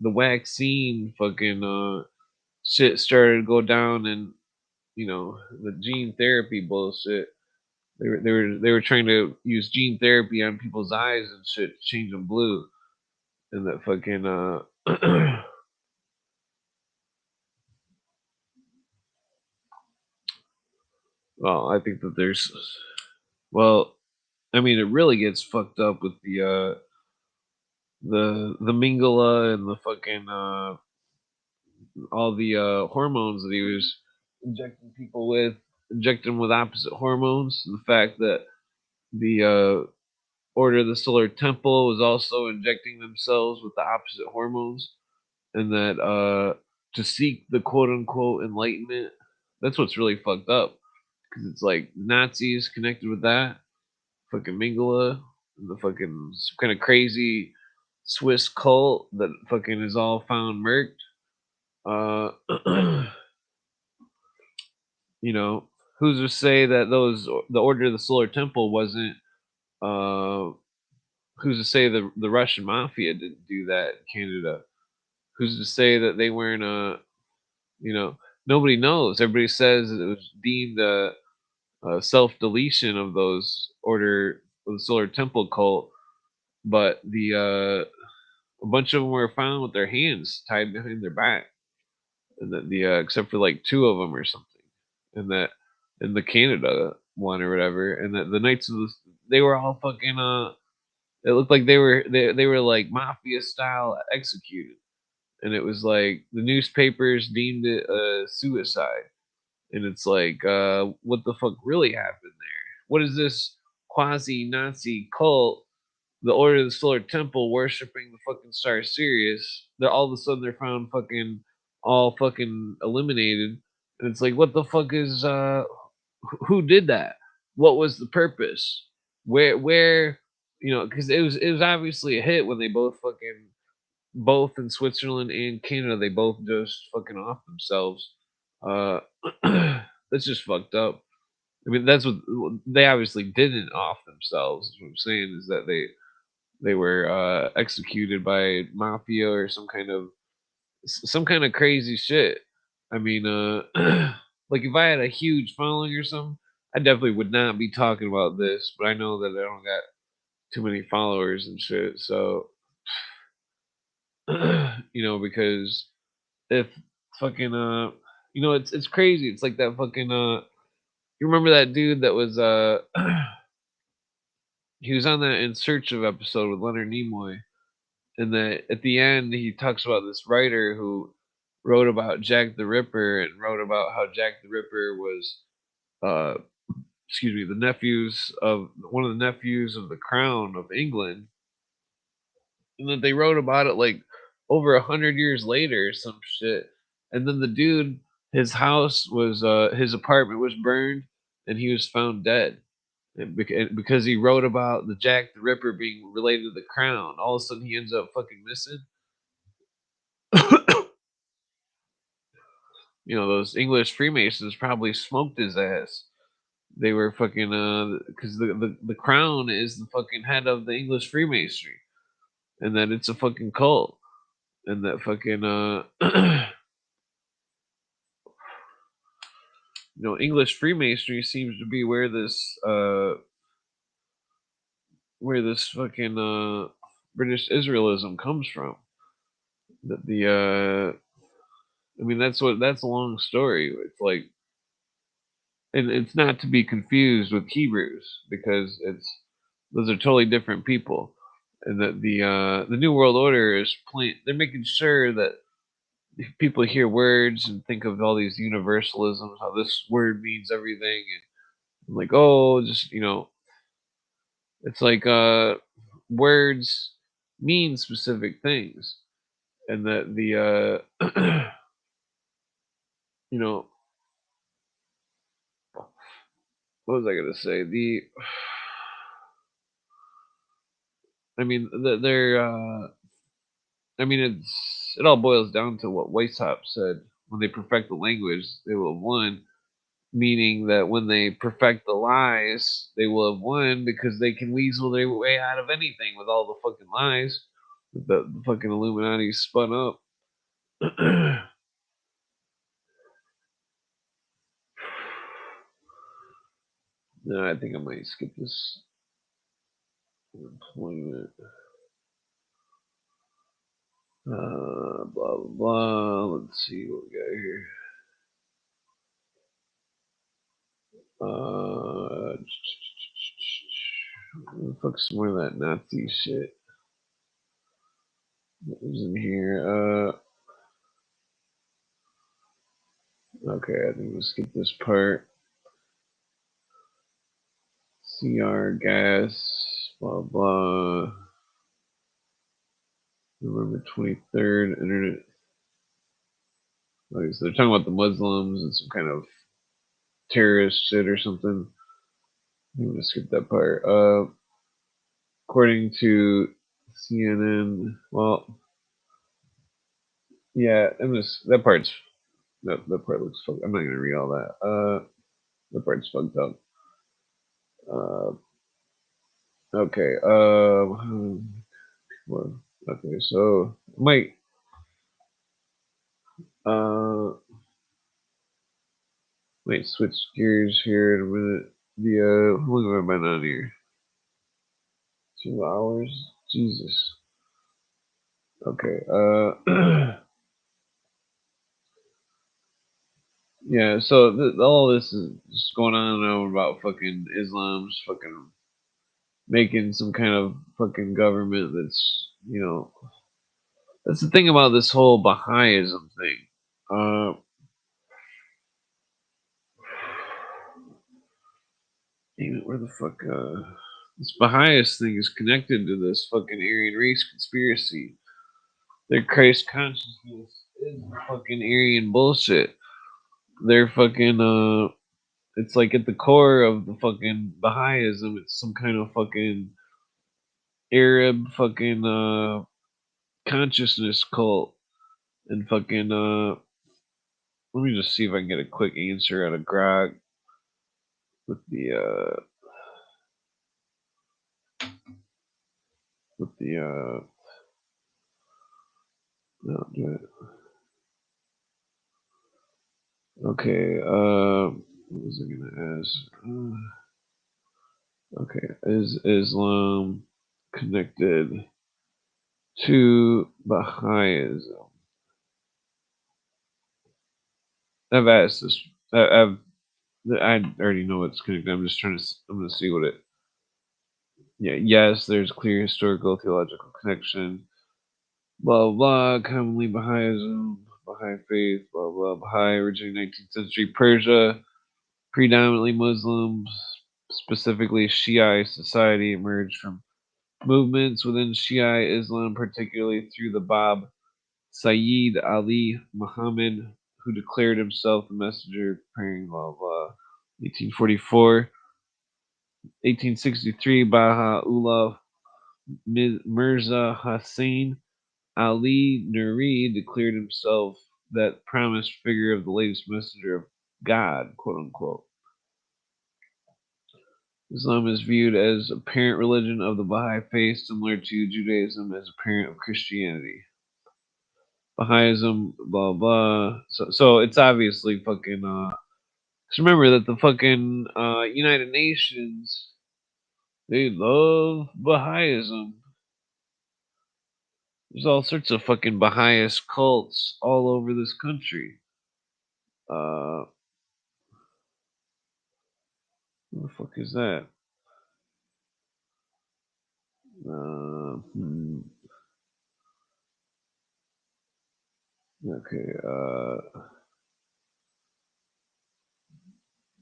Speaker 1: vaccine fucking shit started to go down, and the gene therapy bullshit. They were trying to use gene therapy on people's eyes and shit to change them blue, and that fucking well, I think that there's well, I mean, it really gets fucked up with the Mingala and the fucking all the hormones that he was injecting people with, injecting them with opposite hormones. The fact that the Order of the Solar Temple was also injecting themselves with the opposite hormones, and that to seek the quote unquote enlightenment. That's what's really fucked up, because it's like Nazis connected with that, fucking Mingala, and the fucking kind of crazy Swiss cult that fucking is all found murked. Uh, you know, who's to say that the Order of the Solar Temple wasn't? Uh, who's to say the Russian mafia didn't do that in Canada? Who's to say that they weren't? You know, nobody knows. Everybody says it was deemed a self deletion of those Order of the Solar Temple cult, but the a bunch of them were found with their hands tied behind their back, and that the except for like two of them or something, and that in the Canada one or whatever, and that the Knights of the they were all fucking it looked like they were like mafia style executed, and it was like the newspapers deemed it a suicide, and it's like what the fuck really happened there? What is this quasi Nazi cult, the Order of the Solar Temple, worshiping the fucking star Sirius? They're all of a sudden they're found fucking all fucking eliminated, and it's like what the fuck is who did that? What was the purpose? Where because it was obviously a hit when they both in Switzerland and Canada they both just fucking off themselves. Uh, that's just fucked up. I mean, that's what they obviously didn't off themselves. What I'm saying is that they were executed by mafia or some kind of crazy shit. I mean, like if I had a huge following or something, I definitely would not be talking about this. But I know that I don't got too many followers and shit. So, because if fucking it's crazy. It's like that fucking you remember that dude that was he was on that In Search of episode with Leonard Nimoy, and that at the end he talks about this writer who wrote about Jack the Ripper and wrote about how Jack the Ripper was uh excuse me, the nephews of one of the nephews of the crown of England, and that they wrote about it like over 100 years later or some shit. And then the dude, his house was his apartment was burned, and he was found dead. And because he wrote about the Jack the Ripper being related to the crown, all of a sudden he ends up fucking missing. Those English Freemasons probably smoked his ass. They were fucking because the crown is the fucking head of the English Freemasonry, and that it's a fucking cult, and that fucking English Freemasonry seems to be where this fucking British Israelism comes from. That I mean, that's a long story. It's like, and it's not to be confused with Hebrews, because those are totally different people, and that the New World Order is they're making sure that people hear words and think of all these universalisms, how this word means everything, and like, oh, just it's like words mean specific things, and that you know what was I gonna say? I mean, they're I mean, it all boils down to what Weishaupt said: when they perfect the language, they will have won. Meaning that when they perfect the lies, they will have won, because they can weasel their way out of anything with all the fucking lies that the fucking Illuminati spun up. No, I think I might skip this employment. Blah blah blah. Let's see what we got here. What the fuck's some more of that Nazi shit that was in here? Okay, I think we'll skip this part. CR gas, blah blah. November 23rd, internet. Okay, so they're talking about the Muslims and some kind of terrorist shit or something. I'm gonna skip that part. According to CNN, well, yeah, that part's that part looks fucked. I'm not gonna read all that. That part's fucked up. Uh, okay. Well, okay, so uh might switch gears here in a minute. How long have I been on here? 2 hours. Jesus. Okay. Yeah. So all this is just going on now about fucking Islam's fucking making some kind of fucking government that's the thing about this whole Baha'ism thing. Uh, Damn it, where the fuck? This Baha'is thing is connected to this fucking Aryan race conspiracy. Their Christ consciousness is fucking Aryan bullshit. They're fucking it's like at the core of the fucking Baha'ism, it's some kind of fucking Arab fucking consciousness cult, and fucking let me just see if I can get a quick answer out of Grog with the no, do it. Okay, what was I gonna ask? Okay, is Islam connected to Baha'ism? I've asked this. I already know it's connected. I'm just trying to. I'm gonna see what it. Yeah. Yes, there's clear historical theological connection. Blah blah. Commonly Baha'ism, Baha'i faith. Blah blah. Baha'i originating 19th century Persia. Predominantly Muslims, specifically Shiite society, emerged from movements within Shiite Islam, particularly through the Bab Sayyid Ali Muhammad, who declared himself the messenger, preparing blah blah. 1844, 1863, Baha'u'llah Mirza Hussein Ali Nuri declared himself that promised figure of the latest messenger of God, quote unquote. Islam is viewed as a parent religion of the Baha'i faith, similar to Judaism as a parent of Christianity. Baha'ism, blah blah. So it's obviously fucking Cause remember that the fucking United Nations, they love Baha'ism. There's all sorts of fucking Baha'ist cults all over this country. What the fuck is that? Uh, hmm. Okay.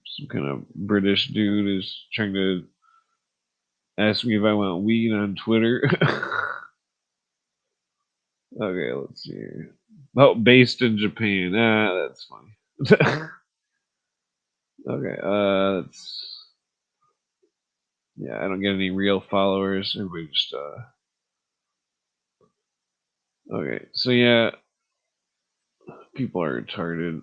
Speaker 1: Some kind of British dude is trying to ask me if I want weed on Twitter. Okay, let's see here. Oh, based in Japan. Ah, that's funny. Okay, that's yeah. I don't get any real followers. Everybody just okay. So yeah, people are retarded.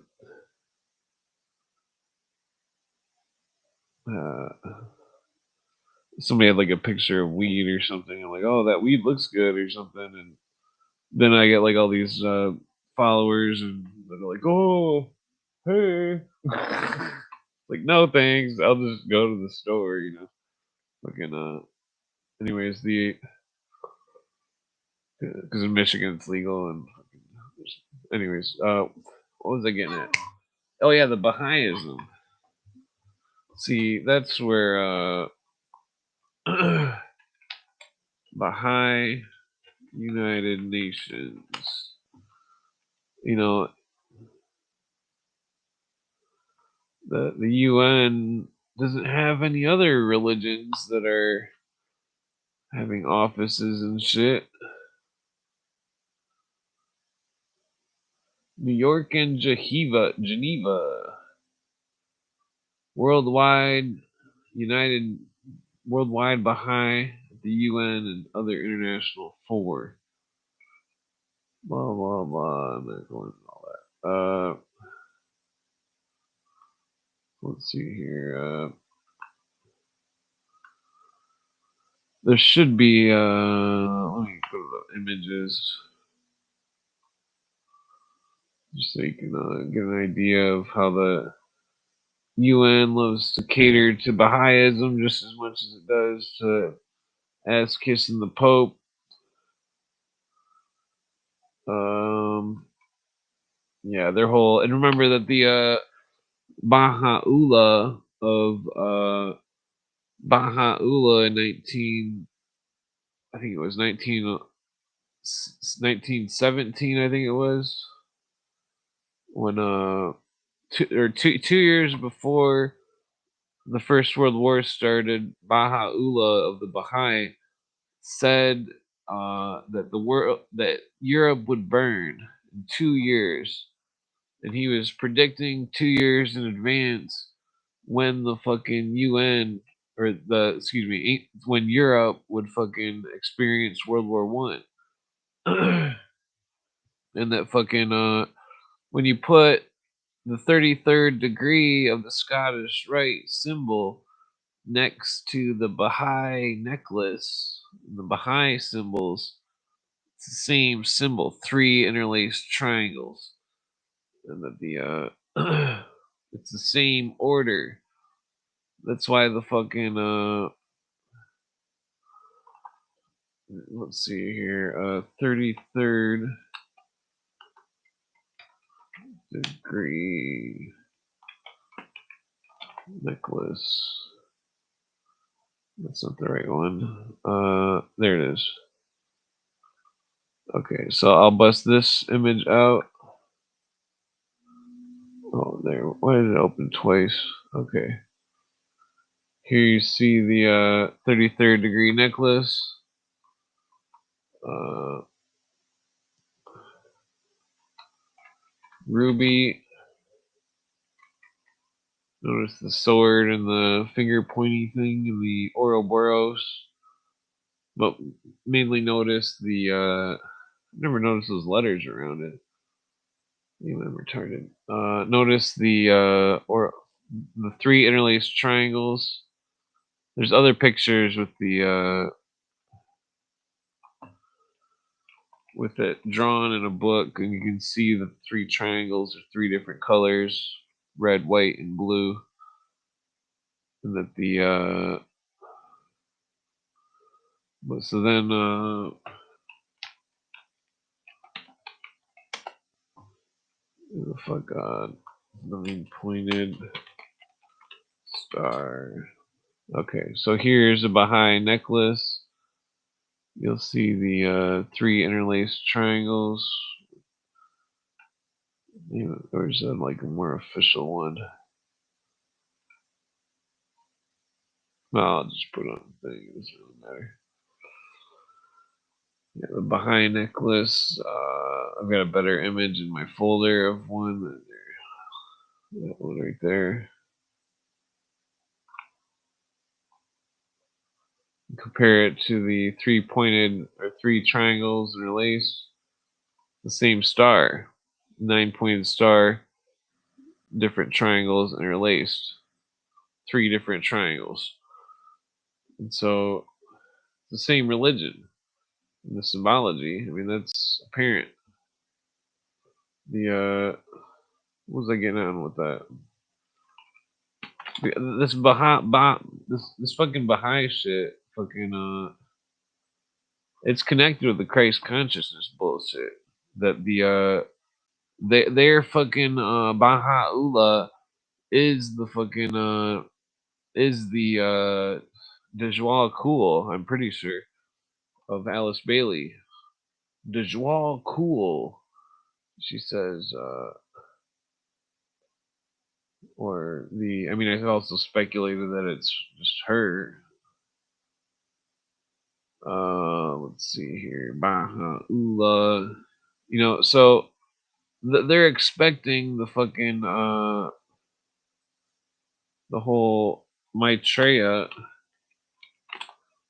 Speaker 1: Uh, Somebody had like a picture of weed or something. I'm like, oh, that weed looks good or something, and then I get like all these followers, and they're like, oh, hey, like no thanks. I'll just go to the store, you know. Fucking anyways, the because in Michigan it's legal, and anyways, what was I getting at? Oh yeah, the Baha'ism. See, that's where Baha'i United Nations. You know, the UN doesn't have any other religions that are having offices and shit. New York and Geneva, worldwide United Worldwide Baha'i, the UN, and other international fora. Blah blah blah. I'm not going into all that. Let's see here. There should be. Let me go to the images just so you can get an idea of how the UN loves to cater to Baha'ism just as much as it does to ass kissing the Pope. Um, yeah, their whole and remember that the Baha'u'llah of Baha'u'llah in 19 I think it was 1917 I think it was when two years before the First World War started, Baha'u'llah of the Baha'i said that the world that Europe would burn in 2 years, and he was predicting 2 years in advance when the fucking UN or the excuse me when Europe would fucking experience World War One, and that fucking when you put the 33rd degree of the Scottish Rite symbol next to the Baha'i necklace, the Baha'i symbols, it's the same symbol, three interlaced triangles, and that the it's the same order. That's why the fucking let's see here, 33rd degree necklace. That's not the right one. There it is. Okay, so I'll bust this image out. Oh, there. Why did it open twice? Okay. Here you see the 33rd degree necklace. Uh, ruby. Notice the sword and the finger pointy thing and the Ouroboros. But mainly notice the never noticed those letters around it. Maybe I'm retarded. Notice the or the three interlaced triangles. There's other pictures with it drawn in a book, and you can see the three triangles are three different colors. red, white, and blue, and that the so then the fuck God, nine pointed star. Okay, so here's a Baha'i necklace. You'll see the three interlaced triangles. Or is that like a more official one? No, I'll just put it on the thing. It doesn't really matter. Yeah, the Baha'i necklace. I've got a better image in my folder of one. That one right there. Compare it to the three pointed or three triangles interlaced. The same star. 9-pointed star. Different triangles interlaced. Three different triangles. And so it's the same religion. And the symbology, I mean, that's apparent. What was I getting on with that? This fucking Baha'i shit, it's connected with the Christ consciousness bullshit. That their fucking Baha'u'llah is the fucking is the Dajwal Cool, I'm pretty sure, of Alice Bailey. Dajwal Cool, she says, or I mean, I've also speculated that it's just her. Let's see here. Baha'u'llah. So they're expecting the fucking, the whole Maitreya.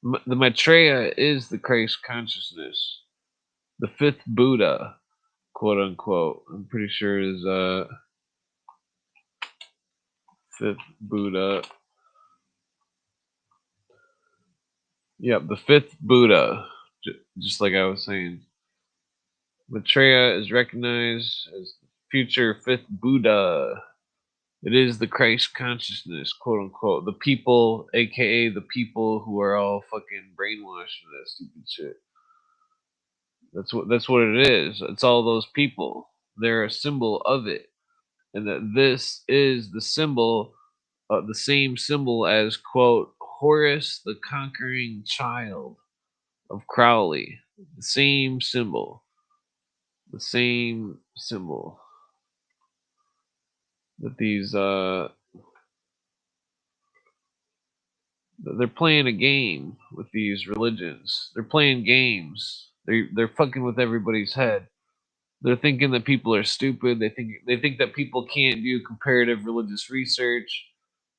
Speaker 1: The Maitreya is the Christ consciousness. The fifth Buddha, quote unquote. I'm pretty sure is, fifth Buddha. Yep, the fifth Buddha. Just like I was saying. Maitreya is recognized as the future fifth Buddha. It is the Christ consciousness, quote unquote. The people, aka the people who are all fucking brainwashed for that stupid shit. That's what it is. It's all those people. They're a symbol of it. And that this is the symbol, the same symbol as, quote, Horus the Conquering Child of Crowley. The same symbol. The same symbol. That they're playing a game with these religions. They're playing games. They're fucking with everybody's head. They're thinking that people are stupid. They think that people can't do comparative religious research.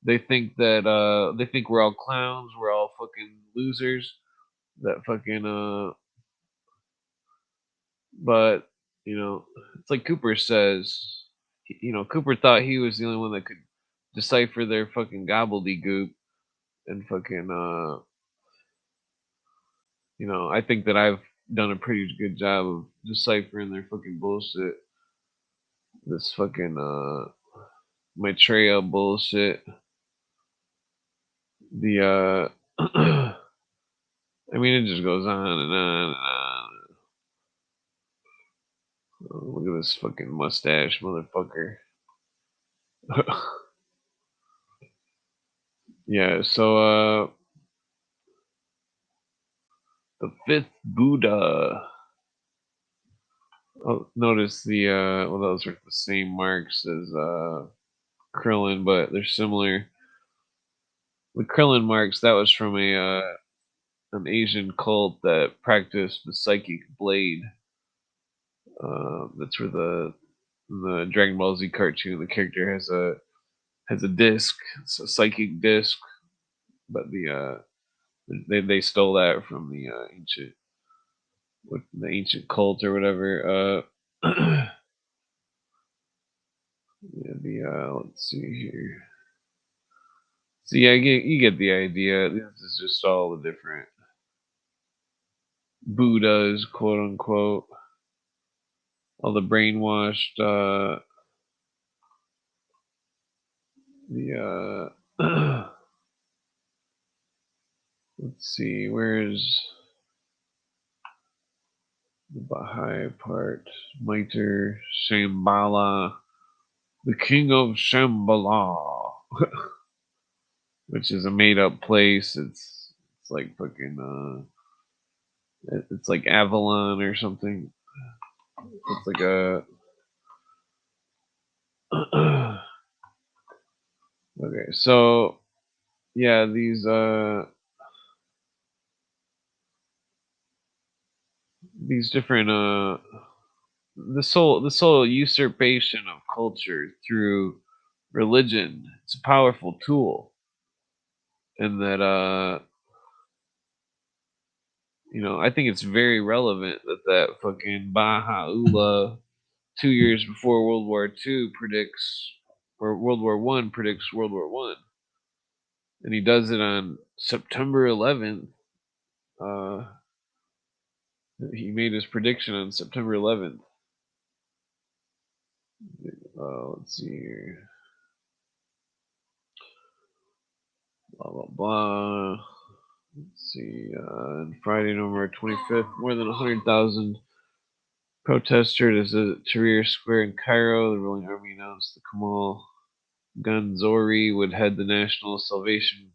Speaker 1: They think we're all clowns. We're all fucking losers. That fucking But it's like Cooper says. Cooper thought he was the only one that could decipher their fucking gobbledygook and fucking I think that I've done a pretty good job of deciphering their fucking bullshit. This fucking Maitreya bullshit. The I mean, it just goes on and on and on. Oh, look at this fucking mustache, motherfucker. Yeah, so the fifth Buddha. Oh, notice those are the same marks as Krillin, but they're similar. The Krillin marks, that was from an Asian cult that practiced the psychic blade. That's where the Dragon Ball Z cartoon, the character has a disc, it's a psychic disc, but they stole that from the ancient cult or whatever. Yeah, let's see here. So yeah, you get the idea. This is just all the different Buddhas, quote unquote, all the brainwashed the let's see, where's the Baha'i part? Mitre, Shambhala, the king of Shambhala, which is a made up place. It's like fucking it's like Avalon or something. It's like a okay, so yeah, these different this whole usurpation of culture through religion. It's a powerful tool, and that I think it's very relevant that fucking Baha'u'llah 2 years before World War II predicts, or World War One predicts World War One, and he does it on September 11th. Uh, he made his prediction on September 11th. Let's see here. Blah blah blah. Let's see. On Friday, November 25th, more than 100,000 protesters at Tahrir Square in Cairo. The ruling army announced that Kamal Ganzouri would head the National Salvation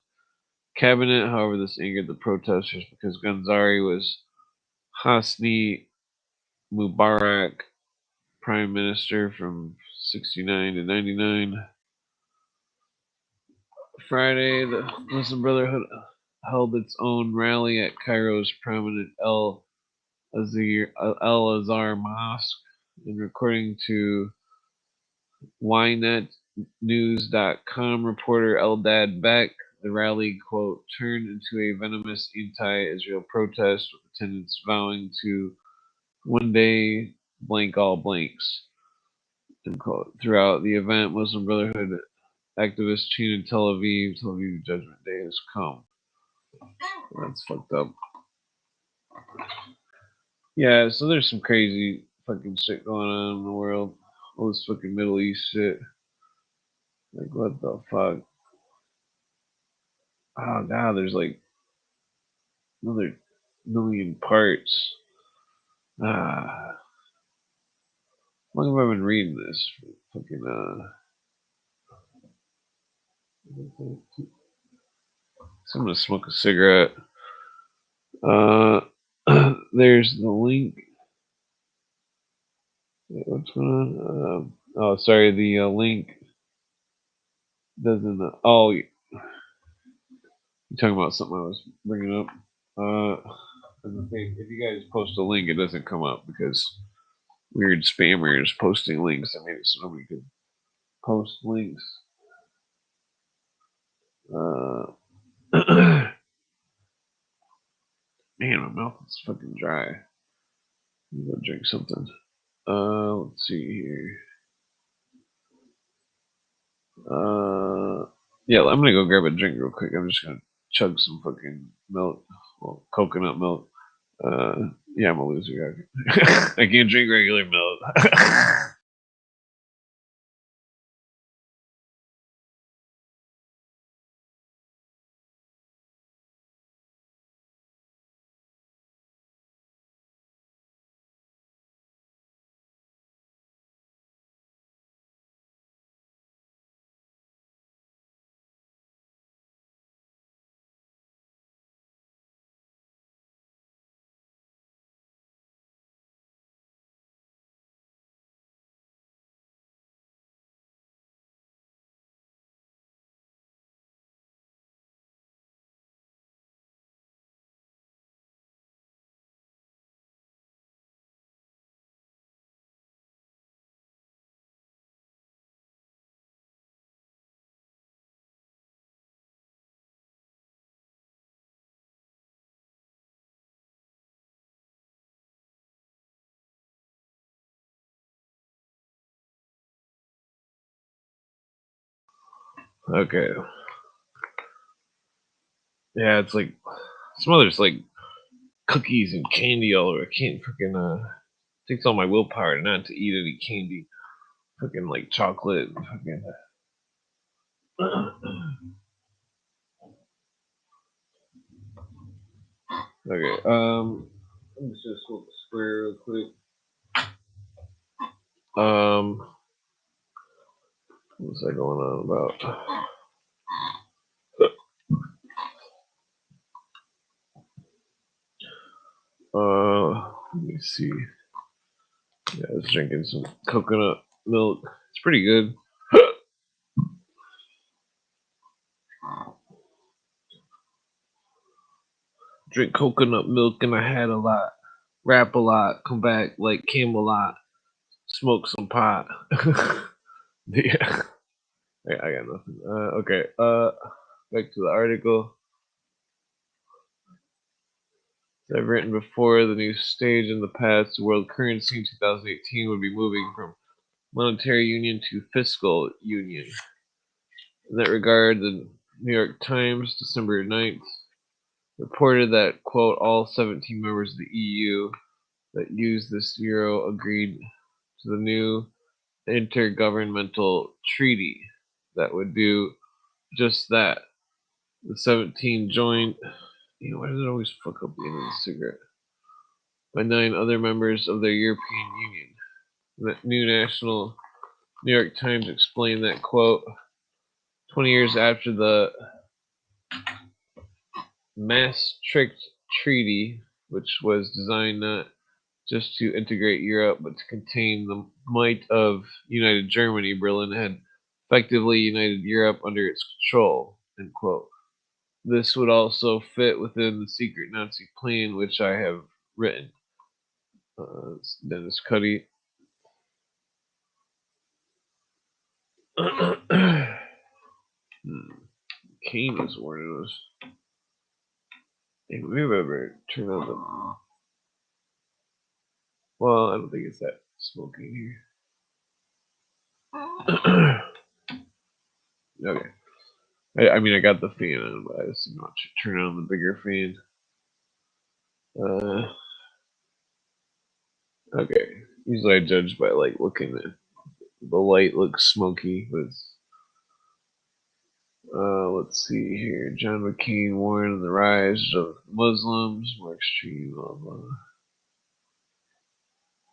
Speaker 1: Cabinet. However, this angered the protesters because Ganzouri was Hosni Mubarak prime minister from 69 to 99. Friday, the Muslim Brotherhood held its own rally at Cairo's prominent Al Azhar Mosque, and according to YNetNews.com reporter Eldad Beck, the rally, quote, turned into a venomous anti-Israel protest with attendants vowing to one day blank all blanks, end quote. Throughout the event, Muslim Brotherhood activists chanted Tel Aviv, Judgment Day has come. That's fucked up. Yeah, so there's some crazy fucking shit going on in the world. All this fucking Middle East shit. Like, what the fuck? Oh, God, there's like another million parts. How long have I been reading this? Fucking, so I'm gonna smoke a cigarette. There's the link. Wait, what's going on? Oh, sorry, the link doesn't. Oh, you're talking about something I was bringing up. If you guys post a link, it doesn't come up because weird spammers posting links. I made it so nobody could post links. Man, my mouth is fucking dry. I'm gonna drink something. Let's see here. Yeah, I'm gonna go grab a drink real quick. I'm just gonna chug some fucking milk, well, coconut milk. Yeah, I'm a loser. I can't drink regular milk. Okay. Yeah, it's like some others like cookies and candy all over. I can't freaking takes all my willpower not to eat any candy. Fucking like chocolate. Fucking Okay, let me just smoke a square real quick. What's that going on about? Let me see. Yeah, I was drinking some coconut milk. It's pretty good. Drink coconut milk and I had a lot. Rap a lot. Come back like came a lot. Smoke some pot. Yeah. I got nothing. Okay. Back to the article. As I've written before, the new stage in the path to world currency in 2018 would be moving from monetary union to fiscal union. In that regard, the New York Times, December 9th, reported that, quote, all 17 members of the EU that use this euro agreed to the new intergovernmental treaty that would do just that. The 17 joined. Why does it always fuck up the end of the cigarette? By 9 other members of the European Union. The New York Times explained that, quote, 20 years after the Maastricht Treaty, which was designed not just to integrate Europe but to contain the might of united Germany, Berlin had effectively united Europe under its control, end quote. This would also fit within the secret Nazi plan which I have written. Dennis Cuddy. Kane was warning us. Hey, maybe I better turn on the. Well, I don't think it's that smoky here. Okay. I mean, I got the fan on, but I just didn't want to turn on the bigger fan. Okay. Usually I judge by like looking at the light looks smoky, but let's see here. John McCain warned of the rise of Muslims, more extreme, blah blah.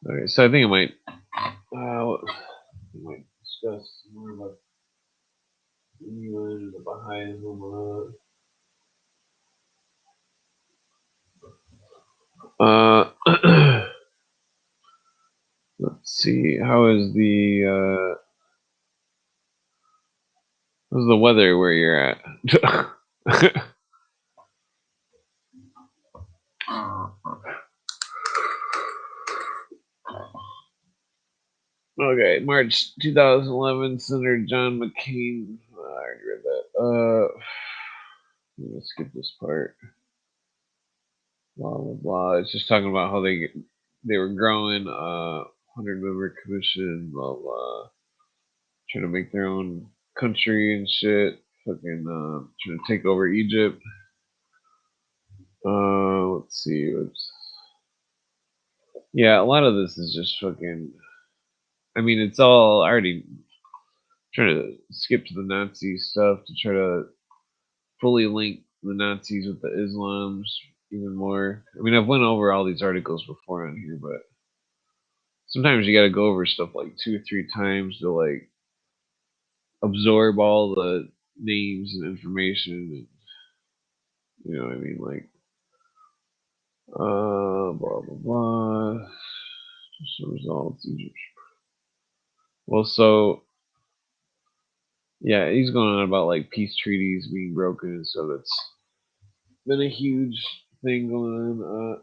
Speaker 1: Okay, so I think I might discuss more about England, the Baha'ism. Let's see. How's the weather where you're at? Okay, March 2011, Senator John McCain. I already read that. I'm gonna skip this part. Blah blah blah. It's just talking about how they were growing. 100-member commission. Blah blah. Trying to make their own country and shit. Fucking trying to take over Egypt. Let's see. Yeah, a lot of this is just fucking. I mean, it's all already trying to skip to the Nazi stuff to try to fully link the Nazis with the Islams even more. I mean, I've went over all these articles before on here, but sometimes you got to go over stuff like 2 or 3 times to like absorb all the names and information. And, you know what I mean? Like, blah blah blah. Some results. Well, so yeah, he's going on about like peace treaties being broken, so that's been a huge thing going on.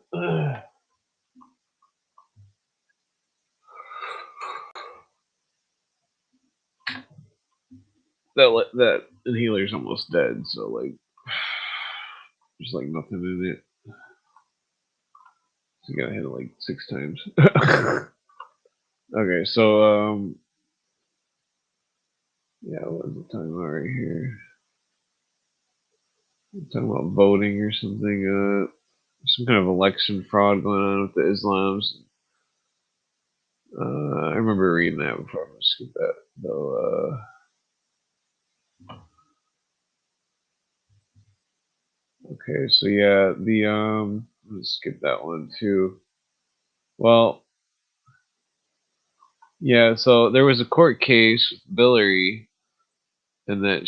Speaker 1: That inhaler's almost dead, so like there's like nothing in it. So you gotta hit it like 6 times. Okay, so yeah, what was the time right here? I'm talking about voting or something. Some kind of election fraud going on with the Islams. I remember reading that before. I'm gonna skip that though. Okay, so yeah, let's skip that one too. Well, yeah, so there was a court case with Billary, and that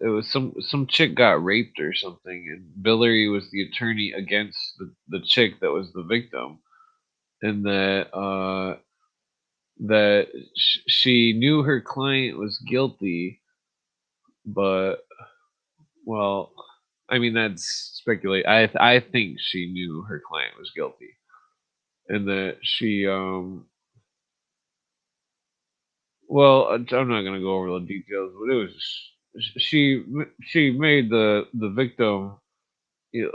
Speaker 1: it was some chick got raped or something, and Billary was the attorney against the chick that was the victim, and that she knew her client was guilty, but well, I mean that's speculate. I think she knew her client was guilty, and that she well, I'm not gonna go over the details, but it was she made the victim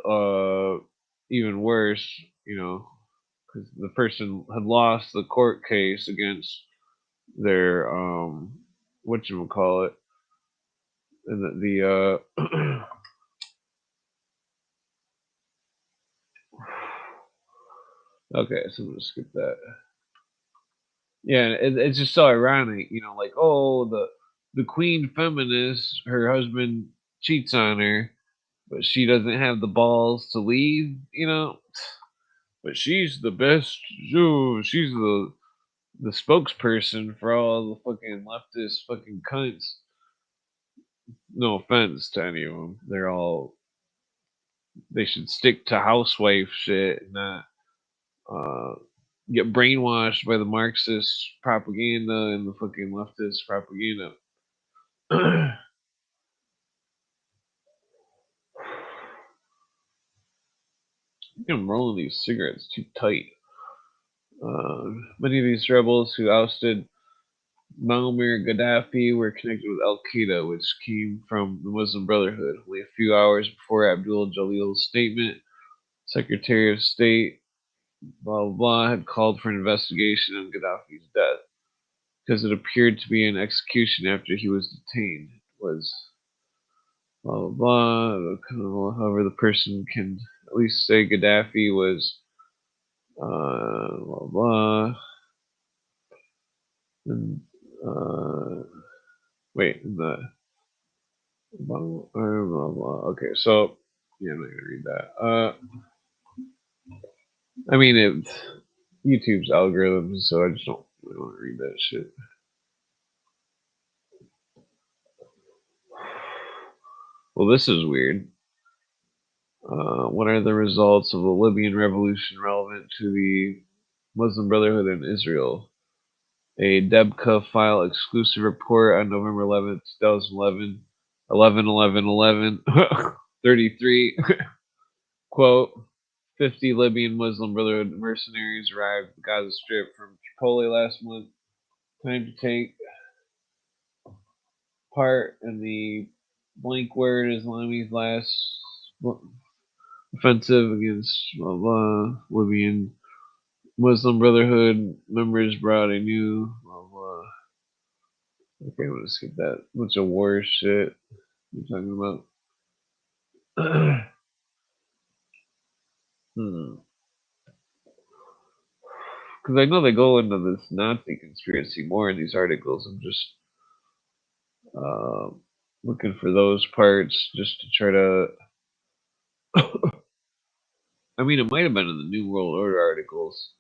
Speaker 1: uh even worse, you know, because the person had lost the court case against their what you call it, and the okay, so I'm gonna skip that. Yeah, it's just so ironic, you know, like oh the queen feminist, her husband cheats on her, but she doesn't have the balls to leave, you know. But she's the best. Ooh, she's the spokesperson for all the fucking leftist fucking cunts. No offense to any of them. They should stick to housewife shit and not uh, get brainwashed by the Marxist propaganda and the fucking leftist propaganda. I'm rolling these cigarettes too tight. Many of these rebels who ousted Muammar Gaddafi were connected with Al Qaeda, which came from the Muslim Brotherhood. Only a few hours before Abdul Jalil's statement, Secretary of State blah blah blah had called for an investigation on Gaddafi's death because it appeared to be an execution after he was detained. It was blah blah blah. However, the person can at least say Gaddafi was blah blah. And, wait, the blah, blah, blah. Okay, so yeah, I'm not gonna read that. I mean, YouTube's algorithms, so I just don't really want to read that shit. Well, this is weird. What are the results of the Libyan revolution relevant to the Muslim Brotherhood in Israel? A Debka file exclusive report on November 11th, 2011, 11 33, quote, 50 Libyan Muslim Brotherhood mercenaries arrived at the Gaza Strip from Tripoli last month. Time to take part in the blank word Islami's last offensive against Libyan Muslim Brotherhood members brought a new okay, I'm gonna skip that. Bunch of war shit you're talking about. Because I know they go into this Nazi conspiracy more in these articles. I'm just uh, looking for those parts just to try to. I mean, it might have been in the New World Order articles.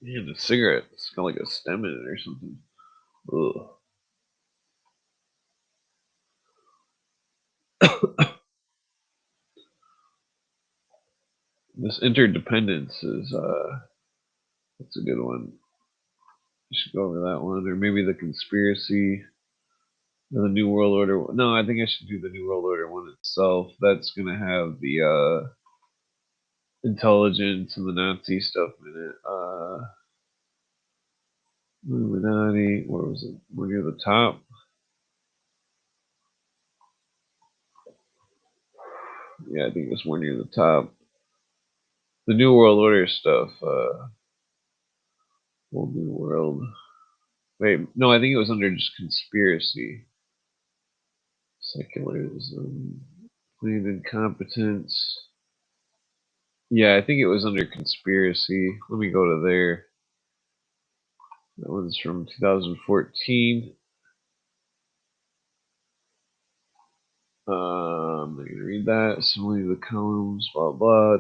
Speaker 1: Man, the cigarette smell like a stem in it or something. Ugh. This interdependence is that's a good one. You should go over that one, or maybe the conspiracy, or the New World Order. No, I think I should do the New World Order one itself. That's gonna have the intelligence and the Nazi stuff in it. Illuminati. Where was it? We're near the top. Yeah, I think it's more near the top. The New World Order stuff. Whole New World. Wait, no, I think it was under just conspiracy. Secularism. Planned incompetence. Yeah, I think it was under conspiracy. Let me go to there. That one's from 2014. I'm not gonna read that. Similarly, the columns, blah blah.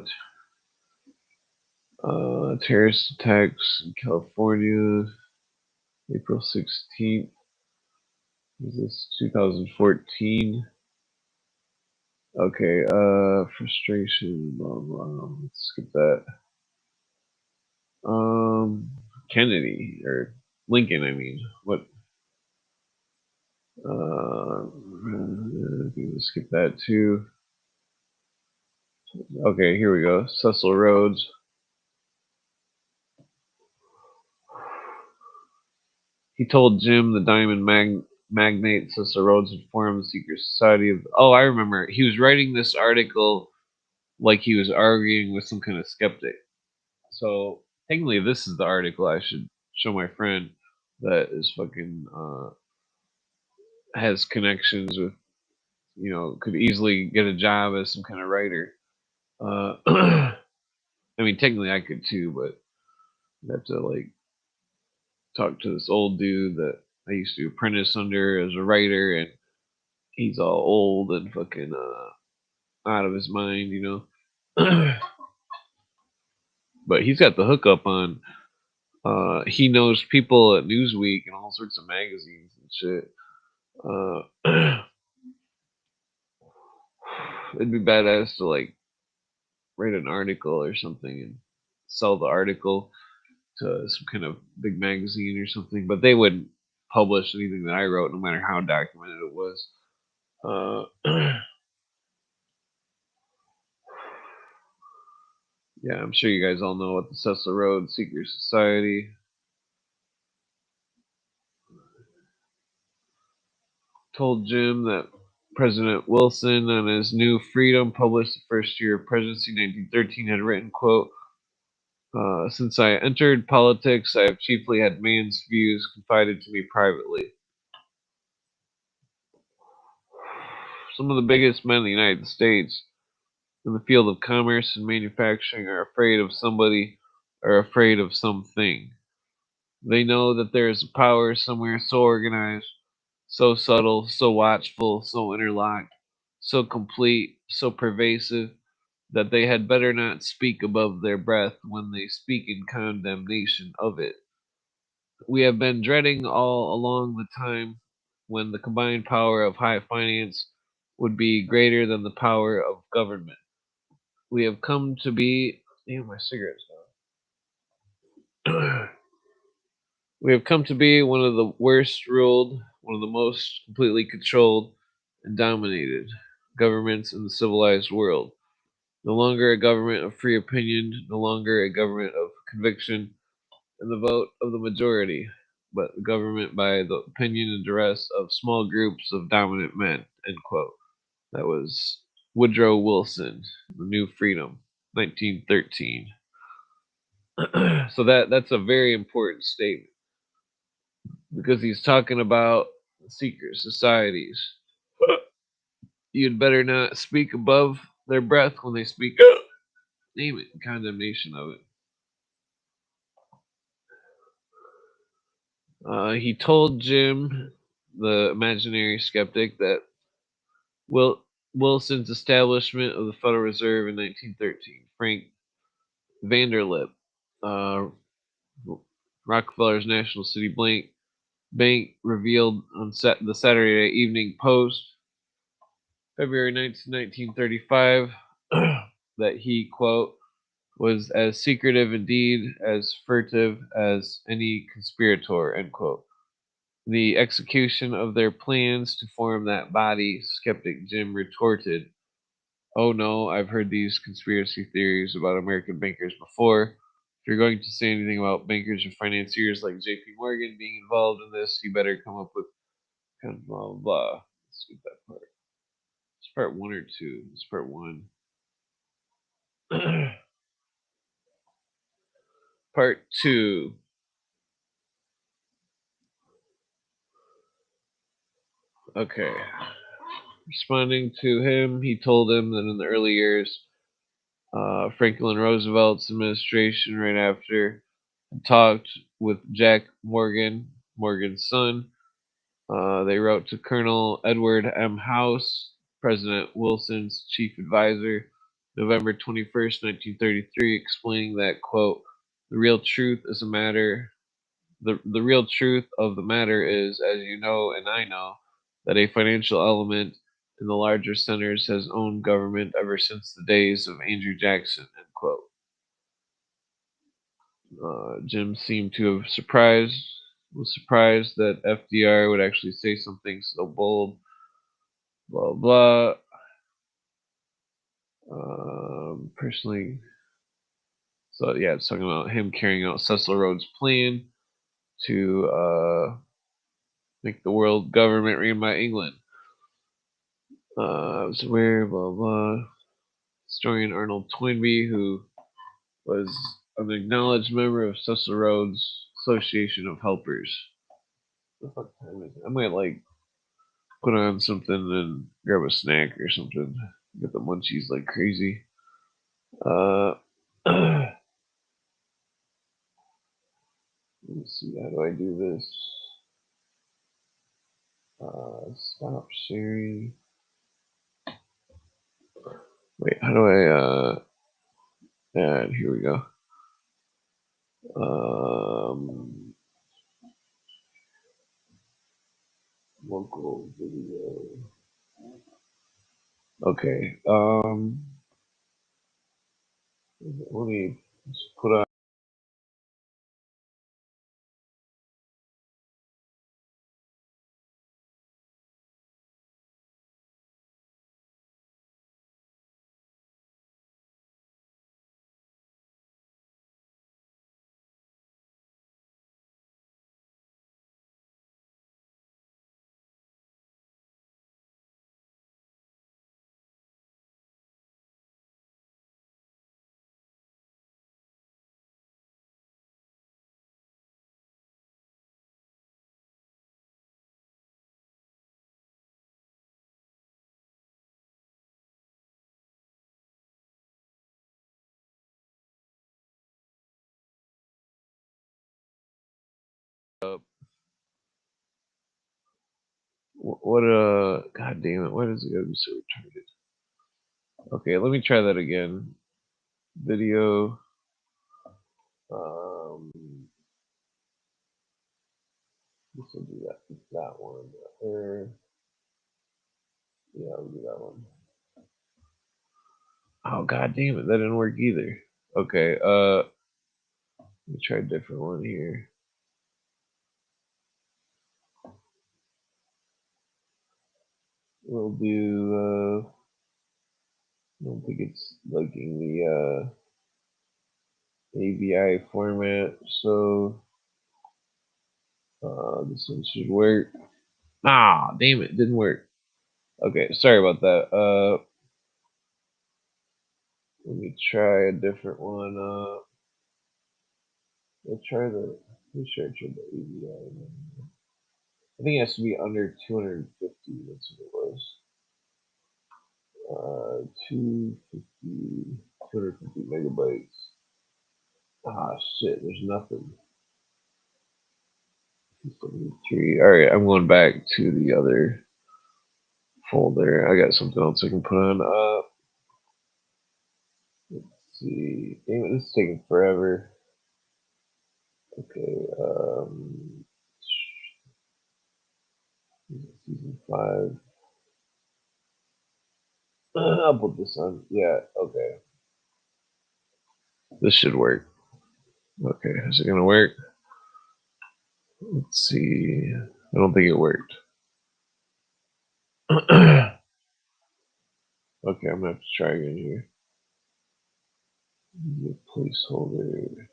Speaker 1: Terrorist attacks in California, April 16th. Is this 2014? Okay, frustration, blah blah. Let's skip that. Kennedy or Lincoln, I mean. What? Skip that too. Okay, here we go. Cecil Rhodes. He told Jim, the diamond magnate, Cecil Rhodes had formed the secret society of. Oh, I remember. He was writing this article like he was arguing with some kind of skeptic. So technically, this is the article I should show my friend that is fucking has connections with, could easily get a job as some kind of writer. I mean, technically I could too, but I'd have to like talk to this old dude that I used to apprentice under as a writer, and he's all old and fucking out of his mind, But he's got the hookup on. He knows people at Newsweek and all sorts of magazines and shit. It'd be badass to like write an article or something and sell the article to some kind of big magazine or something, but they wouldn't publish anything that I wrote, no matter how documented it was. Yeah, I'm sure you guys all know what the Cecil Rhodes Secret Society. Told Jim that President Wilson, on his New Freedom, published the first year of presidency, 1913, had written, quote, since I entered politics, I have chiefly had man's views confided to me privately. Some of the biggest men in the United States in the field of commerce and manufacturing are afraid of somebody or afraid of something. They know that there is a power somewhere so organized, so subtle, so watchful, so interlocked, so complete, so pervasive, that they had better not speak above their breath when they speak in condemnation of it. We have been dreading all along the time when the combined power of high finance would be greater than the power of government. We have come to be. Damn, my cigarette's gone. We have come to be one of the worst ruled, one of the most completely controlled and dominated governments in the civilized world. No longer a government of free opinion, no longer a government of conviction and the vote of the majority, but the government by the opinion and duress of small groups of dominant men. End quote. That was Woodrow Wilson, The New Freedom, 1913. So that's a very important statement because he's talking about secret societies. You'd better not speak above their breath when they speak. Name it, condemnation of it. He told Jim, the imaginary skeptic, that Wilson's establishment of the Federal Reserve in 1913, Frank Vanderlip, uh, Rockefeller's National City Bank, revealed on the Saturday Evening Post, February 19, 1935, that he, quote, was as secretive, indeed as furtive as any conspirator, end quote. The execution of their plans to form that body, skeptic Jim retorted, "Oh no, I've heard these conspiracy theories about American bankers before. If you're going to say anything about bankers or financiers like J.P. Morgan being involved in this, you better come up with kind of blah blah blah." Let's get that part. It's part one or two. It's part one. Part two. Okay. Responding to him, he told him that in the early years, Franklin Roosevelt's administration, right after, talked with Jack Morgan, Morgan's son. They wrote to Colonel Edward M. House, President Wilson's chief advisor, November 21st, 1933, explaining that, quote, the real truth is a matter the real truth of the matter is, as you know and I know, that a financial element in the larger centers has owned government ever since the days of Andrew Jackson, end quote. Jim seemed to have was surprised that FDR would actually say something so bold, blah, blah. Personally, so yeah, it's talking about him carrying out Cecil Rhodes' plan to make the world government ran by England. I was aware, blah, blah. Historian Arnold Toynbee, who was an acknowledged member of Cecil Rhodes' Association of Helpers. What the fuck time is it? I might like put on something and grab a snack or something. Get the munchies like crazy. Let me see, how do I do this? Stop sharing. Wait, how do I add? Here we go. Local video. Okay. Let me just put on. What god damn it, why does it gotta be so retarded? Okay, let me try that again. Video. This will do that one. Yeah, I'll do that one. Oh god damn it, that didn't work either. Okay, let me try a different one here. We'll do I don't think it's liking the AVI format, so this one should work. Ah, damn it, didn't work. Okay, sorry about that. Let me try a different one. Let's try the. Let me try the AVI. I think it has to be under 250. That's what it was. 250, 250 megabytes. Ah, shit, there's nothing. 273. Alright, I'm going back to the other folder. I got something else I can put on. Let's see. Damn it, this is taking forever. Okay, season 5. I'll put this on. Yeah, okay. This should work. Okay, is it gonna work? Let's see. I don't think it worked. Okay, I'm gonna have to try again here. The placeholder.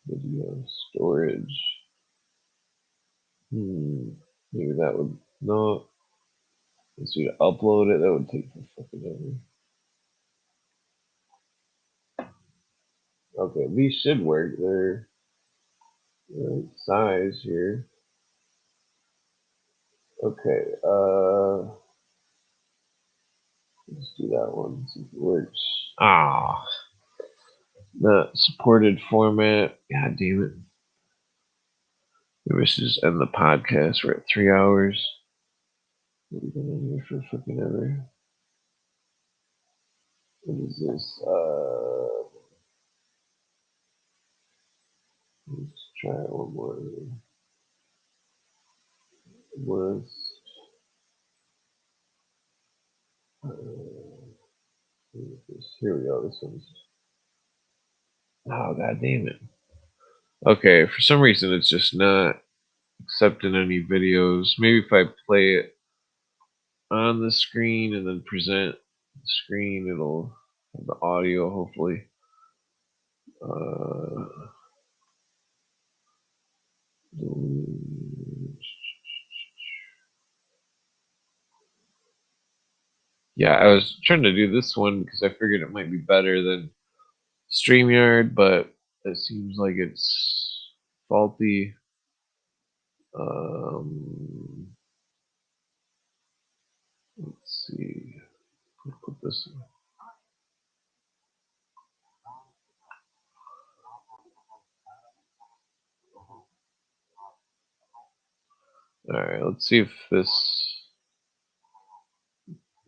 Speaker 1: Video storage. Maybe that would no. Let's see to upload it. That would take for fucking ever. Okay, these should work. They're size here. Okay, let's do that one. See if it works. Ah, not supported format. God damn it. Maybe we should just end the podcast. We're at 3 hours. What have we been on here for fucking ever? What is this? Let's try it one more. Was here we go. This one's. Oh, god damn it. Okay, for some reason it's just not accepting any videos. Maybe if I play it on the screen and then present the screen, it'll have the audio, hopefully. Yeah, I was trying to do this one because I figured it might be better than StreamYard, but it seems like it's faulty. Let's see. I'll put this in. Alright, let's see if this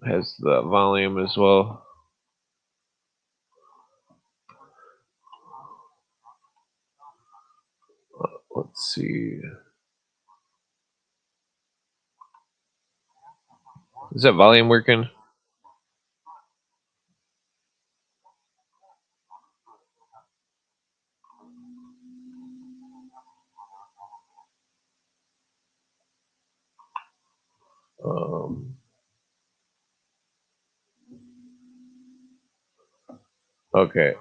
Speaker 1: has the volume as well. Let's see. Is that volume working? Okay.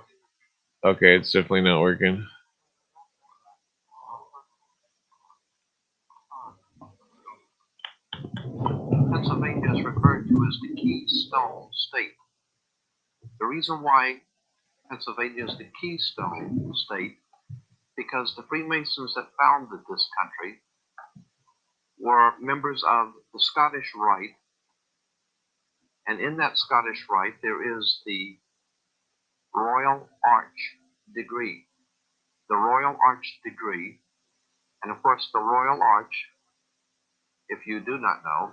Speaker 1: Okay, it's definitely not working.
Speaker 2: Pennsylvania is referred to as the Keystone State. The reason why Pennsylvania is the Keystone State, because the Freemasons that founded this country were members of the Scottish Rite, and in that Scottish Rite there is the Royal Arch degree. The Royal Arch degree, and of course the Royal Arch, if you do not know,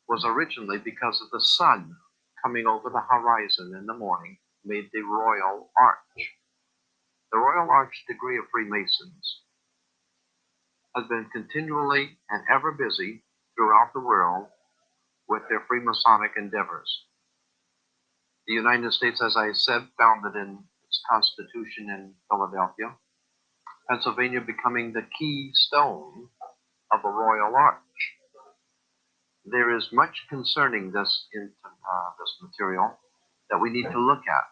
Speaker 2: was originally because of the sun coming over the horizon in the morning, made the Royal Arch. The Royal Arch degree of Freemasons has been continually and ever busy throughout the world with their Freemasonic endeavors. The United States, as I said, founded in its Constitution in Philadelphia, Pennsylvania becoming the keystone of a Royal Arch. There is much concerning this material that we need to look at.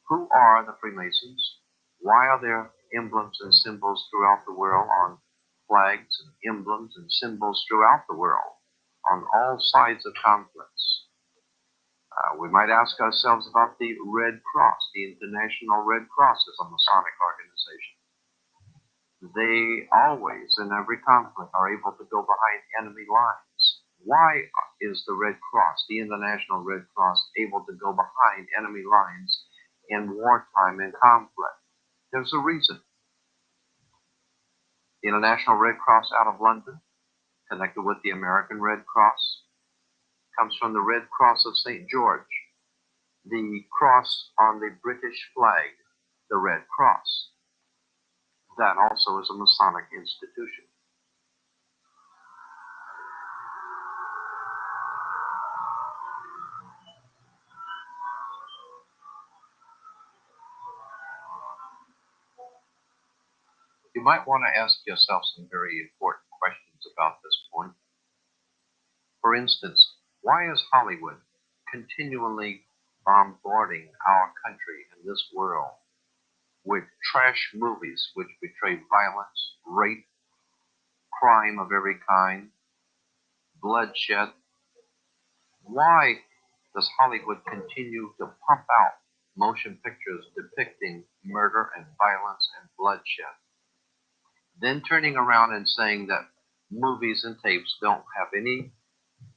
Speaker 2: Who are the Freemasons? Why are there emblems and symbols throughout the world on flags and emblems and symbols throughout the world on all sides of conflicts? We might ask ourselves about the Red Cross. The International Red Cross is a Masonic organization. They always, in every conflict, are able to go behind enemy lines. Why is the Red Cross, the International Red Cross, able to go behind enemy lines in wartime and conflict? There's a reason. The International Red Cross out of London, connected with the American Red Cross, comes from the Red Cross of St. George, the cross on the British flag, the Red Cross. That also is a Masonic institution. You might want to ask yourself some very important questions about this point. For instance, why is Hollywood continually bombarding our country and this world with trash movies which portray violence, rape, crime of every kind, bloodshed? Why does Hollywood continue to pump out motion pictures depicting murder and violence and bloodshed? Then turning around and saying that movies and tapes don't have any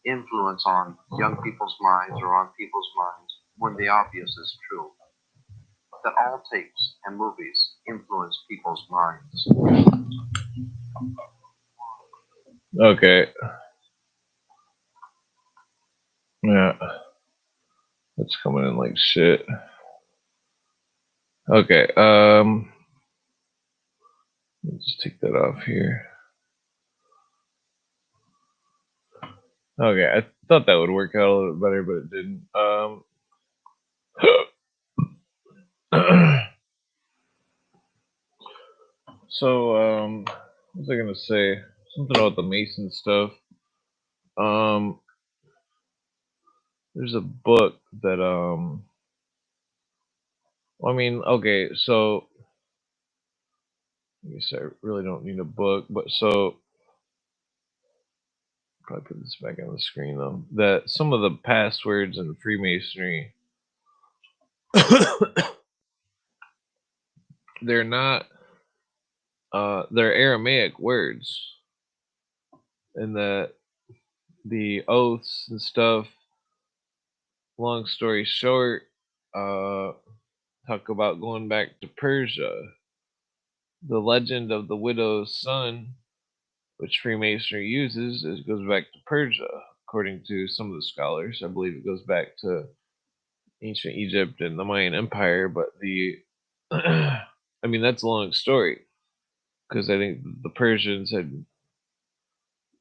Speaker 2: influence on young people's minds or on people's minds, when the obvious is true, that all tapes and movies influence people's minds.
Speaker 1: Okay. Yeah. It's coming in like shit. Okay, let's just take that off here. Okay, I thought that would work out a little bit better, but it didn't. So, what was I gonna say? Something about the Mason stuff. There's a book that, I mean, okay, so I guess I really don't need a book, but so probably put this back on the screen though. That some of the passwords in Freemasonry, they're not, they're Aramaic words, and that the oaths and stuff. Long story short, talk about going back to Persia. The legend of the widow's son, which Freemasonry uses, goes back to Persia. According to some of the scholars, I believe it goes back to ancient Egypt and the Mayan Empire. But I mean, that's a long story because I think the Persians had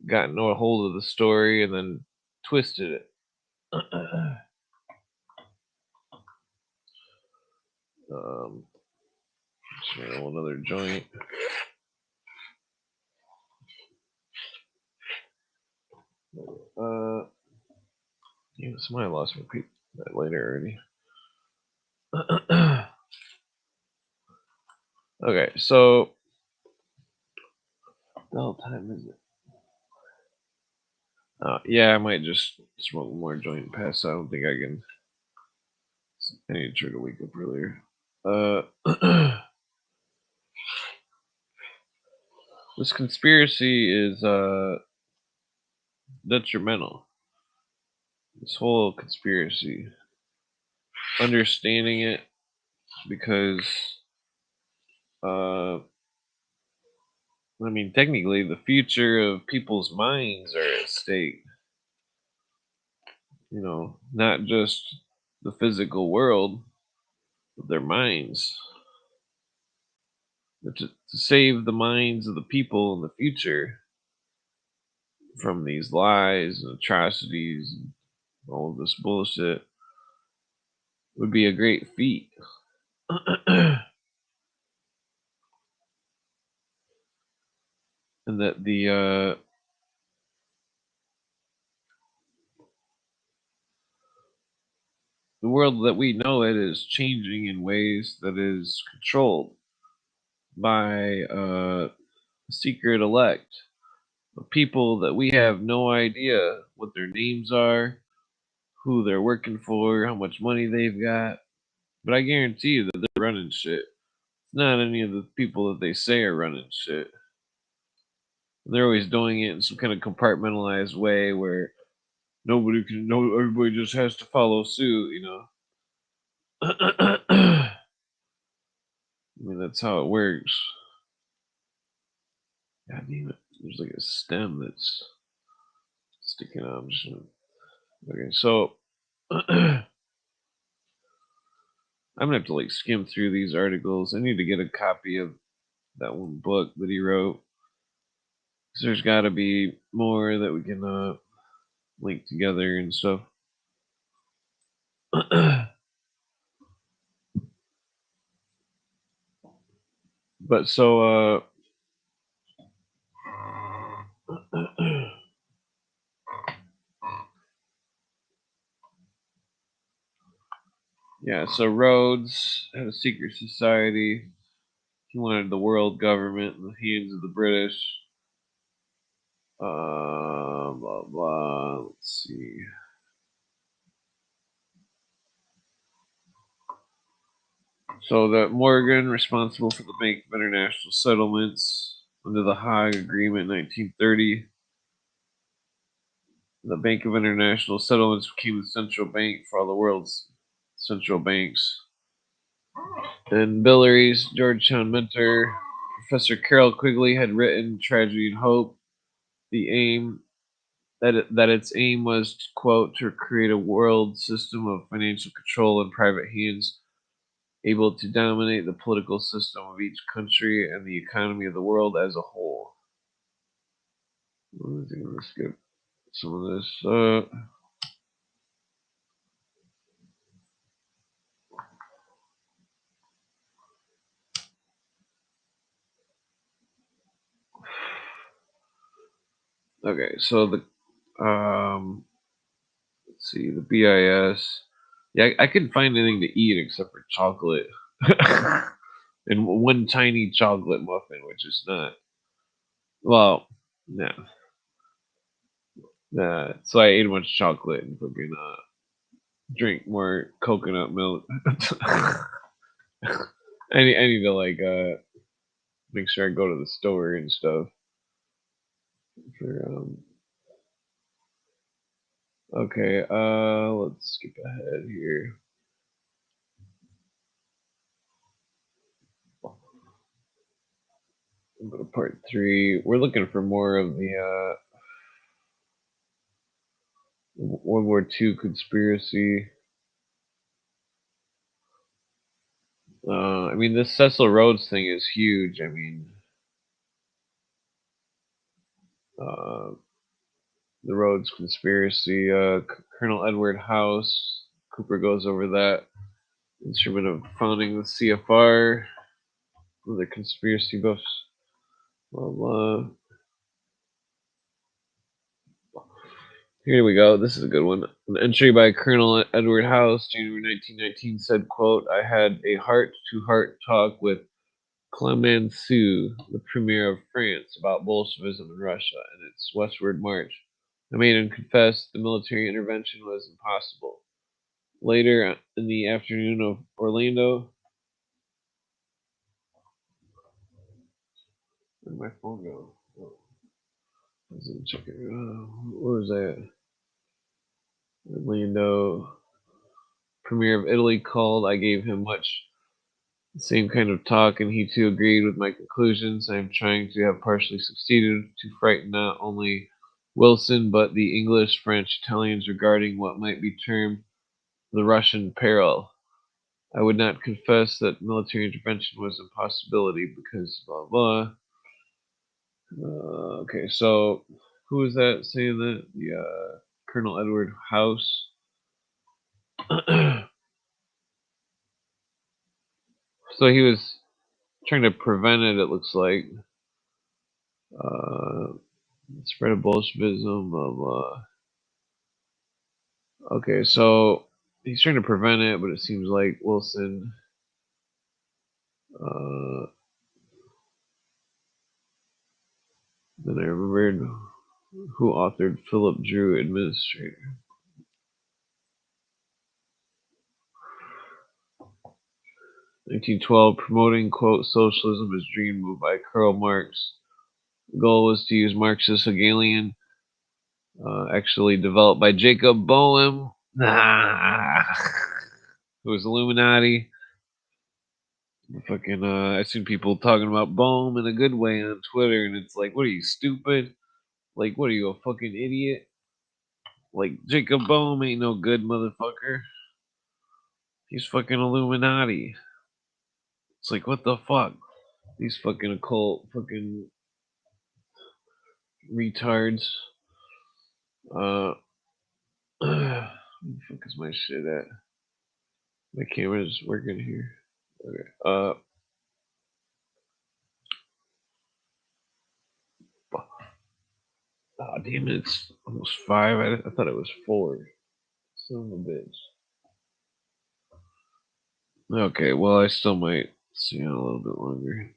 Speaker 1: gotten a hold of the story and then twisted it. Roll another joint. Yeah, somebody lost my peep that later already. Okay, so the hell time is it? Yeah, I might just smoke one more joint and pass. I don't think I can. I need to try to wake up earlier. This conspiracy is detrimental. This whole conspiracy, understanding it, because I mean, technically, the future of people's minds are at stake. You know, not just the physical world, but their minds. To save the minds of the people in the future from these lies and atrocities and all of this bullshit would be a great feat. And that the world that we know it is changing in ways that is controlled by secret elect, people that we have no idea what their names are, who they're working for, how much money they've got. But I guarantee you that they're running shit. It's not any of the people that they say are running shit. They're always doing it in some kind of compartmentalized way where nobody can know, everybody just has to follow suit, you know. I mean, that's how it works. God damn it. There's like a stem that's sticking out. Okay, so I'm gonna have to like skim through these articles. I need to get a copy of that one book that he wrote. Because there's got to be more that we can link together and stuff. But so yeah, so Rhodes had a secret society. He wanted the world government in the hands of the British. Blah blah. Let's see. So that Morgan, responsible for the Bank of International Settlements under the Hague Agreement in 1930, the Bank of International Settlements became the central bank for all the world's central banks. And Billerie's Georgetown mentor, Professor Carroll Quigley, had written Tragedy and Hope. The aim that its aim was, quote, to create a world system of financial control in private hands, able to dominate the political system of each country and the economy of the world as a whole. Let's skip some of this. Okay, so the let's see, the BIS. Yeah, I couldn't find anything to eat except for chocolate. And one tiny chocolate muffin, which is not. Well, no. Nah. So I ate a bunch of chocolate and fucking drink more coconut milk. I need to like make sure I go to the store and stuff. For okay, let's skip ahead here. Go to part 3. We're looking for more of the World War II conspiracy. I mean, this Cecil Rhodes thing is huge. I mean, uh, the Rhodes conspiracy. Colonel Edward House. Cooper goes over that. Instrument of founding the CFR. The conspiracy buffs. Blah, blah. Here we go. This is a good one. An entry by Colonel Edward House, January 1919, said, quote, I had a heart-to-heart talk with Clemenceau, the Premier of France, about Bolshevism in Russia and its westward march. I made him confess the military intervention was impossible. Later in the afternoon of Orlando, where'd my phone go? Oh, I was checking. Where was that? Orlando, Premier of Italy called. I gave him much the same kind of talk, and he too agreed with my conclusions. I am trying to have partially succeeded to frighten not only Wilson but the English, French, Italians regarding what might be termed the Russian peril. I would not confess that military intervention was a possibility because blah blah. Okay, so who was that saying that? The Colonel Edward House. So he was trying to prevent it. It looks like spread of Bolshevism. Blah blah. Okay, so he's trying to prevent it, but it seems like Wilson. Then I remembered who authored Philip Drew, Administrator. 1912, promoting, quote, socialism as dream move by Karl Marx. The goal was to use Marxist Hegelian, actually developed by Jacob Boehm, who was Illuminati. Fucking, I seen people talking about Boehm in a good way on Twitter, and it's like, what are you, stupid? Like, what are you, a fucking idiot? Like, Jacob Boehm ain't no good motherfucker. He's fucking Illuminati. It's like, what the fuck? These fucking occult fucking retards. Where the fuck is my shit at? My camera's working here. Okay. Oh, damn it, it's almost 5. I thought it was 4. Son of a bitch. Okay, well, I still might see it a little bit longer.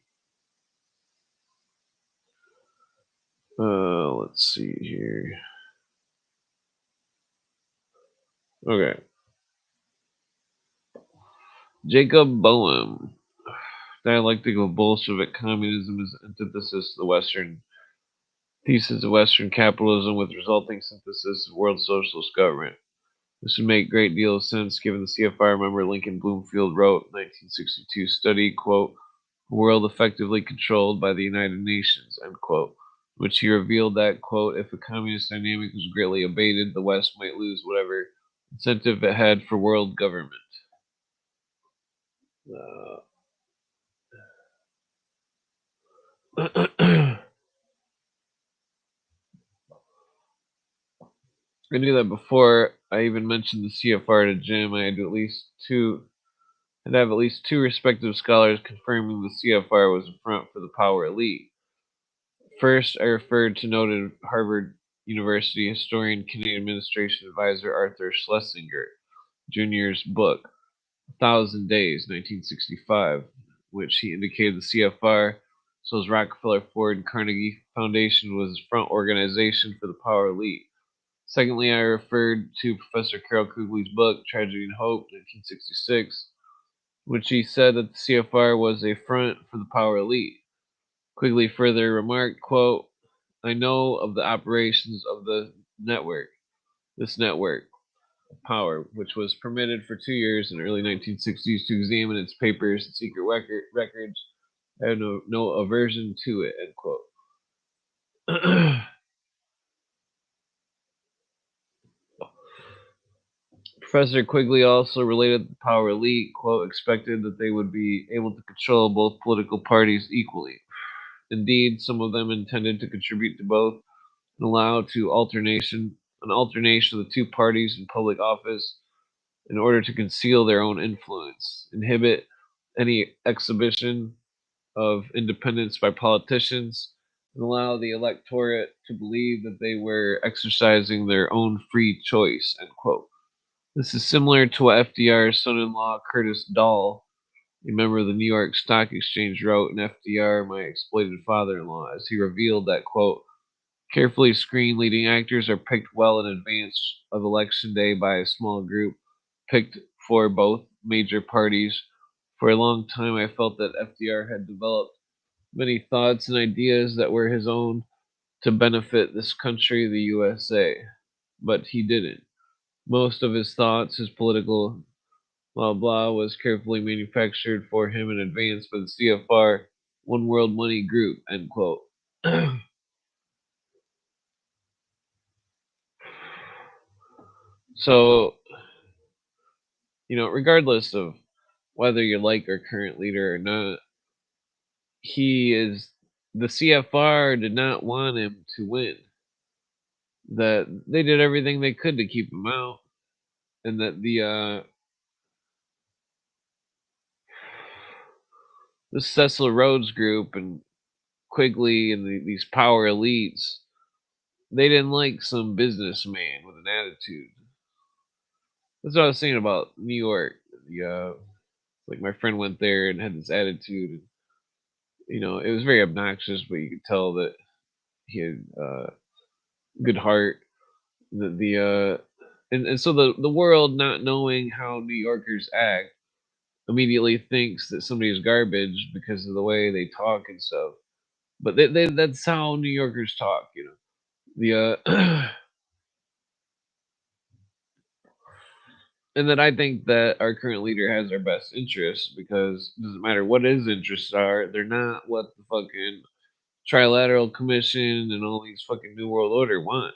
Speaker 1: Let's see here. Okay. Jacob Boehm. Dialectic of Bolshevik communism is antithesis to the Western thesis of Western capitalism with resulting synthesis of world socialist government. This would make a great deal of sense given the CFR member Lincoln Bloomfield wrote in 1962 study, quote, a world effectively controlled by the United Nations, end quote, which he revealed that, quote, if a communist dynamic was greatly abated, the West might lose whatever incentive it had for world government. I knew that before I even mentioned the CFR to Jim. I had have at least two respective scholars confirming the CFR was a front for the power elite. First, I referred to noted Harvard University historian, Canadian administration advisor Arthur Schlesinger Jr.'s book, 1,000 Days, 1965, which he indicated the CFR, so as Rockefeller, Ford, and Carnegie Foundation was a front organization for the power elite. Secondly, I referred to Professor Carol Quigley's book, Tragedy and Hope, 1966, which he said that the CFR was a front for the power elite. Quigley further remarked, quote, I know of the operations of this network of power, which was permitted for 2 years in the early 1960s to examine its papers and secret records. I have no aversion to it, end quote. Professor Quigley also related that the power elite, quote, expected that they would be able to control both political parties equally. Indeed, some of them intended to contribute to both and allow an alternation of the two parties in public office in order to conceal their own influence, inhibit any exhibition of independence by politicians, and allow the electorate to believe that they were exercising their own free choice, end quote. This is similar to what FDR's son-in-law, Curtis Dahl, a member of the New York Stock Exchange, wrote in FDR, My Exploited Father-in-Law, as he revealed that, quote, carefully screened leading actors are picked well in advance of election day by a small group picked for both major parties. For a long time, I felt that FDR had developed many thoughts and ideas that were his own to benefit this country, the USA. But he didn't. Most of his thoughts, his political blah blah, was carefully manufactured for him in advance by the CFR, One World Money Group, end quote. So, regardless of whether you like our current leader or not, the CFR did not want him to win. That they did everything they could to keep him out, and that the Cecil Rhodes group and Quigley and these power elites, they didn't like some businessman with an attitude. That's what I was saying about New York. Like my friend went there and had this attitude, and it was very obnoxious, but you could tell that he had good heart. And so the world, not knowing how New Yorkers act, immediately thinks that somebody is garbage because of the way they talk and stuff. But that's how New Yorkers talk, The and that I think that our current leader has our best interests because it doesn't matter what his interests are, they're not what the fucking Trilateral Commission and all these fucking New World Order want.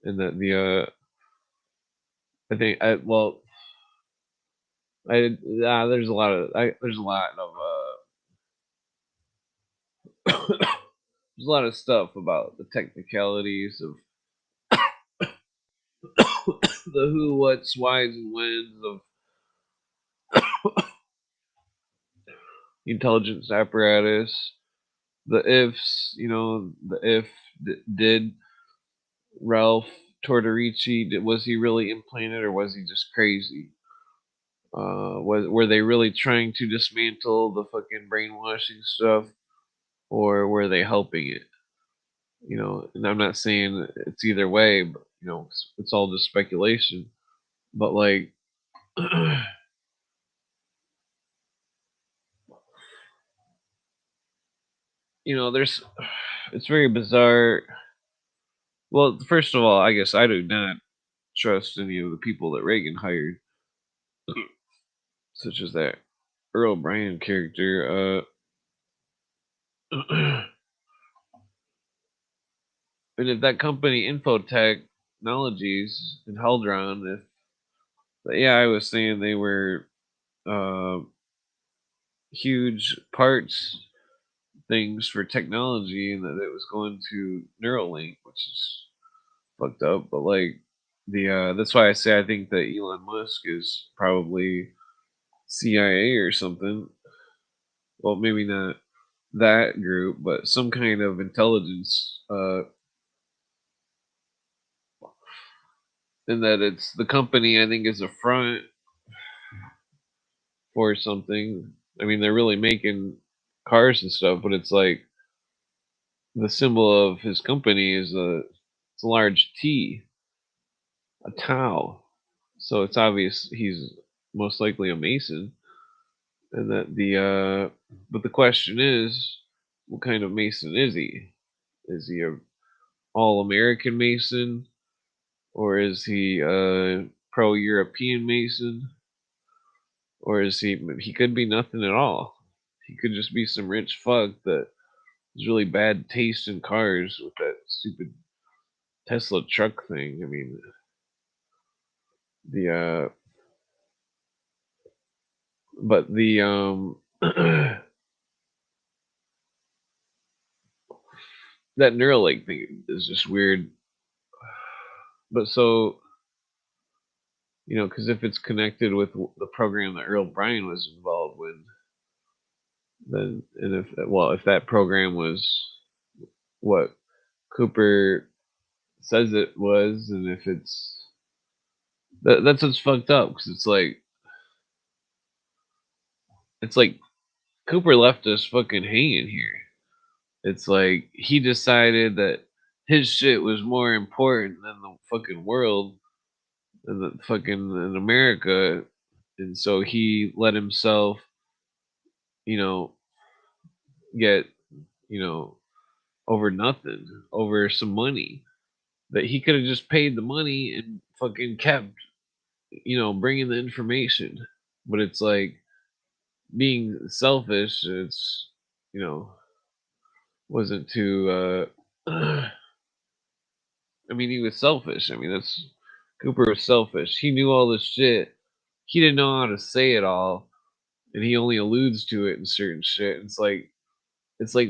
Speaker 1: And that I think I well I there's a lot of there's a lot of stuff about the technicalities of the who, what's, whys, and whens of the intelligence apparatus. The ifs, the if did Ralph Tortorici, was he really implanted or was he just crazy? Were they really trying to dismantle the fucking brainwashing stuff, or were they helping it? And I'm not saying it's either way, but it's all just speculation. But like, there's it's very bizarre. Well, first of all, I guess I do not trust any of the people that Reagan hired, such as that Earl Bryan character. And if that company Infotechnologies and Heldron, if the AI was saying they were uh, huge parts things for technology and that it was going to Neuralink, which is fucked up. But like that's why I say I think that Elon Musk is probably CIA or something. Well, maybe not that group, but some kind of intelligence. And that it's the company I think is a front for something. I mean, they're really making cars and stuff, but it's like the symbol of his company is it's a large T, a tau. So it's obvious he's most likely a Mason, and that but the question is, what kind of Mason is he? Is he a all American Mason, or is he a pro European Mason, or is he could be nothing at all? He could just be some rich fuck that has really bad taste in cars with that stupid Tesla truck thing. I mean, the but the that Neuralink thing is just weird. But so because if it's connected with the program that Earl Bryan was involved with, then and if that program was what Cooper says it was, and if that's what's fucked up because it's like Cooper left us fucking hanging here. It's like he decided that his shit was more important than the fucking world and the fucking in America, and so he let himself, you know, get you know over nothing, over some money that he could have just paid the money and fucking kept, bringing the information. But it's like being selfish. It's you know wasn't too. I mean, he was selfish. I mean, that's Cooper was selfish. He knew all this shit. He didn't know how to say it all, and he only alludes to it in certain shit. It's like,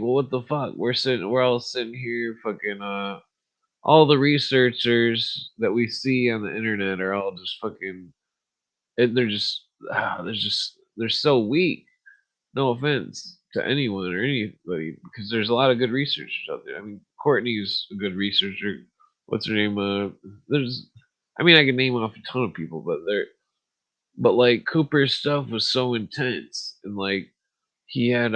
Speaker 1: well, what the fuck? We're all sitting here, fucking. All the researchers that we see on the internet are all just fucking. And they're so weak. No offense to anyone or anybody, because there's a lot of good researchers out there. I mean, Courtney's a good researcher. What's her name? I mean, I can name off a ton of people, but like Cooper's stuff was so intense, and like he had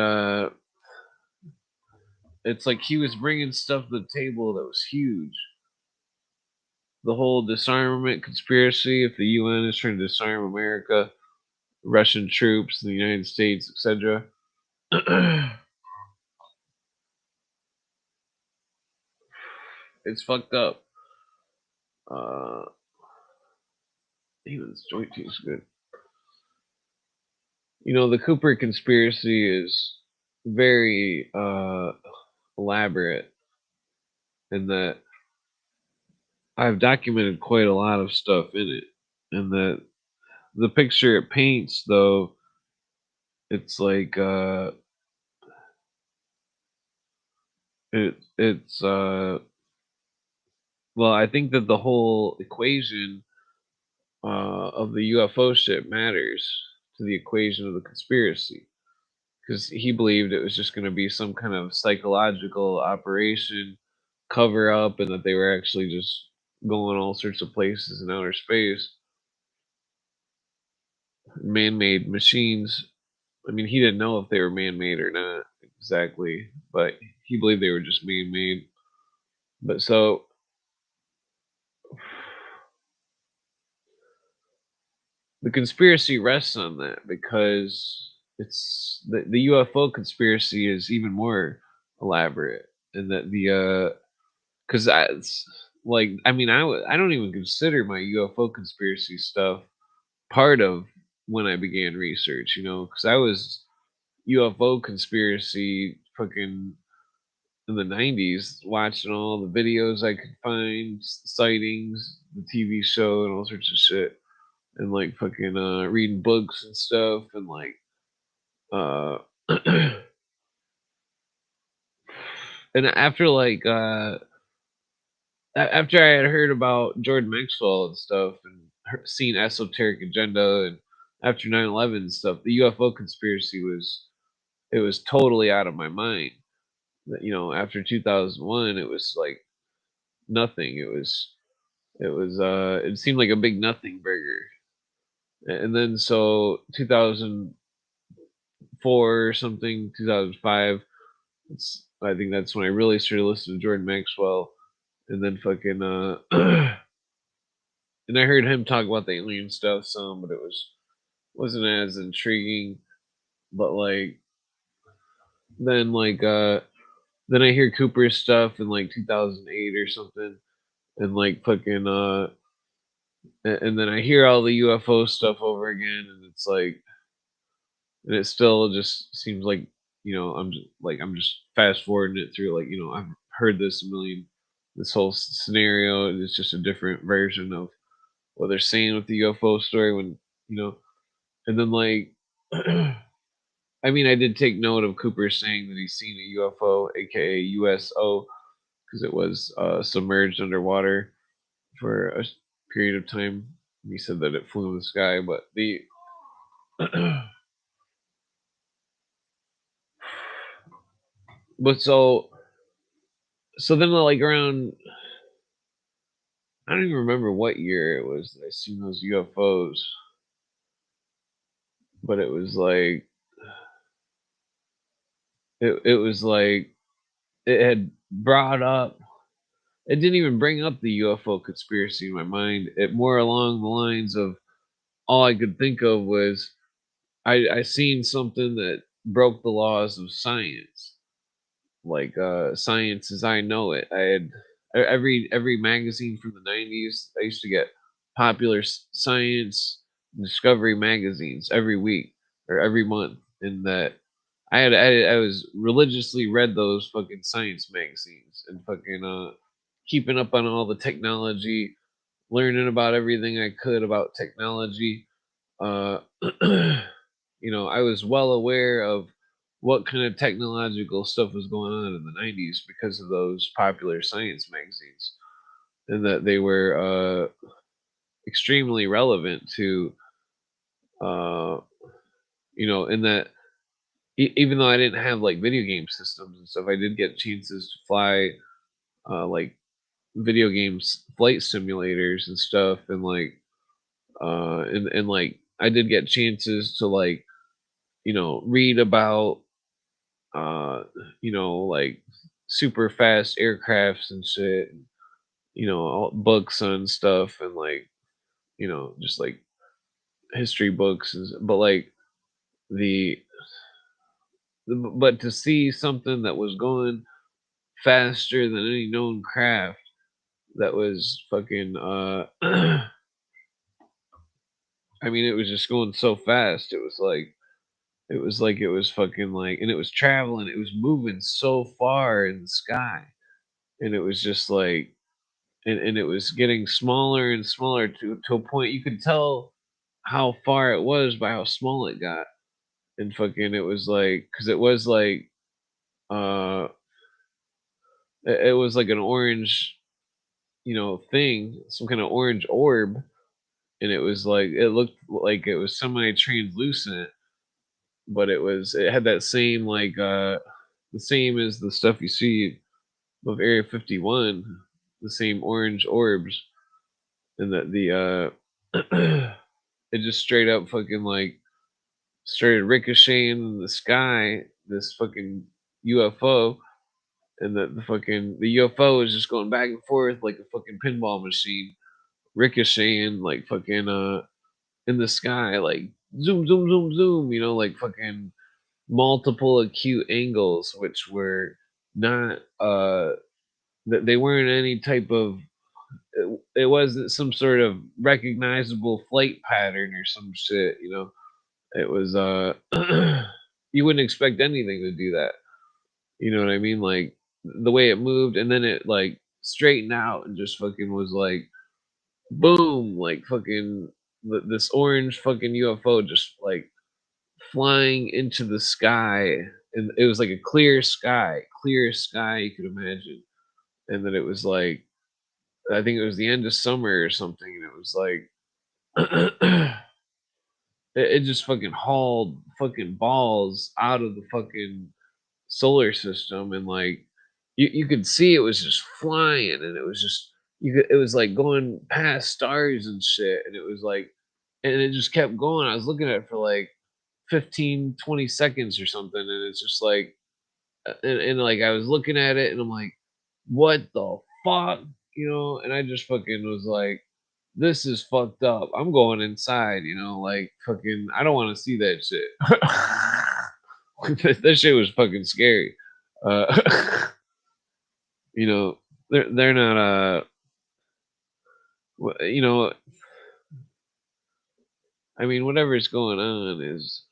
Speaker 1: it's like he was bringing stuff to the table that was huge. The whole disarmament conspiracy, if the UN is trying to disarm America, Russian troops, the United States, etc. It's fucked up. Uh, Even this joint tastes good. The Cooper conspiracy is very elaborate in that I've documented quite a lot of stuff in it, and that the picture it paints, though, it's like it's well, I think that the whole equation of the UFO shit matters to the equation of the conspiracy because he believed it was just going to be some kind of psychological operation cover up and that they were actually just going all sorts of places in outer space, man-made machines. I mean, he didn't know if they were man-made or not exactly, but he believed they were just man-made. But so the conspiracy rests on that because the UFO conspiracy is even more elaborate, and that because it's like I mean I don't even consider my UFO conspiracy stuff part of when I began research, because I was UFO conspiracy fucking in the 90s, watching all the videos I could find, sightings, the TV show, and all sorts of shit, and like fucking reading books and stuff, and like uh, and after like after I had heard about Jordan Maxwell and stuff, and seen Esoteric Agenda, and after 9/11 and stuff, the UFO conspiracy was, it was totally out of my mind. You know, after 2001, it was like nothing. It seemed like a big nothing burger. And then so 2004 or something, 2005, I think that's when I really started listening to Jordan Maxwell, and then fucking and I heard him talk about the alien stuff some, but it wasn't as intriguing. But like then like then I hear Cooper's stuff in like 2008 or something, and like fucking and then I hear all the UFO stuff over again, and it's like, and it still just seems like, you know, I'm just fast forwarding it through, like, you know, I've heard this a million, this whole scenario, and it's just a different version of what they're saying with the UFO story, when, you know, and then like I mean, I did take note of Cooper saying that he's seen a UFO, aka USO, because it was submerged underwater for a period of time. He said that it flew in the sky, but the but so then like around, I don't even remember what year it was that I seen those UFOs, but it was like it was like it had brought up, it didn't even bring up the UFO conspiracy in my mind. It more along the lines of, all I could think of was, I seen something that broke the laws of science, like science as I know it. I had every magazine from the 90s. I used to get popular science, discovery magazines every week or every month, and that I was religiously read those fucking science magazines, and fucking keeping up on all the technology, learning about everything I could about technology. uh you know, I was well aware of what kind of technological stuff was going on in the 90s because of those popular science magazines, and that they were extremely relevant to, uh, you know, in that even though I didn't have like video game systems and stuff, I did get chances to fly like video games, flight simulators and stuff, and like and like I did get chances to, like, you know, read about uh you know, like super fast aircrafts and shit, and, you know, all books on stuff, and like, you know, just like history books, but like the but to see something that was going faster than any known craft, that was fucking I mean, it was just going so fast. It was fucking like, and it was traveling, it was moving so far in the sky, and it was just like, and it was getting smaller and smaller to a point you could tell how far it was by how small it got. And fucking, it was like, because it was like uh it was like an orange, you know, thing, some kind of orange orb, and it was like, it looked like it was semi translucent, but it had that same like the same as the stuff you see of Area 51, the same orange orbs, and that the it just straight up fucking like started ricocheting in the sky, this fucking UFO, and the UFO was just going back and forth like a fucking pinball machine, ricocheting like fucking in the sky, like zoom zoom zoom zoom, you know, like fucking multiple acute angles, which were not that they weren't any type of, it wasn't some sort of recognizable flight pattern or some shit, you know. It was you wouldn't expect anything to do that. You know what I mean? Like, the way it moved, and then it like straightened out and just fucking was like boom, like fucking this orange fucking UFO just like flying into the sky, and it was like a clearest sky you could imagine. And then it was like, I think it was the end of summer or something, and it was like it just fucking hauled fucking balls out of the fucking solar system, and like you could see it was just flying, and it was just it was like going past stars and shit, and it was like, and it just kept going. I was looking at it for like 15-20 seconds or something, and it's just like, and like I was looking at it and I'm like, what the fuck, and I just fucking was like, this is fucked up. I'm going inside, like fucking, I don't want to see that shit. That shit was fucking scary. Uh, they're not you know, I mean, whatever's going on is.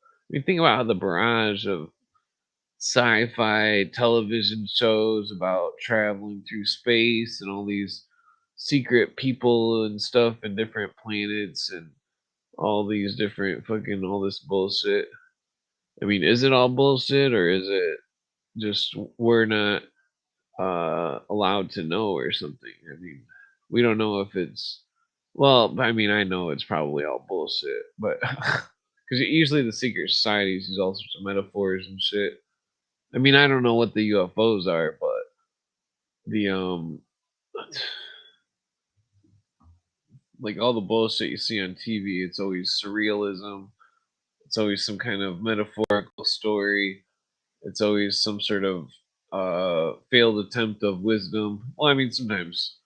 Speaker 1: I mean, think about how the barrage of sci-fi television shows about traveling through space and all these secret people and stuff and different planets and all these different fucking all this bullshit. I mean, is it all bullshit, or is it just we're not allowed to know or something? I mean, we don't know if it's, well, I mean, I know it's probably all bullshit, but because usually the secret societies use all sorts of metaphors and shit. I mean, I don't know what the UFOs are, but the like all the bullshit you see on TV, it's always surrealism. It's always some kind of metaphorical story. It's always some sort of failed attempt of wisdom. Well, I mean, sometimes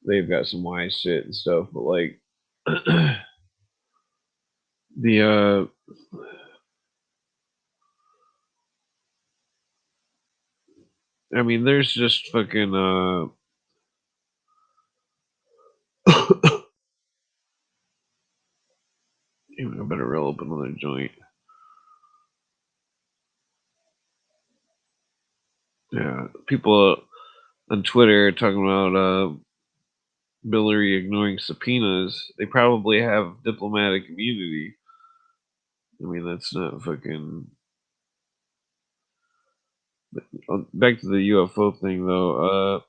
Speaker 1: they've got some wise shit and stuff, but like the I mean, there's just fucking I better roll up another joint. Yeah, people on Twitter are talking about Hillary ignoring subpoenas. They probably have diplomatic immunity. I mean, that's not fucking. Back to the UFO thing, though.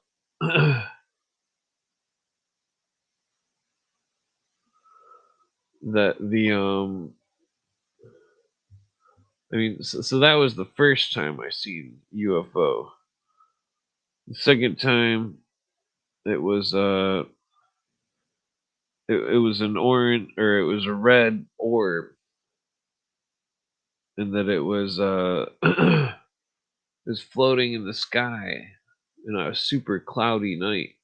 Speaker 1: That the I mean, so that was the first time I seen UFO. The second time, it was it was an orange, or it was a red orb, and that it was it was floating in the sky in a super cloudy night,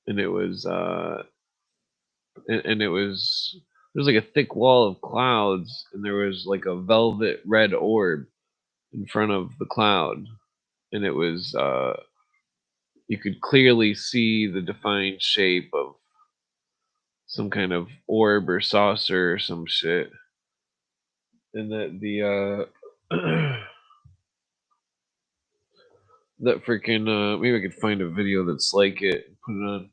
Speaker 1: and it was and it was, there was like a thick wall of clouds, and there was like a velvet red orb in front of the cloud, and it was you could clearly see the defined shape of some kind of orb or saucer or some shit, and that the that freaking maybe I could find a video that's like it and put it on.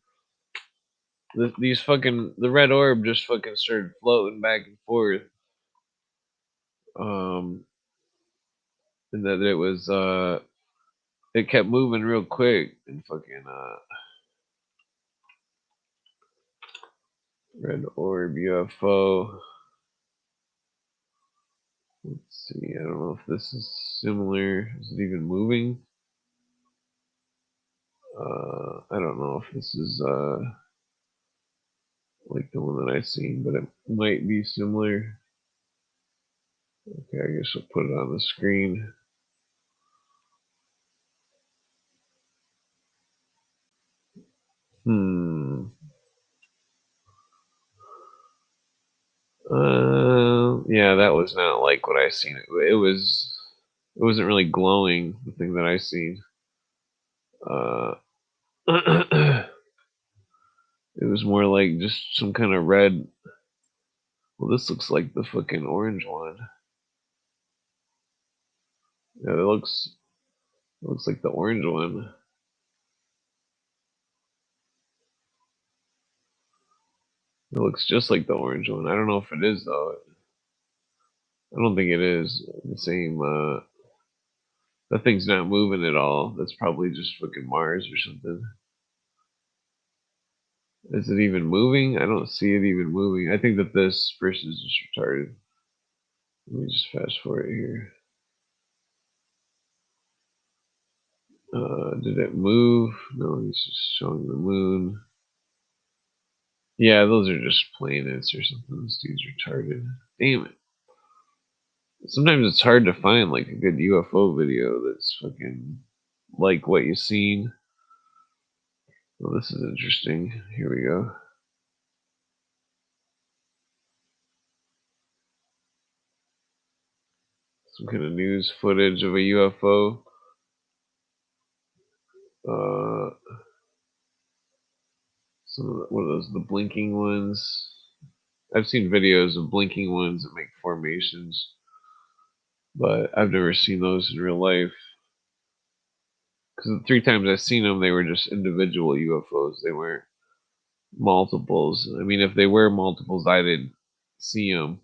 Speaker 1: These fucking, the red orb just fucking started floating back and forth, um, and that it was it kept moving real quick, and fucking red orb UFO. Let's see. I don't know if this is similar. Is it even moving? I don't know if this is like the one that I seen, but it might be similar. Okay, I guess I'll put it on the screen. Hmm. Yeah, that was not like what I seen. It was. It wasn't really glowing. The thing that I seen. Uh. It was more like just some kind of red. Well, this looks like the fucking orange one. Yeah, it looks. Looks like the orange one. It looks just like the orange one. I don't know if it is though. I don't think it is the same. That thing's not moving at all. That's probably just fucking Mars or something. Is it even moving? I don't see it even moving. I think that this person is just retarded. Let me just fast forward here. Did it move? No, he's just showing the moon. Yeah, those are just planets or something. This dude's retarded. Damn it. Sometimes it's hard to find like a good UFO video that's fucking like what you've seen. Well, this is interesting. Here we go. Some kind of news footage of a UFO. Some of what are those? The blinking ones. I've seen videos of blinking ones that make formations, but I've never seen those in real life. Because the 3 times I've seen them, they were just individual UFOs. They weren't multiples. I mean, if they were multiples, I didn't see them.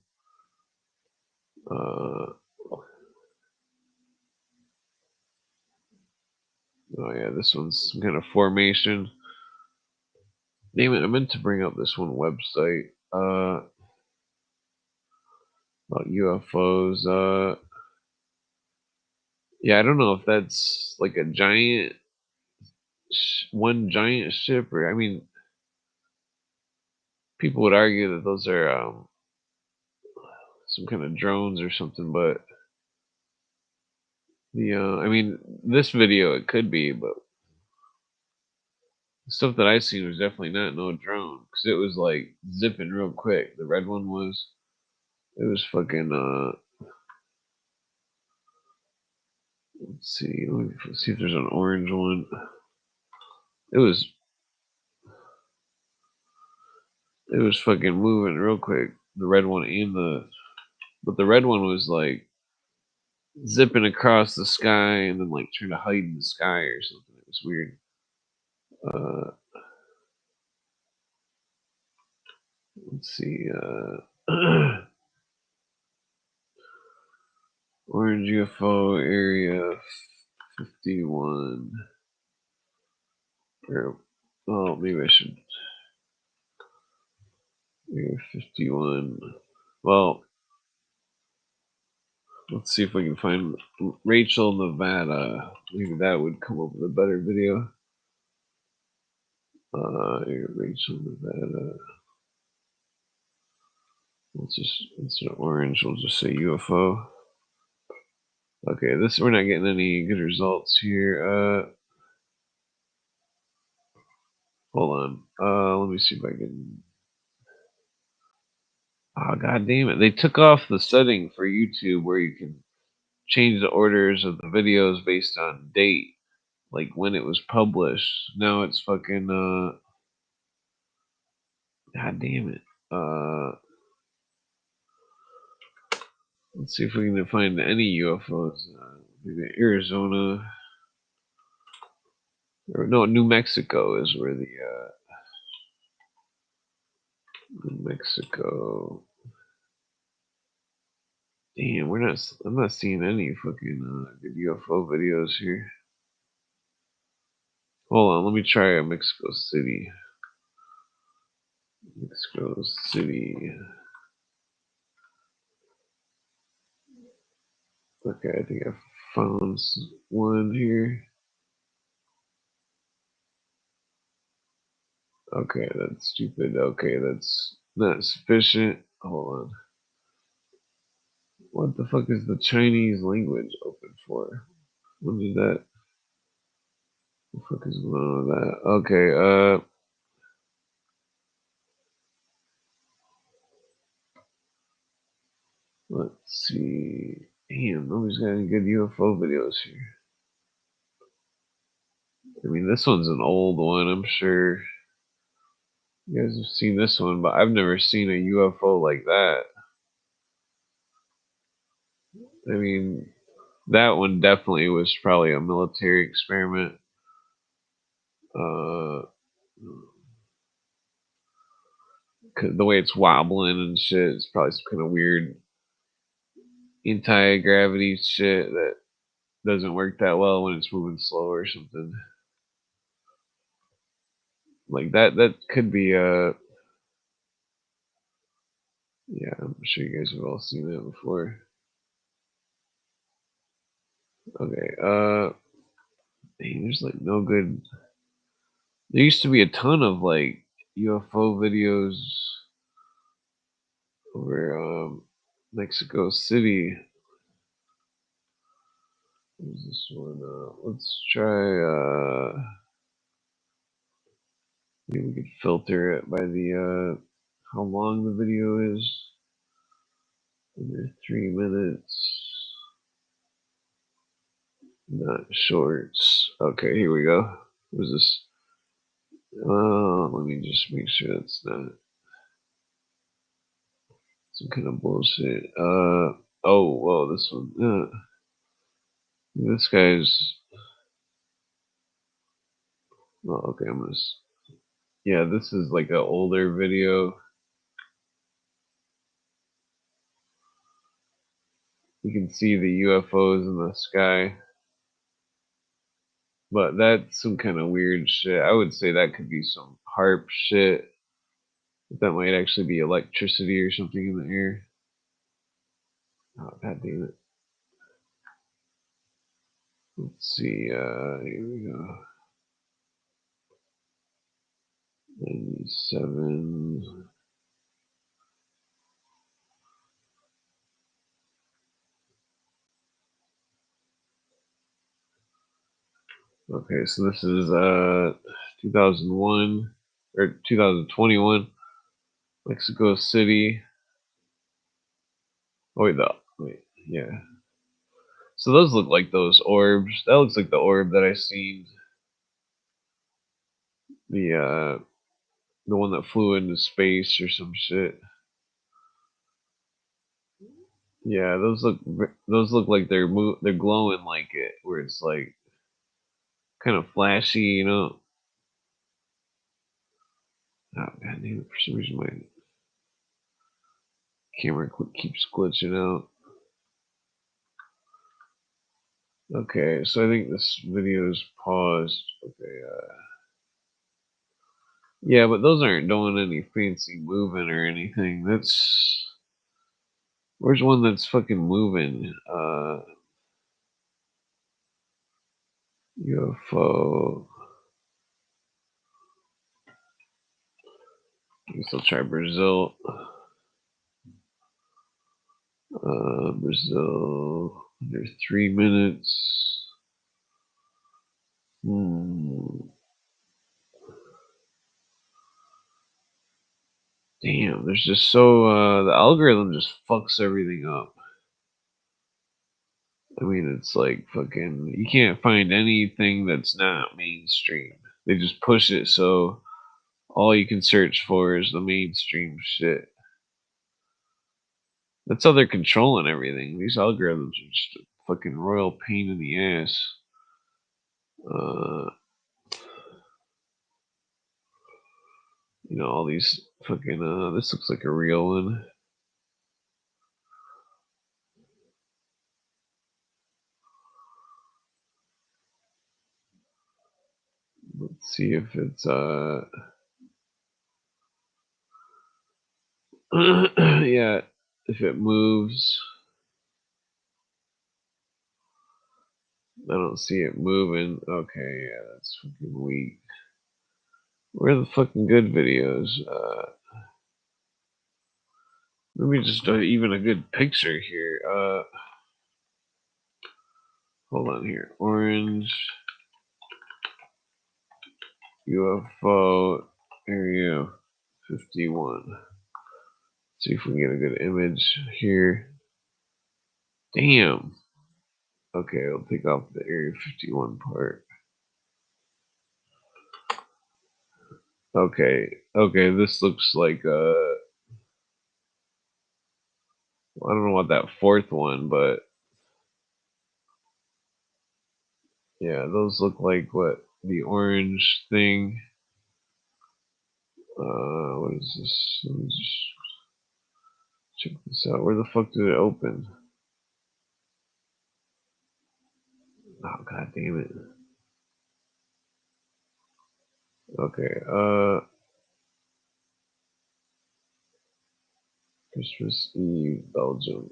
Speaker 1: Oh yeah, this one's some kind of formation. Damn it, I meant to bring up this one website about UFOs. Yeah, I don't know if that's like a giant, one giant ship, or I mean, people would argue that those are some kind of drones or something, but I mean, this video it could be, but the stuff that I seen was definitely not no drone because it was like zipping real quick. The red one was, it was fucking. Let's see, let's see if there's an orange one. It was fucking moving real quick. The red one and but the red one was like zipping across the sky and then like trying to hide in the sky or something. It was weird. Uh, let's see. Orange UFO area 51. Or, well, maybe I should. Area 51. Well, let's see if we can find Rachel, Nevada. Maybe that would come up with a better video. Rachel, Nevada. Let's just, instead of orange, we'll just say UFO. Okay, this, we're not getting any good results here. Hold on. Let me see if I can. Oh, god damn it. They took off the setting for YouTube where you can change the orders of the videos based on date, like when it was published. Now it's fucking, god damn it. Let's see if we can find any UFOs. Maybe Arizona. Or no, New Mexico is where the, New Mexico. Damn, I'm not seeing any fucking good UFO videos here. Hold on, let me try Mexico City. Mexico City. Okay, I think I found one here. Okay, that's stupid. Okay, that's not sufficient. Hold on. What the fuck is the Chinese language open for? When did that? What the fuck is going on with that? Okay, let's see. Damn, nobody's got any good UFO videos here. I mean, this one's an old one, I'm sure. You guys have seen this one, but I've never seen a UFO like that. I mean, That one definitely was probably a military experiment. The way it's wobbling and shit is probably some kind of weird anti-gravity shit that doesn't work that well when it's moving slow or something. Like that could be yeah, I'm sure you guys have all seen that before. Okay, dang, there's like no good. There used to be a ton of like UFO videos over Mexico City. Where's this one? Let's try maybe we could filter it by the how long the video is. Under 3 minutes. Not shorts. Okay, here we go. What's this? Let me just make sure it's not some kind of bullshit. Oh, whoa, this one. This guy's. Oh, okay, I'm gonna. Yeah, this is like an older video. You can see the UFOs in the sky. But that's some kind of weird shit. I would say that could be some harp shit. But that might actually be electricity or something in the air. Oh, god damn it. Let's see, here we go. 97. Okay, so this is 2001 or 2021, Mexico City. Oh wait, yeah. So those look like those orbs. That looks like the orb that I seen. The one that flew into space or some shit. Yeah, those look like they're glowing like it, where it's like kind of flashy, you know. Oh god damn it! For some reason my camera keeps glitching out. Okay, so I think this video is paused. Okay, yeah, but those aren't doing any fancy moving or anything. Where's one that's fucking moving? UFO. I guess I'll try Brazil. Brazil under 3 minutes. Damn, there's just the algorithm just fucks everything up. I mean, it's like fucking, you can't find anything that's not mainstream. They just push it so all you can search for is the mainstream shit. That's how they're controlling everything. These algorithms are just a fucking royal pain in the ass. You know, all these fucking, this looks like a real one. Let's see if it's, yeah, if it moves. I don't see it moving. Okay, yeah, that's fucking weak. Where are the fucking good videos? Maybe just even a good picture here. Hold on here. Orange UFO Area 51. See if we can get a good image here. Damn. Okay, I'll take off the Area 51 part. Okay, this looks like I don't know what that fourth one, but Yeah, those look like what the orange thing. What is this? Let me just check this out. Where the fuck did it open? Oh god damn it. Okay, Christmas Eve, Belgium.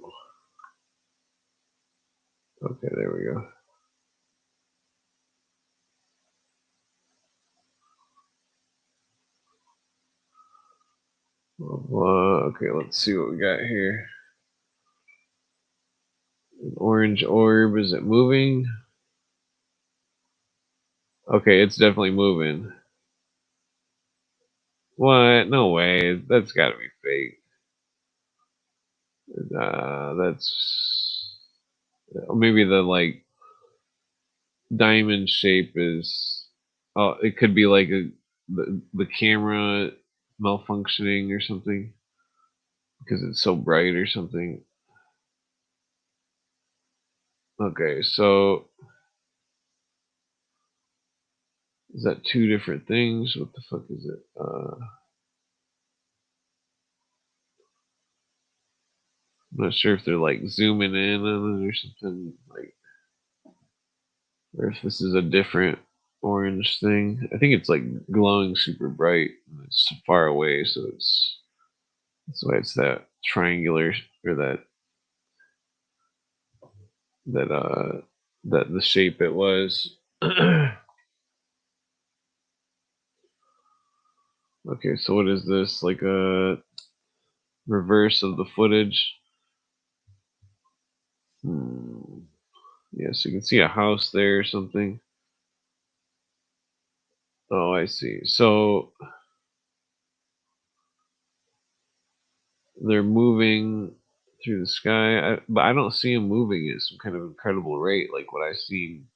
Speaker 1: Okay, there we go. Okay, let's see what we got here. An orange orb, is it moving? Okay, it's definitely moving. What? No way. That's gotta be fake. That's maybe the like diamond shape is. Oh, it could be like the camera malfunctioning or something because it's so bright or something. Okay, so is that two different things? What the fuck is it? I'm not sure if they're like zooming in on it or something like, or if this is a different orange thing. I think it's like glowing super bright. And it's far away, so that's why it's that triangular or that that the shape it was. Okay, so what is this? Like a reverse of the footage? Hmm. Yeah, so you can see a house there or something. Oh, I see. So they're moving through the sky, but I don't see them moving at some kind of incredible rate like what I seen.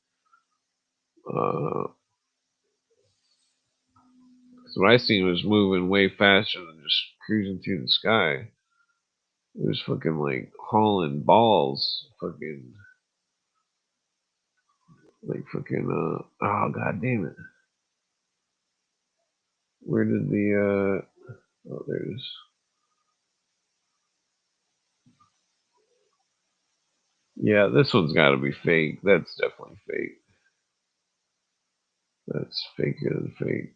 Speaker 1: Uh, 'Cause what I seen was moving way faster than just cruising through the sky. It was fucking like hauling balls, fucking like fucking oh god damn it. Where did the oh there it is. Yeah, this one's gotta be fake. That's definitely fake. That's faker than fake.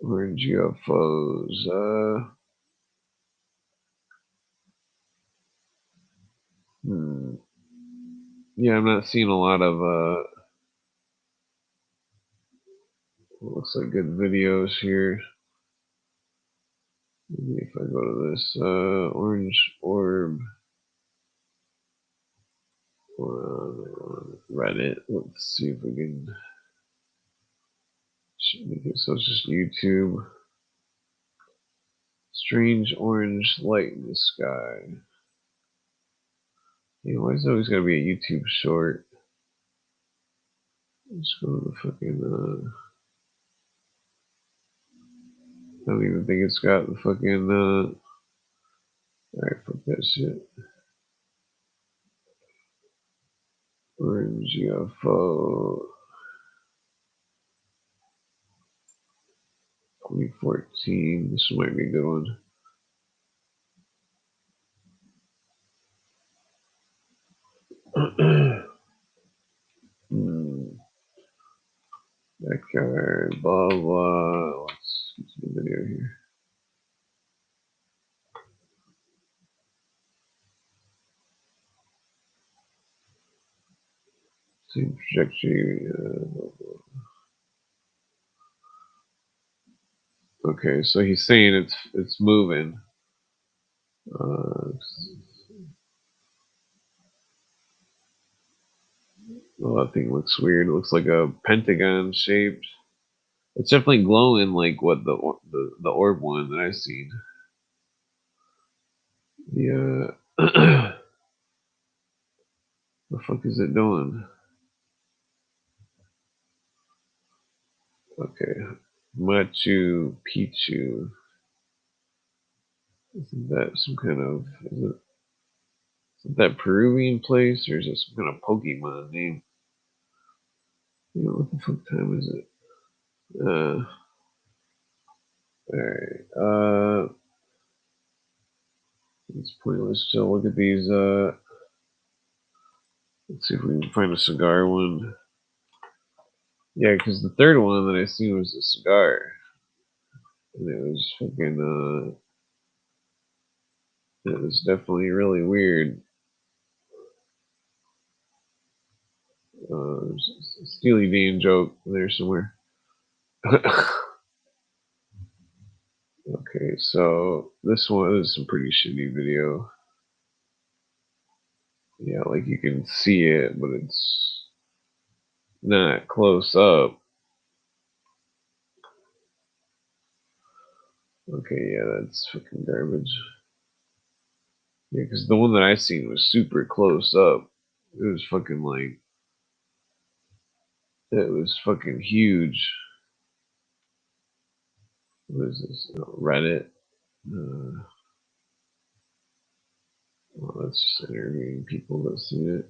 Speaker 1: Orange UFOs. Hmm. Yeah, I'm not seeing a lot of looks like good videos here. Maybe if I go to this orange orb Reddit, let's see if we can. So it's just YouTube. Strange orange light in the sky. Yeah, why is it always gotta be a YouTube short? Let's go to the fucking. I don't even think it's got the fucking. Alright, fuck that shit. Orange UFO 2014. This might be a good one. Hmm. Backyard, blah blah. Let's get to the video here. Same trajectory. Okay, so he's saying it's moving. Uh, oh, that thing looks weird. It looks like a pentagon shaped. It's definitely glowing like what the orb one that I've seen. The the fuck is it doing? Okay, Machu Picchu. Isn't that some kind of? Is it Is that Peruvian place or is it some kind of Pokemon name? You know, what the fuck time is it? Alright. It's pointless to look at these. Let's see if we can find a cigar one. Yeah, because the third one that I seen was a cigar. And it was fucking, it was definitely really weird. Steely Dan joke there somewhere. Okay, so this one is some pretty shitty video. Yeah, like you can see it, but it's not close up. Okay, yeah, that's fucking garbage. Yeah, because the one that I seen was super close up. It was fucking like, it was fucking huge. What is this? Oh, Reddit. Well, that's just interviewing people that seen it.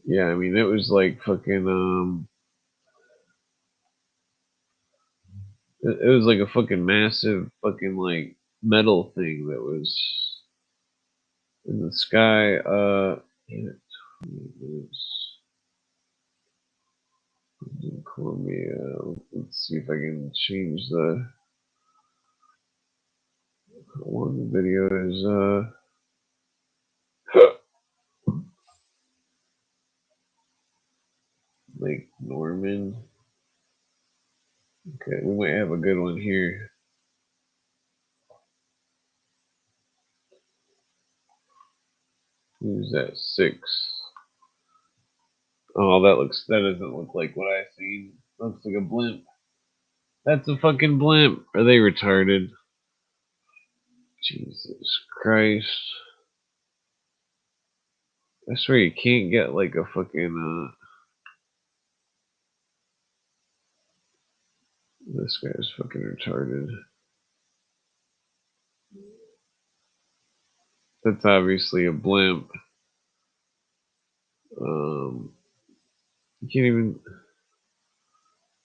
Speaker 1: Yeah, I mean, it was like fucking, it was like a fucking massive fucking like metal thing that was in the sky. Damn it. It was in Colombia. Let's see if I can change the one. The video is Lake Norman. Okay, we might have a good one here. Who's that? 6. Oh, that doesn't look like what I seen. Looks like a blimp. That's a fucking blimp. Are they retarded? Jesus Christ. I swear you can't get like a fucking this guy's fucking retarded. That's obviously a blimp. You can't even.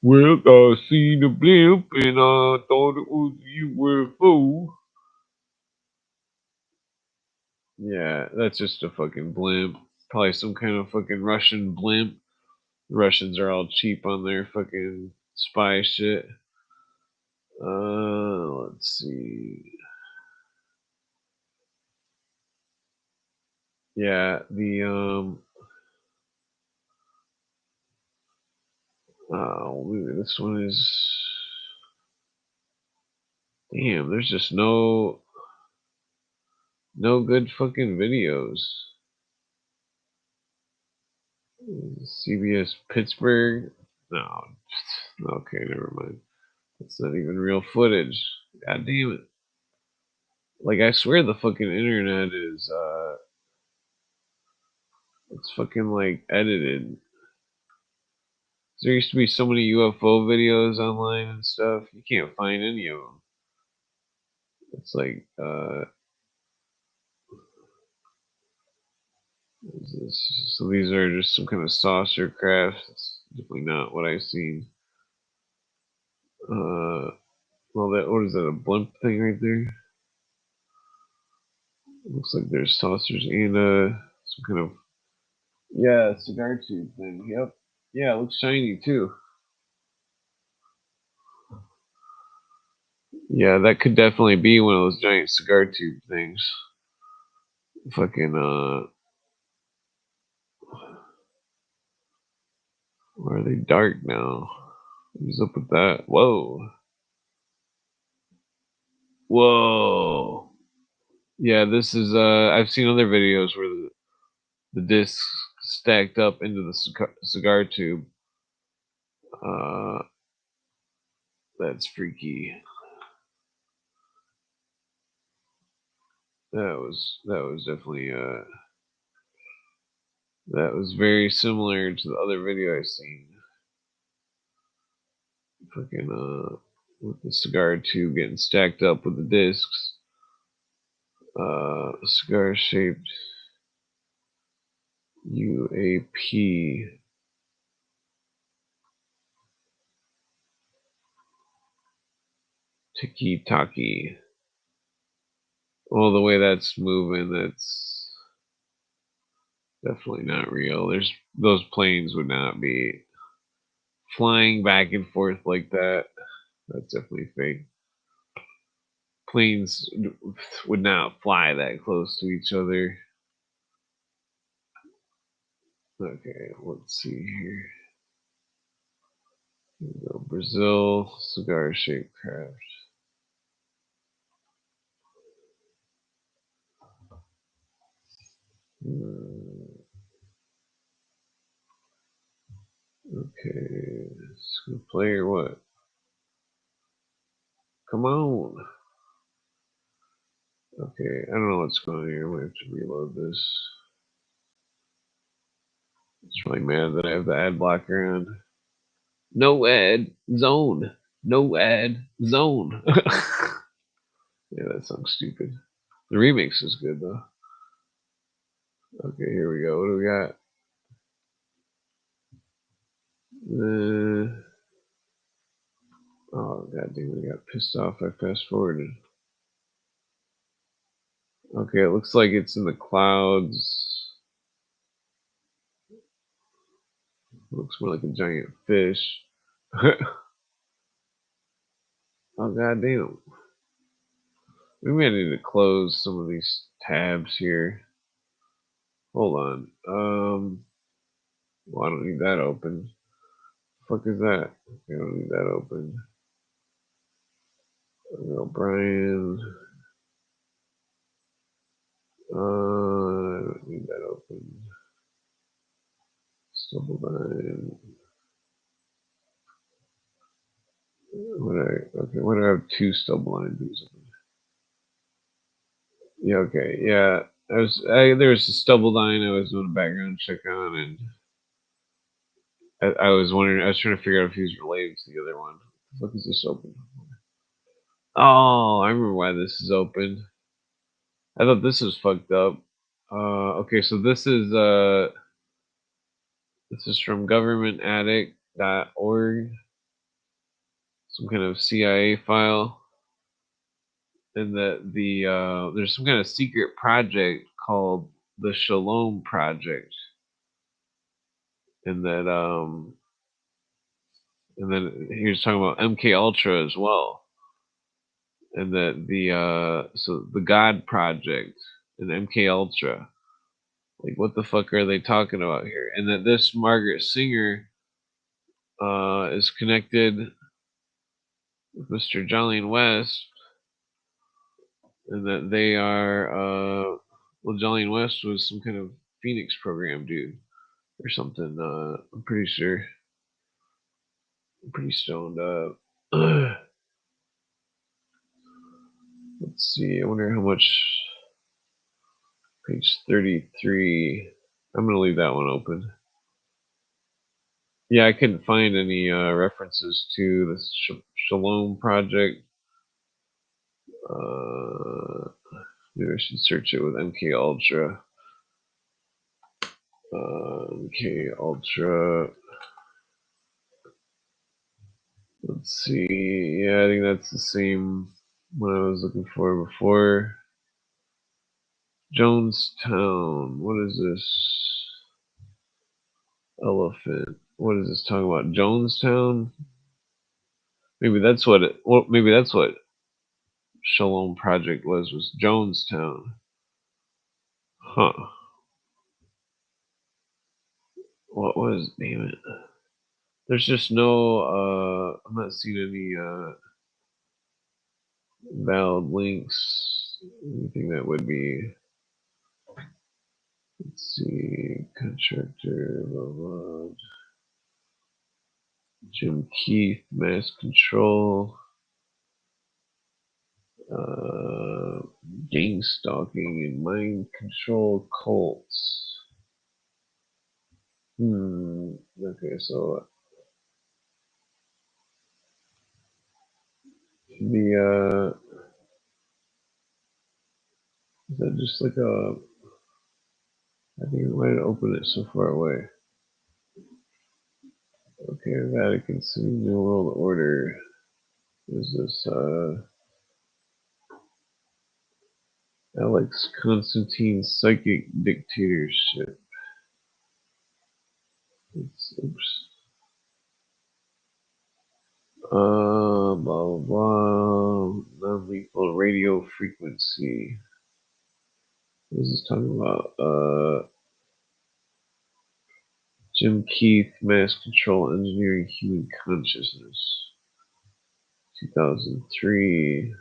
Speaker 1: Well, I seen a blimp and I thought it was UFO. Yeah, that's just a fucking blimp. Probably some kind of fucking Russian blimp. The Russians are all cheap on their fucking spy shit. Let's see. Yeah, maybe this one is. Damn, there's just no good fucking videos. CBS Pittsburgh. No, okay, never mind. That's not even real footage. God damn it! Like I swear the fucking internet is it's fucking like edited. There used to be so many UFO videos online and stuff. You can't find any of them. It's like so these are just some kind of saucer craft. It's definitely not what I've seen. Well, that what is that? A blimp thing right there? Looks like there's saucers and some kind of yeah cigar tube thing. Yep. Yeah, it looks shiny too. Yeah, that could definitely be one of those giant cigar tube things. Fucking why are they dark now? What's up with that? Whoa. Whoa. Yeah, this is I've seen other videos where the discs stacked up into the cigar tube. Uh that's freaky. That was definitely that was very similar to the other video I seen. Fucking with the cigar tube getting stacked up with the discs. Cigar shaped UAP. Tiki Taki. Well, the way that's moving, that's definitely not real. Those planes would not be flying back and forth like that. That's definitely fake. Planes would not fly that close to each other. Okay, let's see here. Here we go. Brazil cigar shaped craft. Okay, it's play or what? Come on. Okay, I don't know what's going on here. I might have to reload this. It's really mad that I have the ad blocker on. No ad zone. No ad zone. Yeah, that sounds stupid. The remix is good though. Okay, here we go. What do we got? Oh god damn, I got pissed off. I fast forwarded. Okay, it looks like it's in the clouds. It looks more like a giant fish. Oh god damn. Maybe I need to close some of these tabs here. Hold on. Well, I don't need that open. The fuck is that? I don't need that open. Brian. I don't need that open. Double line. What do I have two stubble line views on? Yeah, okay, yeah. There was a stubble line I was doing a background check on, and I was wondering, I was trying to figure out if he was related to the other one. What the fuck is this open? Oh, I remember why this is open. I thought this was fucked up. Okay, so this is from governmentaddict.org, some kind of CIA file, and that there's some kind of secret project called the Shalom Project, and that and then he was talking about MK Ultra as well, and that the God Project and MK Ultra, like what the fuck are they talking about here? And that this Margaret Singer is connected with Mr. Jolene West, and that they are well, Jolene West was some kind of Phoenix program dude or something. I'm pretty sure. I'm pretty stoned up. Let's see. I wonder how much. Page 33. I'm gonna leave that one open. Yeah, I couldn't find any references to the Shalom Project. Maybe I should search it with MK Ultra. MK Ultra. Let's see. Yeah, I think that's the same one I was looking for before. Jonestown. What is this? Elephant. What is this talking about? Jonestown? Maybe that's what it. Well, maybe that's what Shalom Project was Jonestown. Huh. What was, damn it. There's just no I'm not seeing any valid links. Anything that would be, let's see, contractor, blah, blah. Jim Keith, mass control, gang stalking and mind control cults. Okay, so the is that just like a? I think it might open it so far away. Okay, Vatican City, New World Order. Is this Alex Constantine's psychic dictatorship? Oops. Blah blah blah. Non-lethal radio frequency. What is this talking about? Jim Keith, Mass Control Engineering Human Consciousness. 2003.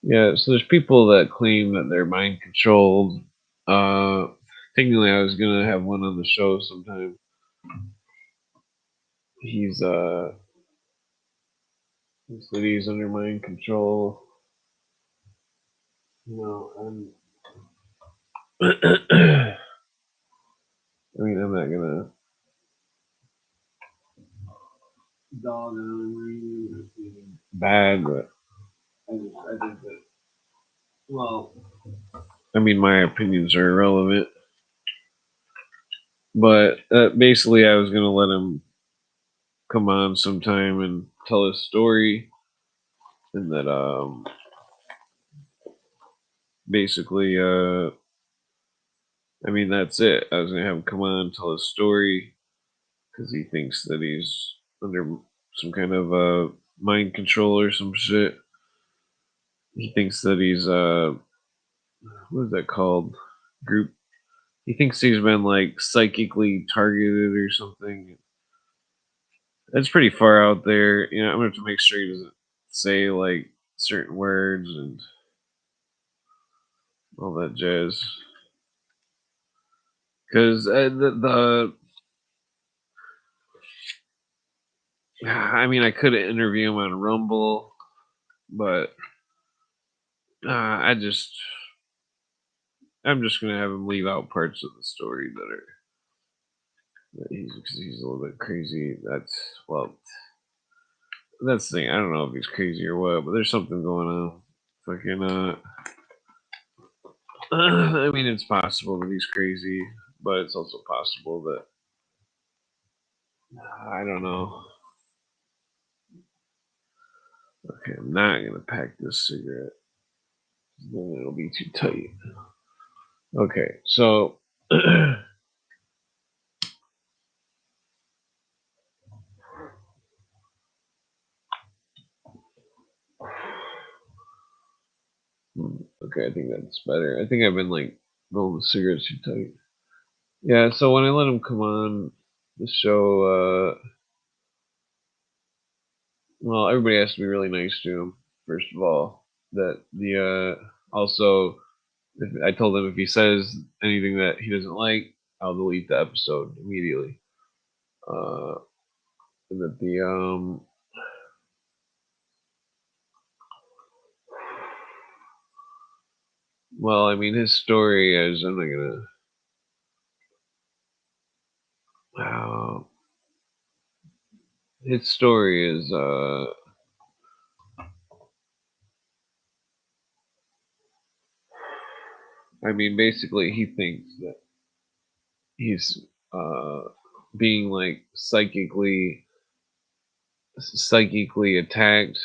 Speaker 1: Yeah, so there's people that claim that they're mind controlled. Technically, I was gonna have one on the show sometime. He's he said he's under mind control. I'm. I mean, I'm not gonna dog on him bad, but I think that. Well, I mean, my opinions are irrelevant. But basically, I was gonna let him come on sometime and tell his story, and that basically I mean that's it. I was gonna have him come on and tell his story because he thinks that he's under some kind of mind control or some shit. He thinks that he's what is that called? Group. He thinks he's been like psychically targeted or something. That's pretty far out there. I'm gonna have to make sure he doesn't say like certain words and all that jazz. Because I mean, I could interview him on Rumble, but I'm just gonna have him leave out parts of the story that he's a little bit crazy. That's the thing. I don't know if he's crazy or what, but there's something going on. Fucking I mean, it's possible that he's crazy, but it's also possible that I don't know. Okay, I'm not gonna pack this cigarette. Then it'll be too tight. Okay, so okay, I think that's better. I think I've been like rolling the cigarettes too tight. Yeah, so when I let him come on the show, well, everybody has to be really nice to him. First of all, that the also, I told him if he says anything that he doesn't like, I'll delete the episode immediately. And that well, I mean, his story is I'm not gonna. His story is I mean, basically, he thinks that he's being like psychically attacked.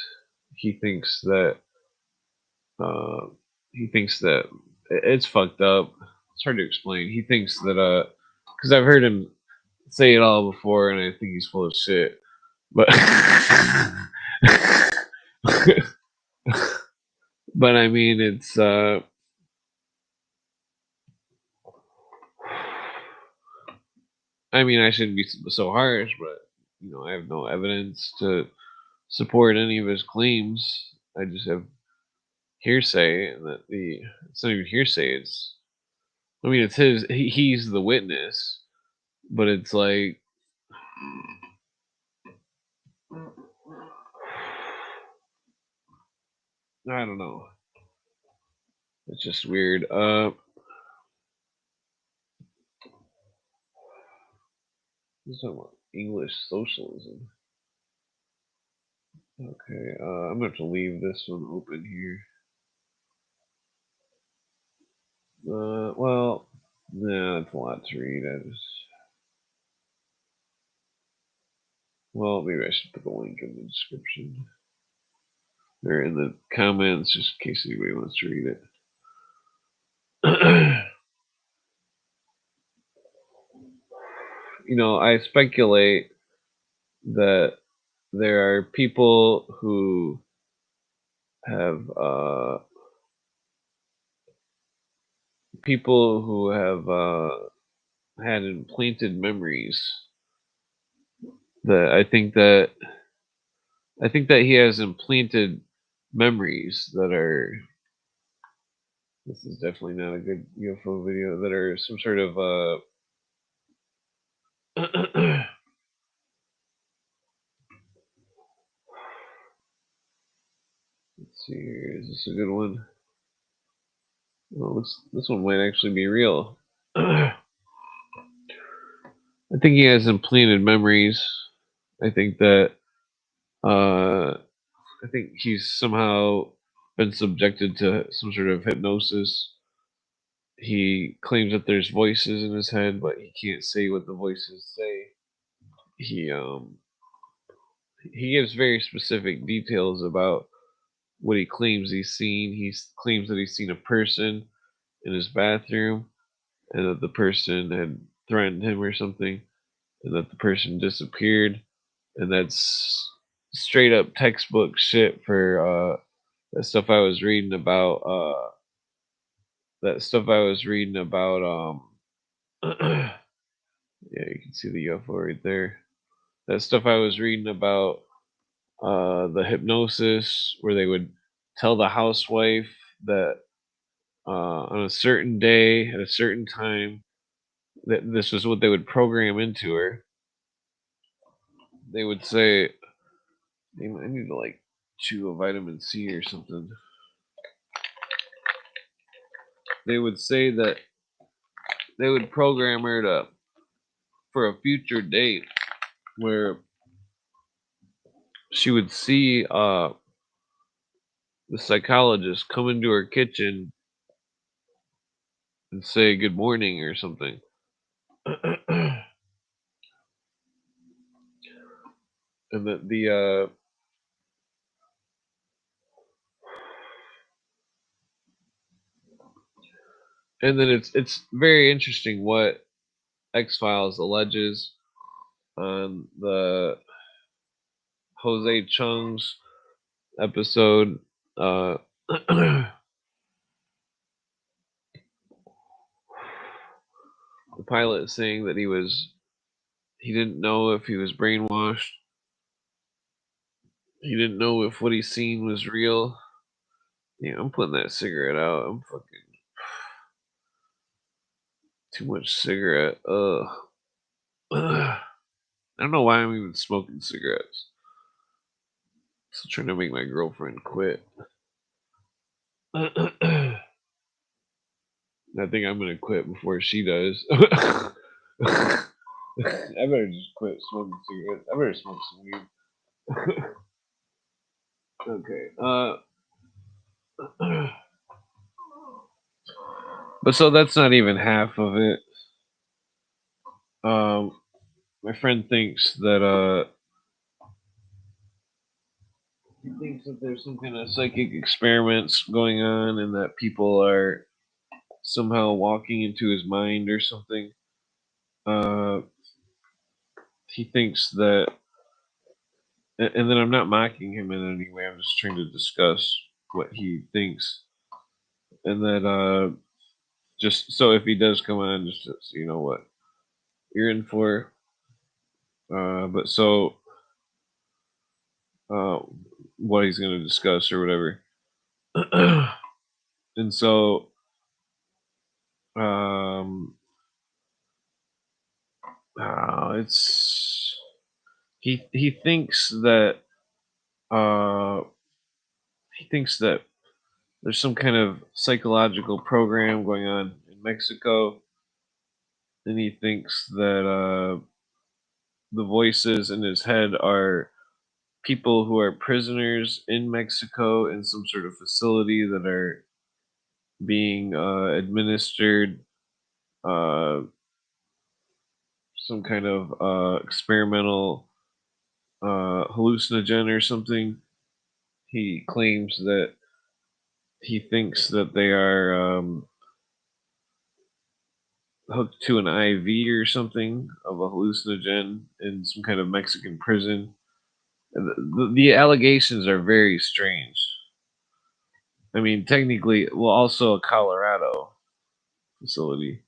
Speaker 1: He thinks that uh, it's fucked up. It's hard to explain. He thinks that because I've heard him say it all before, and I think he's full of shit. But but I mean, it's I mean, I shouldn't be so harsh, but I have no evidence to support any of his claims. I just have hearsay, and that it's not even hearsay. I mean, it's he's the witness, but it's like I don't know. It's just weird. What's talking about English socialism? Okay, I'm going to have to leave this one open here. Well, nah, that's a lot to read. Well, maybe I should put the link in the description or in the comments, just in case anybody wants to read it. I speculate that there are people who have had implanted memories. That I think that he has implanted memories that are. This is definitely not a good UFO video. That are some sort of let's see here. Is this a good one? Well, this one might actually be real. I think he has implanted memories. I think that I think he's somehow been subjected to some sort of hypnosis. He claims that there's voices in his head, but he can't say what the voices say. He gives very specific details about what he claims he's seen. He claims that he's seen a person in his bathroom, and that the person had threatened him or something, and that the person disappeared, and that's straight up textbook shit for that stuff I was reading about. That stuff I was reading about. Yeah, you can see the UFO right there. That stuff I was reading about the hypnosis, where they would tell the housewife that on a certain day at a certain time that this was what they would program into her. They would say, I need to like chew a vitamin C or something. They would say that they would program her to for a future date where she would see the psychologist come into her kitchen and say good morning or something. And that and then it's very interesting what X Files alleges on the Jose Chung's episode. The pilot saying that he didn't know if he was brainwashed. He didn't know if what he's seen was real. Yeah, I'm putting that cigarette out. I'm fucking too much cigarette. Ugh. I don't know why I'm even smoking cigarettes. Still trying to make my girlfriend quit. I think I'm gonna quit before she does. I better just quit smoking cigarettes. I better smoke some weed. Okay. But so that's not even half of it. My friend thinks that he thinks that there's some kind of psychic experiments going on, and that people are somehow walking into his mind or something. Uh, he thinks that, and then I'm not mocking him in any way. I'm just trying to discuss what he thinks, and that just so if he does come on, just so you know what you're in for. But so uh, what he's going to discuss or whatever, and so um, it's he uh, thinks that there's some kind of psychological program going on in Mexico, and he thinks that the voices in his head are people who are prisoners in Mexico in some sort of facility that are being administered some kind of experimental hallucinogen or something. He claims that he thinks that they are hooked to an IV or something of a hallucinogen in some kind of Mexican prison. The allegations are very strange. I mean, technically, well, also a Colorado facility,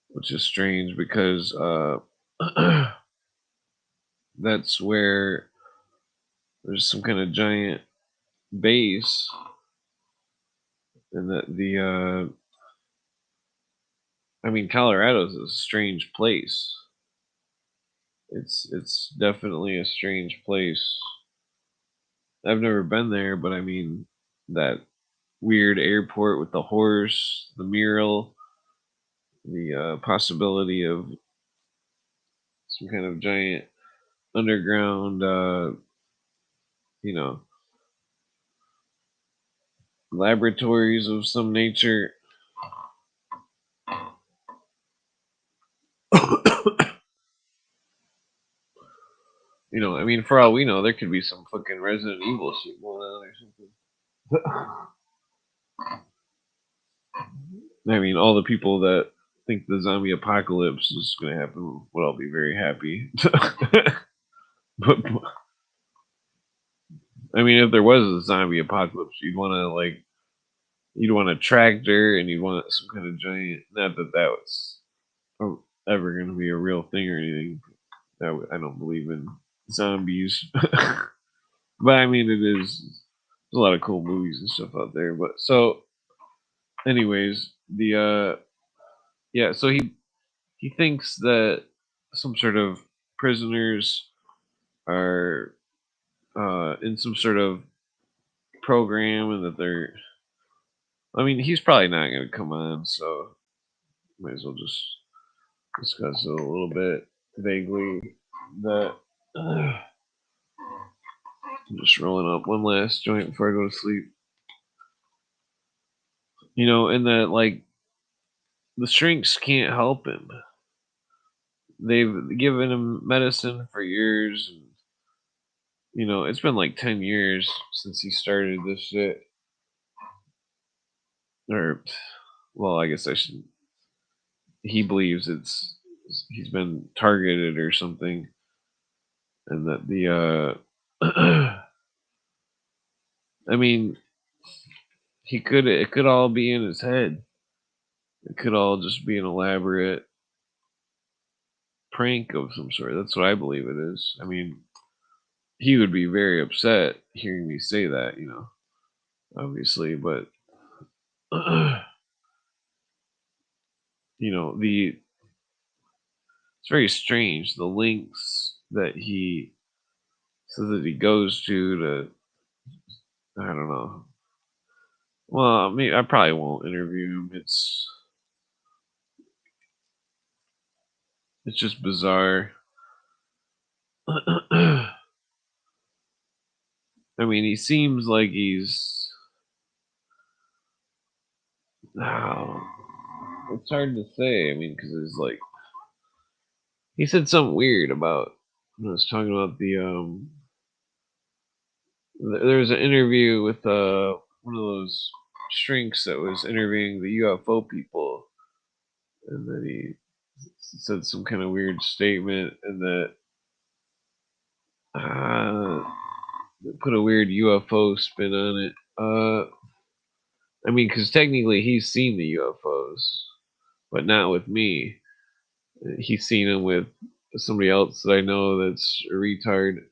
Speaker 1: which is strange because that's where there's some kind of giant base, and that I mean, Colorado's a strange place. It's definitely a strange place. I've never been there, but I mean that weird airport with the horse, the mural, the possibility of some kind of giant underground, you know, laboratories of some nature. I mean, for all we know, there could be some fucking Resident Evil shit going on or something. I mean, all the people that think the zombie apocalypse is going to happen would all be very happy. But I mean, if there was a zombie apocalypse, you'd want a tractor and you'd want some kind of giant. Not that that was ever going to be a real thing or anything. I don't believe in zombies, but I mean, it is. There's a lot of cool movies and stuff out there. But so, anyways, so he thinks that some sort of prisoners are in some sort of program and that they're. I mean, he's probably not going to come on, so might as well just discuss it a little bit vaguely. That I'm just rolling up one last joint before I go to sleep. And that like the shrinks can't help him. They've given him medicine for years, and it's been like 10 years since he started this shit. Or, well, I guess I should. He believes he's been targeted or something, and that I mean, it could all be in his head. It could all just be an elaborate prank of some sort. That's what I believe it is. I mean, he would be very upset hearing me say that, obviously, but the it's very strange the links that he says that he goes to I don't know. Well, I mean, I probably won't interview him. It's just bizarre. I mean, he seems like he's. Oh, it's hard to say. I mean, because it's like he said something weird about when I was talking about there was an interview with one of those shrinks that was interviewing the UFO people, and then he said some kind of weird statement, and that uh, put a weird UFO spin on it. I mean, because technically he's seen the UFOs, but not with me. He's seen them with somebody else that I know that's a retard.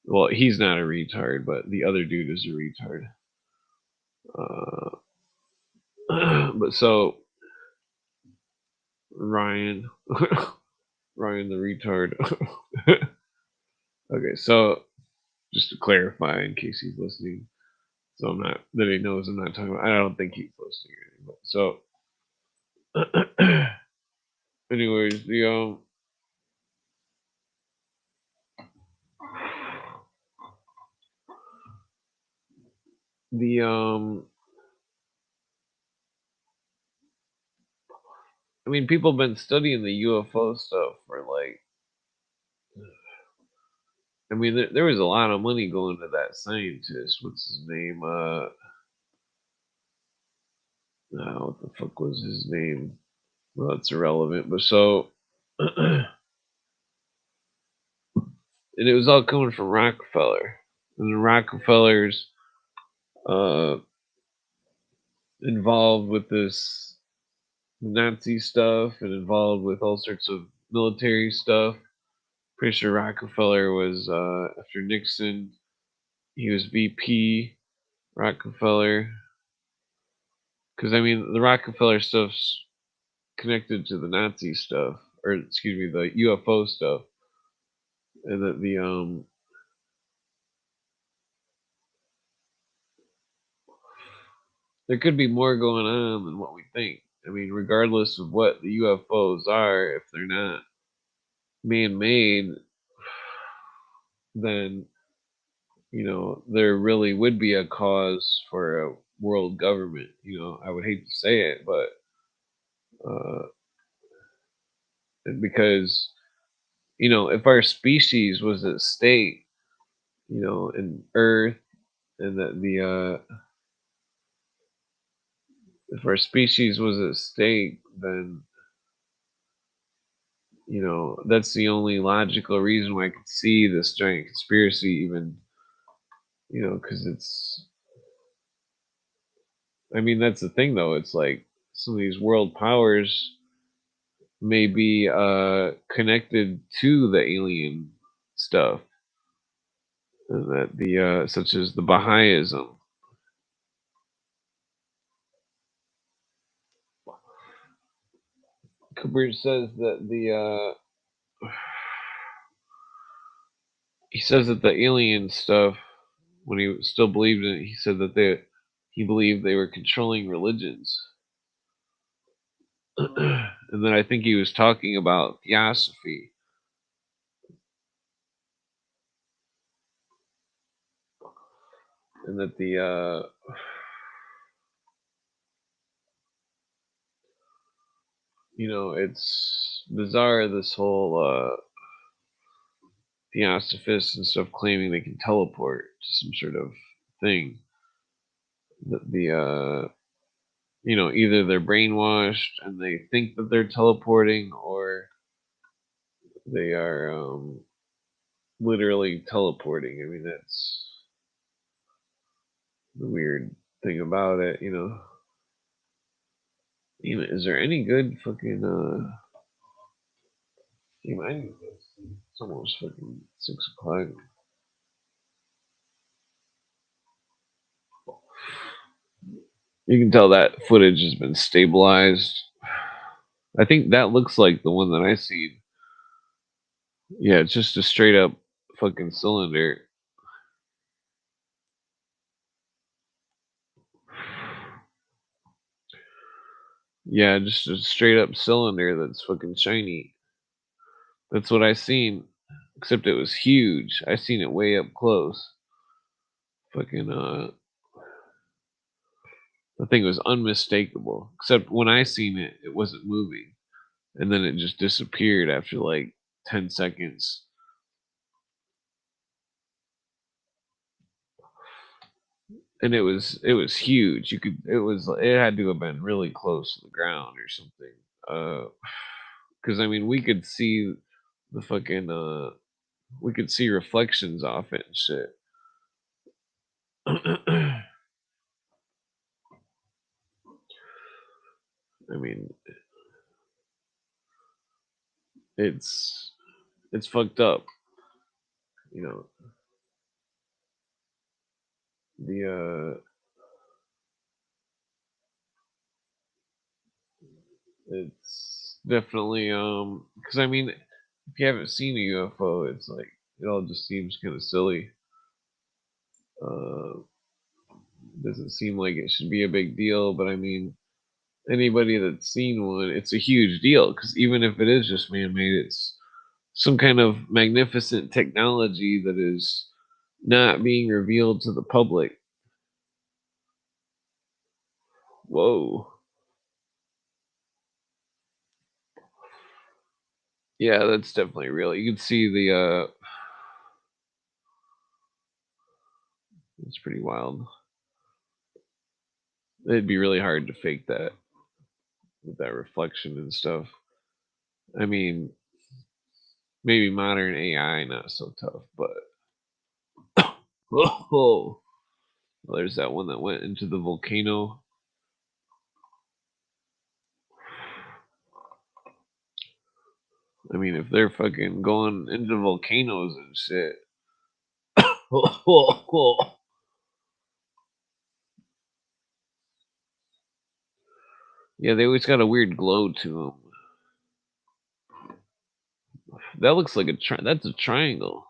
Speaker 1: Well, he's not a retard, but the other dude is a retard. But so Ryan, Ryan the retard. Okay, so just to clarify, in case he's listening, so I'm not that he knows I'm not talking about. I don't think he's listening anymore. So, anyways, the I mean, people have been studying the UFO stuff for like, I mean, there was a lot of money going to that scientist. What's his name? No, what the fuck was his name? Well, it's irrelevant. But so, and it was all coming from Rockefeller, and the Rockefellers uh, involved with this Nazi stuff and involved with all sorts of military stuff. Pretty sure Rockefeller was after Nixon. He was VP Rockefeller, because I mean the Rockefeller stuff's connected to the Nazi stuff, or excuse me, the UFO stuff, and that there could be more going on than what we think. I mean, regardless of what the UFOs are, if they're not man-made, then there really would be a cause for a world government. I would hate to say it, but uh, because if our species was at stake, in Earth, and that if our species was at stake, then that's the only logical reason why I could see this giant conspiracy, even because it's. I mean, that's the thing, though. It's like some of these world powers may be connected to the alien stuff, and that such as the Baha'ism. Cooper says that he says that the alien stuff, when he still believed in it, he said that he believed they were controlling religions. And then I think he was talking about theosophy, and that it's bizarre, this whole theosophists and stuff claiming they can teleport to some sort of thing. That either they're brainwashed and they think that they're teleporting, or they are literally teleporting. I mean, that's the weird thing about it. Damn it, is there any good fucking damn, I need this. It's almost fucking 6 o'clock. You can tell that footage has been stabilized. I think that looks like the one that I see. Yeah, it's just a straight up fucking cylinder. Yeah, just a straight up cylinder that's fucking shiny. That's what I seen. Except it was huge. I seen it way up close. Fucking the thing was unmistakable. Except when I seen it, it wasn't moving. And then it just disappeared after like 10 seconds. And it was huge. It had to have been really close to the ground or something. Because I mean, we could see the fucking we could see reflections off it and shit. I mean, it's it's fucked up. You know, the it's definitely because I mean, if you haven't seen a UFO, it's like it all just seems kind of silly. Uh, doesn't seem like it should be a big deal, but I mean, anybody that's seen one, it's a huge deal because even if it is just man-made, it's some kind of magnificent technology that is not being revealed to the public. Whoa. Yeah, that's definitely real. You can see the it's pretty wild. It'd be really hard to fake that with that reflection and stuff. I mean, maybe modern AI not so tough, but oh, well, there's that one that went into the volcano. I mean, if they're fucking going into volcanoes and shit. Yeah, they always got a weird glow to them. That looks like that's a triangle.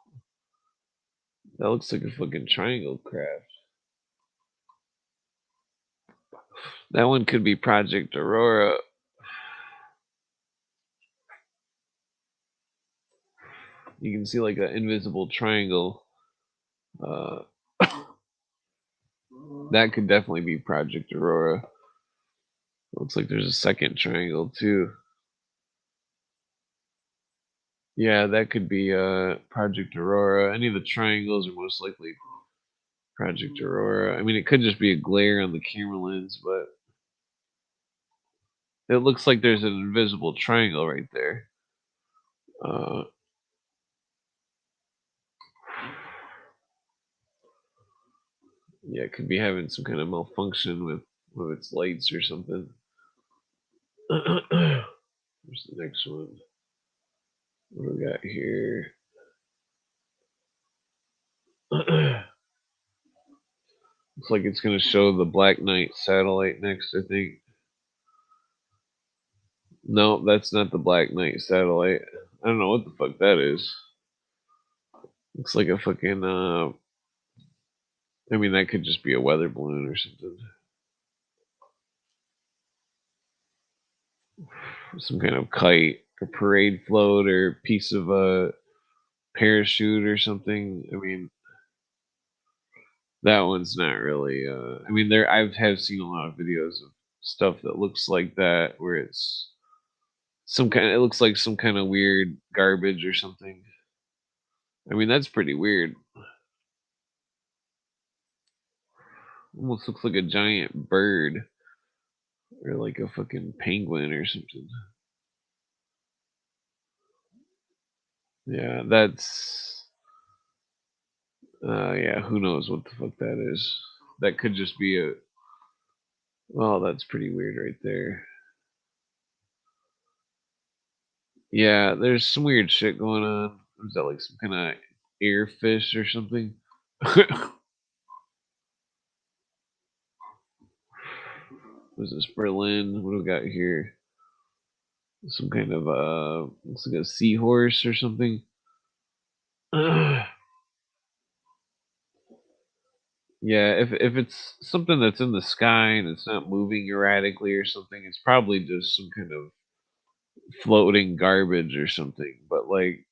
Speaker 1: That looks like a fucking triangle craft. That one could be Project Aurora. You can see like an invisible triangle. Uh, that could definitely be Project Aurora. Looks like there's a second triangle too. Yeah, that could be Project Aurora. Any of the triangles are most likely Project Aurora. I mean, it could just be a glare on the camera lens, but it looks like there's an invisible triangle right there. Uh, yeah, it could be having some kind of malfunction with one of its lights or something. Where's the next one? What do we got here? Looks like it's going to show the Black Knight satellite next, I think. No, that's not the Black Knight satellite. I don't know what the fuck that is. Looks like a fucking, I mean, that could just be a weather balloon or something. Some kind of kite or parade float or piece of a parachute or something. I mean, that one's not really. I mean, have seen a lot of videos of stuff that looks like that, where it's some kind. It looks like some kind of weird garbage or something. I mean, that's pretty weird. Almost looks like a giant bird or like a fucking penguin or something. Yeah, that's. Yeah, who knows what the fuck that is? That could just be a. Well, that's pretty weird right there. Yeah, there's some weird shit going on. Is that like some kind of airfish or something? Was this Berlin? What do we got here? Some kind of looks like a seahorse or something. Yeah, if it's something that's in the sky and it's not moving erratically or something, it's probably just some kind of floating garbage or something. But like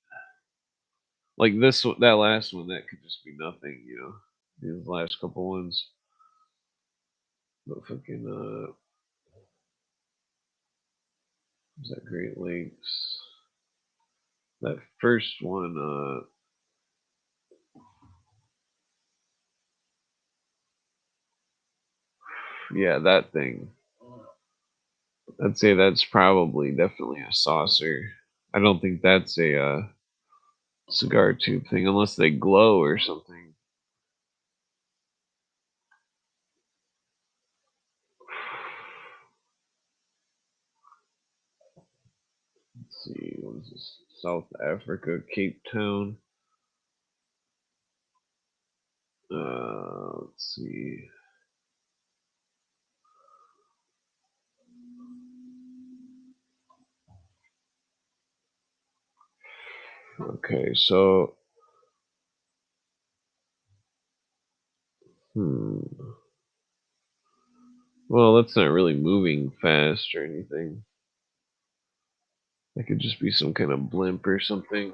Speaker 1: that last one, that could just be nothing, you know. These last couple ones, but fucking is that Great Lakes? That first one, yeah, that thing. I'd say that's probably definitely a saucer. I don't think that's a cigar tube thing unless they glow or something. Let's see, what is this? South Africa, Cape Town. Let's see. Okay, so hmm. Well, that's not really moving fast or anything. That could just be some kind of blimp or something.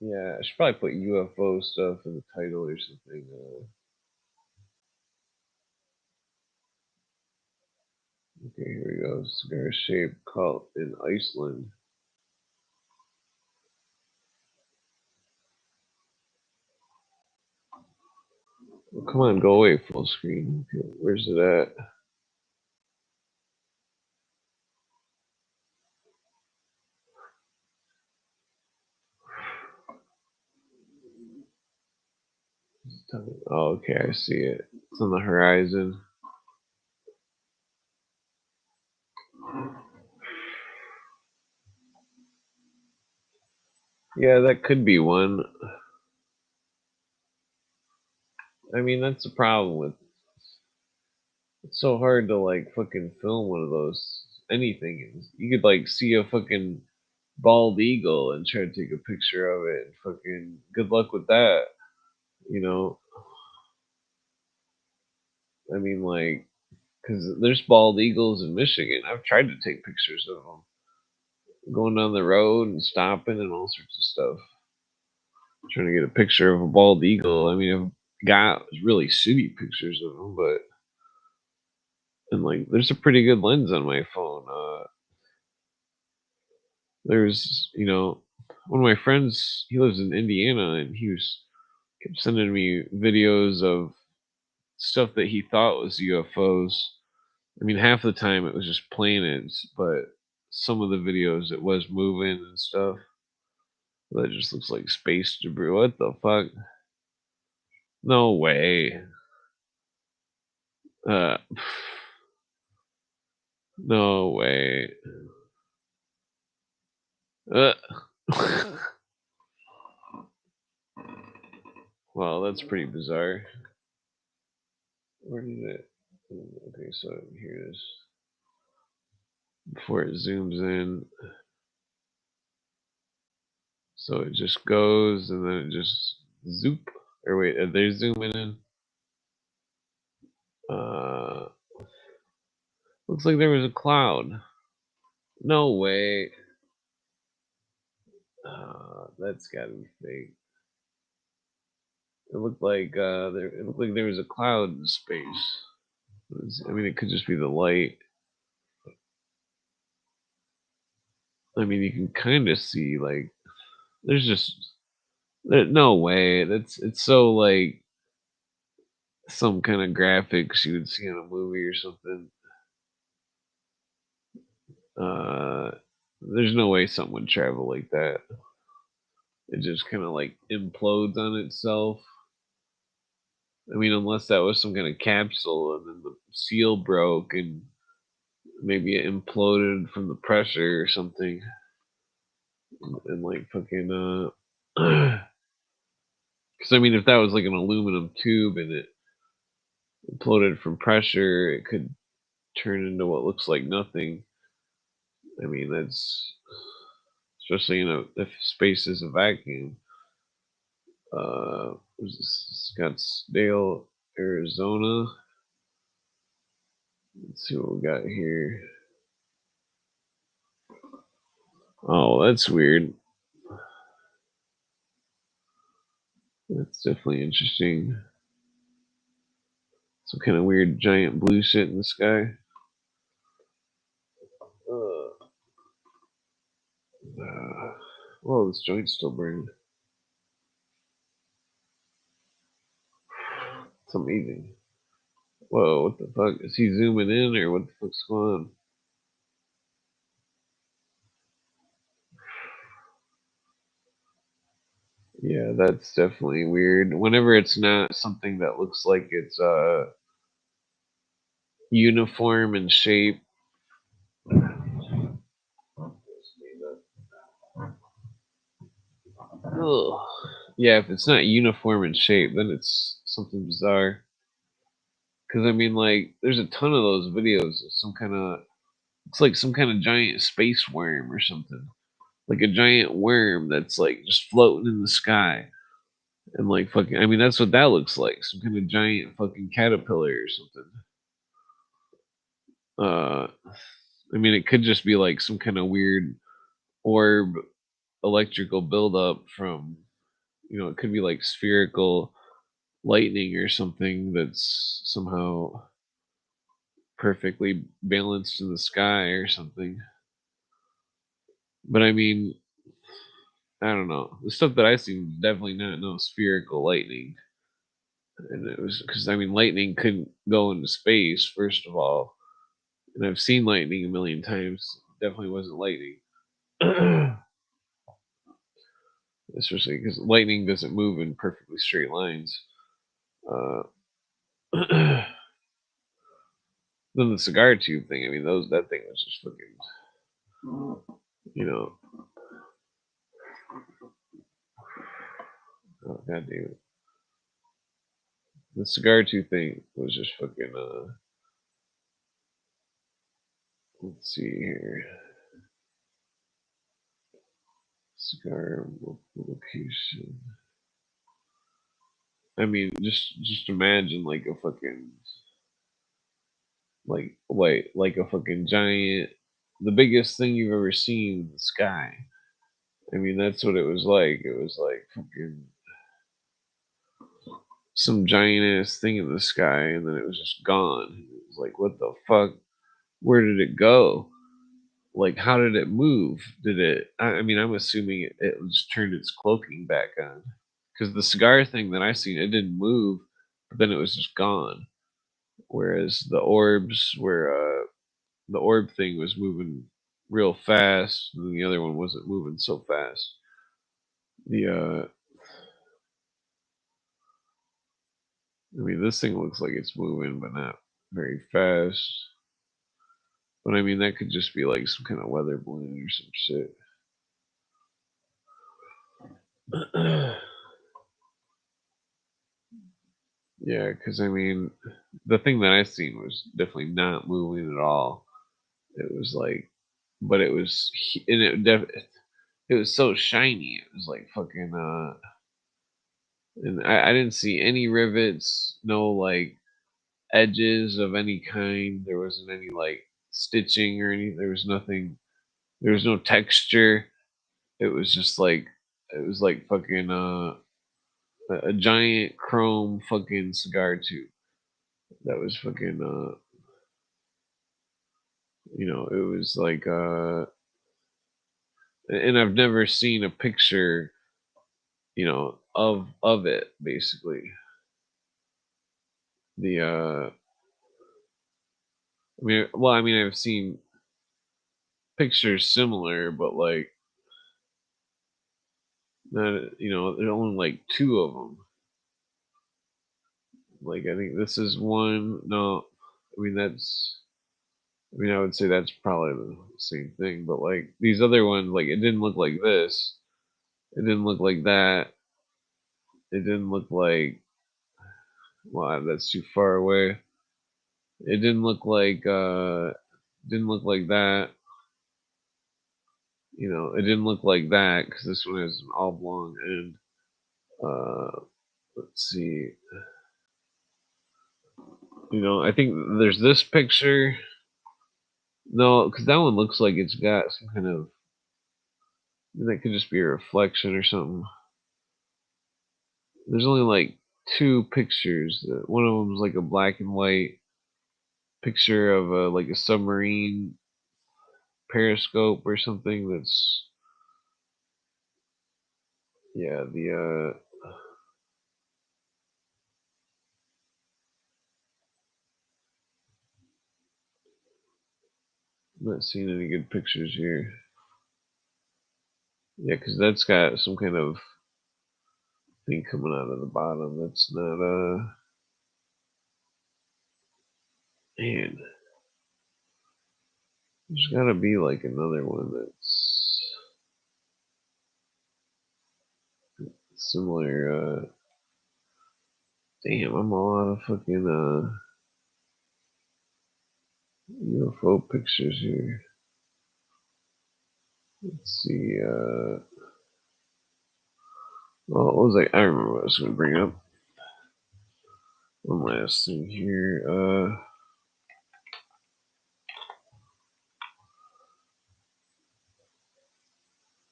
Speaker 1: Yeah, I should probably put UFO stuff in the title or something. Okay, here we go. Cigar-shaped cult in Iceland. Oh, come on, go away, full screen. Okay, where's it at? Oh, okay, I see it. It's on the horizon. Yeah, that could be one. I mean, that's the problem with it's so hard to like fucking film one of those anything. You could like see a fucking bald eagle and try to take a picture of it and fucking good luck with that. You know, I mean, like, because there's bald eagles in Michigan. I've tried to take pictures of them going down the road and stopping and all sorts of stuff. Trying to get a picture of a bald eagle. I mean, I've got really shitty pictures of them, but and like, there's a pretty good lens on my phone. There's, one of my friends. He lives in Indiana, and he was kept sending me videos of stuff that he thought was UFOs. I mean, half the time it was just planets, but some of the videos it was moving and stuff. That just looks like space debris. What the fuck? No way. Uh, no way. Uh. Well, that's pretty bizarre. Where did it? Okay, so here it is. Before it zooms in, so it just goes and then it just zoop. Or wait, are they zooming in? Uh, looks like there was a cloud. No way. That's gotta be fake. It looked like it looked like there was a cloud in space. I mean, it could just be the light. I mean, you can kind of see like there's just no way. It's so like some kind of graphics you would see in a movie or something. Uh, there's no way something would travel like that. It just kind of like implodes on itself. I mean, unless that was some kind of capsule and then the seal broke and maybe it imploded from the pressure or something, and like fucking because I mean, if that was like an aluminum tube and it imploded from pressure, it could turn into what looks like nothing. I mean, that's especially if space is a vacuum. Was this Scottsdale, Arizona? Let's see what we got here. Oh, that's weird. That's definitely interesting. Some kind of weird giant blue shit in the sky. Whoa, this joint's still burning. It's amazing. Whoa, what the fuck? Is he zooming in or what the fuck's going on? Yeah, that's definitely weird. Whenever it's not something that looks like it's uniform in shape. Ugh. Yeah, if it's not uniform in shape, then it's something bizarre. Because I mean, like, there's a ton of those videos of some kind of. It's like some kind of giant space worm or something. Like a giant worm that's like just floating in the sky. And like fucking, I mean, that's what that looks like. Some kind of giant fucking caterpillar or something. Uh, I mean, it could just be like some kind of weird orb electrical buildup from, it could be like spherical lightning or something that's somehow perfectly balanced in the sky or something. But I mean, I don't know. The stuff that I seen was definitely not no spherical lightning, and it was because I mean, lightning couldn't go into space first of all, and I've seen lightning a million times. Definitely wasn't lightning, especially because lightning doesn't move in perfectly straight lines. Uh, then the cigar tube thing. I mean, that thing was just fucking, you know. Oh god damn it! The cigar tube thing was just fucking. Let's see here. Cigar location. I mean, just imagine like a fucking like a fucking giant, the biggest thing you've ever seen in the sky. I mean, that's what it was like. It was like fucking some giant ass thing in the sky, and then it was just gone. It was like, what the fuck? Where did it go? Like, how did it move? Did it? I mean, I'm assuming it just turned its cloaking back on, because the cigar thing that I seen, it didn't move, but then it was just gone. Whereas the orbs were the orb thing was moving real fast, and the other one wasn't moving so fast. The I mean, this thing looks like it's moving, but not very fast. But I mean, that could just be like some kind of weather balloon or some shit. Yeah, because I mean, the thing that I seen was definitely not moving at all. It was like, but it was, and it was so shiny. It was like fucking, and I didn't see any rivets, no like edges of any kind. There wasn't any like stitching or anything. There was nothing. There was no texture. It was just like it was like fucking a giant chrome fucking cigar tube that was fucking it was like and I've never seen a picture of it basically. The I mean I've seen pictures similar, but like not there's only like two of them. Like I think this is one. No, I mean that's. I mean I would say that's probably the same thing, but like these other ones, like it didn't look like this. It didn't look like that. It didn't look like. Well, that's too far away. It didn't look like. Didn't look like that. It didn't look like that because this one has an oblong end. Let's see. I think there's this picture. No, because that one looks like it's got some kind of. That could just be a reflection or something. There's only like two pictures. One of them is like a black and white picture of like a submarine periscope or something. That's yeah. I'm not seeing any good pictures here. Yeah, because that's got some kind of thing coming out of the bottom. That's not man. There's got to be like another one that's similar. Damn, I'm all out of fucking UFO pictures here. Let's see. Well, what was I remember what I was going to bring up. One last thing here.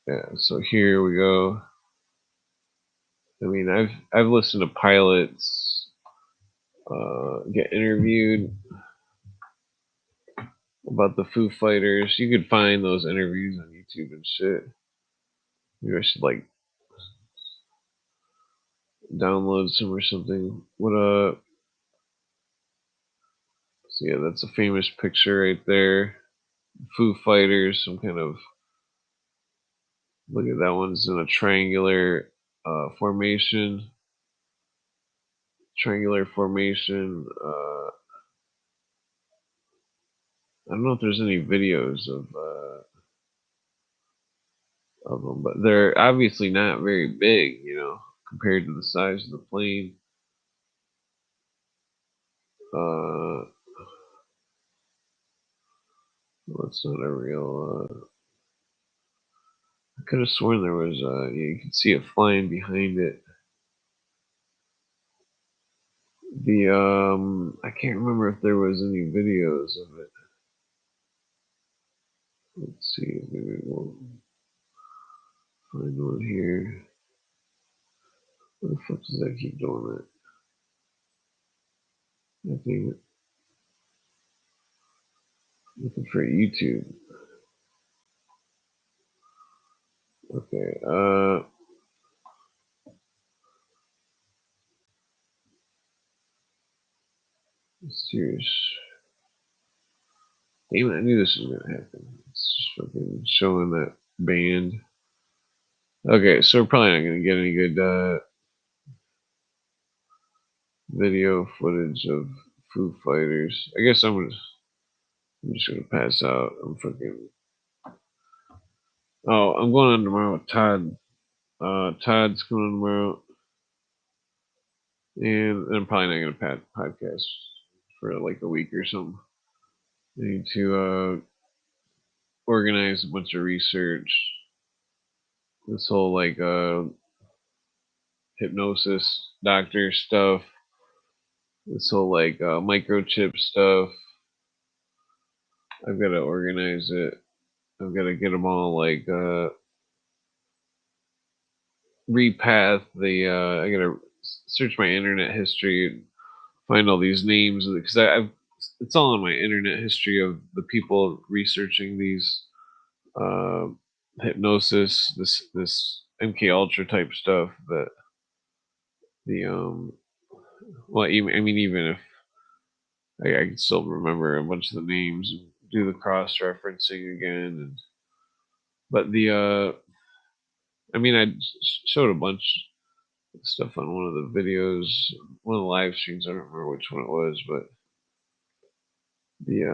Speaker 1: Yeah. So here we go. I mean, I've listened to pilots get interviewed, about the Foo Fighters. You could find those interviews on YouTube and shit. Maybe I should like download some or something. So yeah, that's a famous picture right there. Foo Fighters, some kind of, look at that one's in a triangular formation. Triangular formation. I don't know if there's any videos of them, but they're obviously not very big, compared to the size of the plane. That's not a real. I could have sworn there was. You could see it flying behind it. I can't remember if there was any videos of it. Let's see, maybe we'll find one here. What the fuck does that keep doing that? I think looking for YouTube. Okay. Serious. Damn it, I knew this was gonna happen. It's just fucking showing that band. Okay, so we're probably not gonna get any good video footage of Foo Fighters. I guess I'm just gonna pass out. Oh, I'm going on tomorrow with Todd. Todd's going on tomorrow, and I'm probably not gonna podcast for like a week or something. I need to organize a bunch of research. This whole like hypnosis doctor stuff. This whole like microchip stuff. I've got to organize it. I've got to get them all like repath the. I got to search my internet history and find all these names because I've it's all in my internet history of the people researching these uh, hypnosis, this MK Ultra type stuff that the well, even I mean, even if I can still remember a bunch of the names and do the cross referencing again, but I mean, I showed a bunch of stuff on one of the videos, one of the live streams. I don't remember which one it was, but the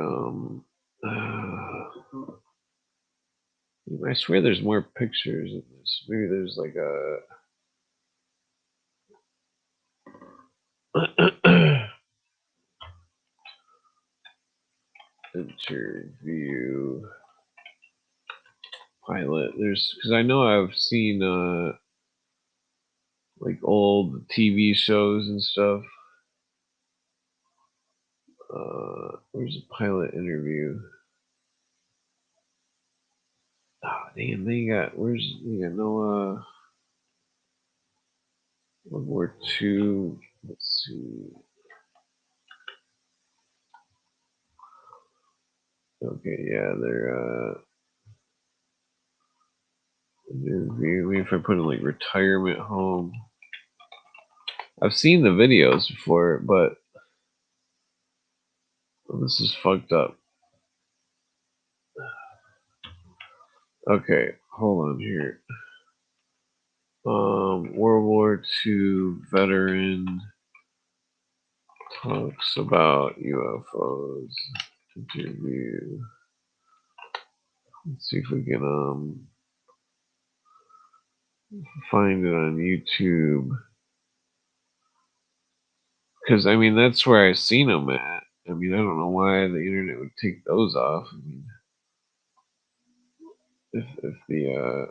Speaker 1: I swear there's more pictures in this. Maybe there's like a interview pilot. There's because I know I've seen like old TV shows and stuff. Where's a pilot interview? Oh damn, they got no World War II. Let's see. Okay, yeah, they're interview. I mean, if I put in like retirement home, I've seen the videos before, but this is fucked up. Okay, hold on here. World War II veteran talks about UFOs. Interview. Let's see if we can find it on YouTube. Because I mean that's where I seen them at. I mean I don't know why the internet would take those off. I mean if the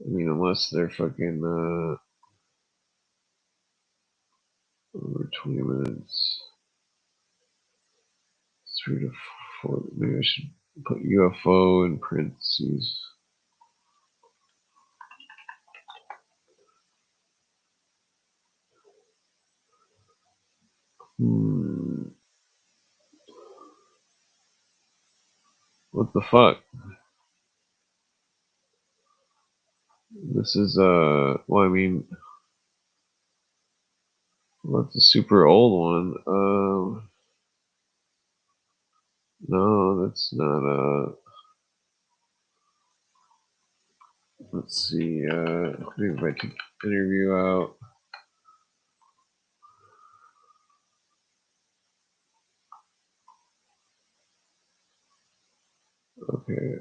Speaker 1: I mean unless they're fucking over 20 minutes. 3 to 4. Maybe I should put UFO in parentheses. Hmm. What the fuck? This is well, I mean, well, that's a super old one. No, that's not. Let's see. Maybe if I take interview out. Okay.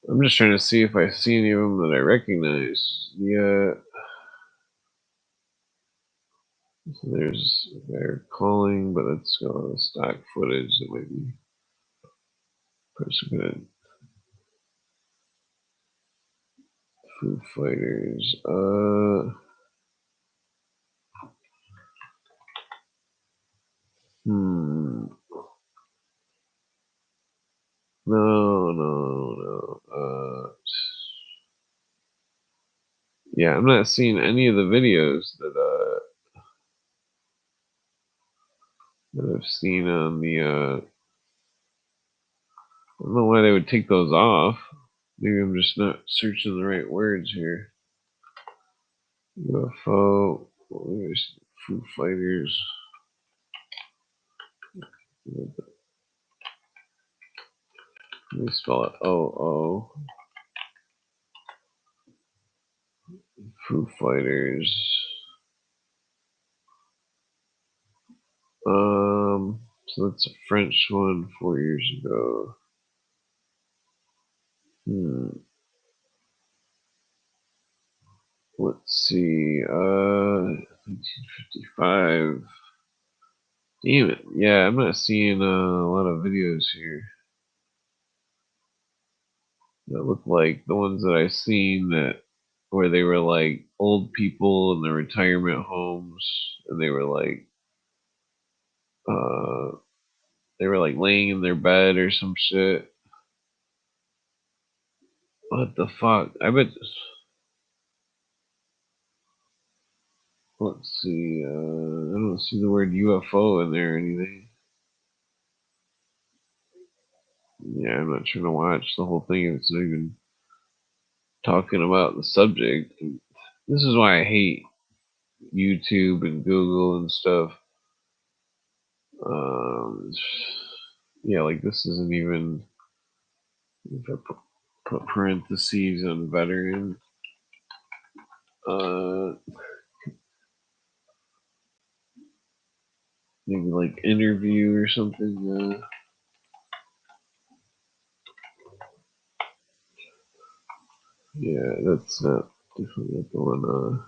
Speaker 1: I'm just trying to see if I see any of them that I recognize. Yeah. So they're calling, but it's stock footage that might be person good. Foo Fighters. No. Yeah, I'm not seeing any of the videos that I've seen on the. I don't know why they would take those off. Maybe I'm just not searching the right words here. UFO. There's Foo Fighters. Let me spell it. O. Foo Fighters. So that's a French one 4 years ago. Let's see. 1955. Damn it. Yeah, I'm not seeing a lot of videos here that look like the ones that I've seen that where they were like old people in the retirement homes and uh they were like laying in their bed or some shit. What the fuck? I bet. Let's see. I don't see the word UFO in there or anything. Yeah, I'm not trying to watch the whole thing if it's not even talking about the subject. This is why I hate YouTube and Google and stuff. Um, yeah, like this isn't even. If I put parentheses on veteran, uh, maybe like interview or something. Yeah, that's not definitely not the one.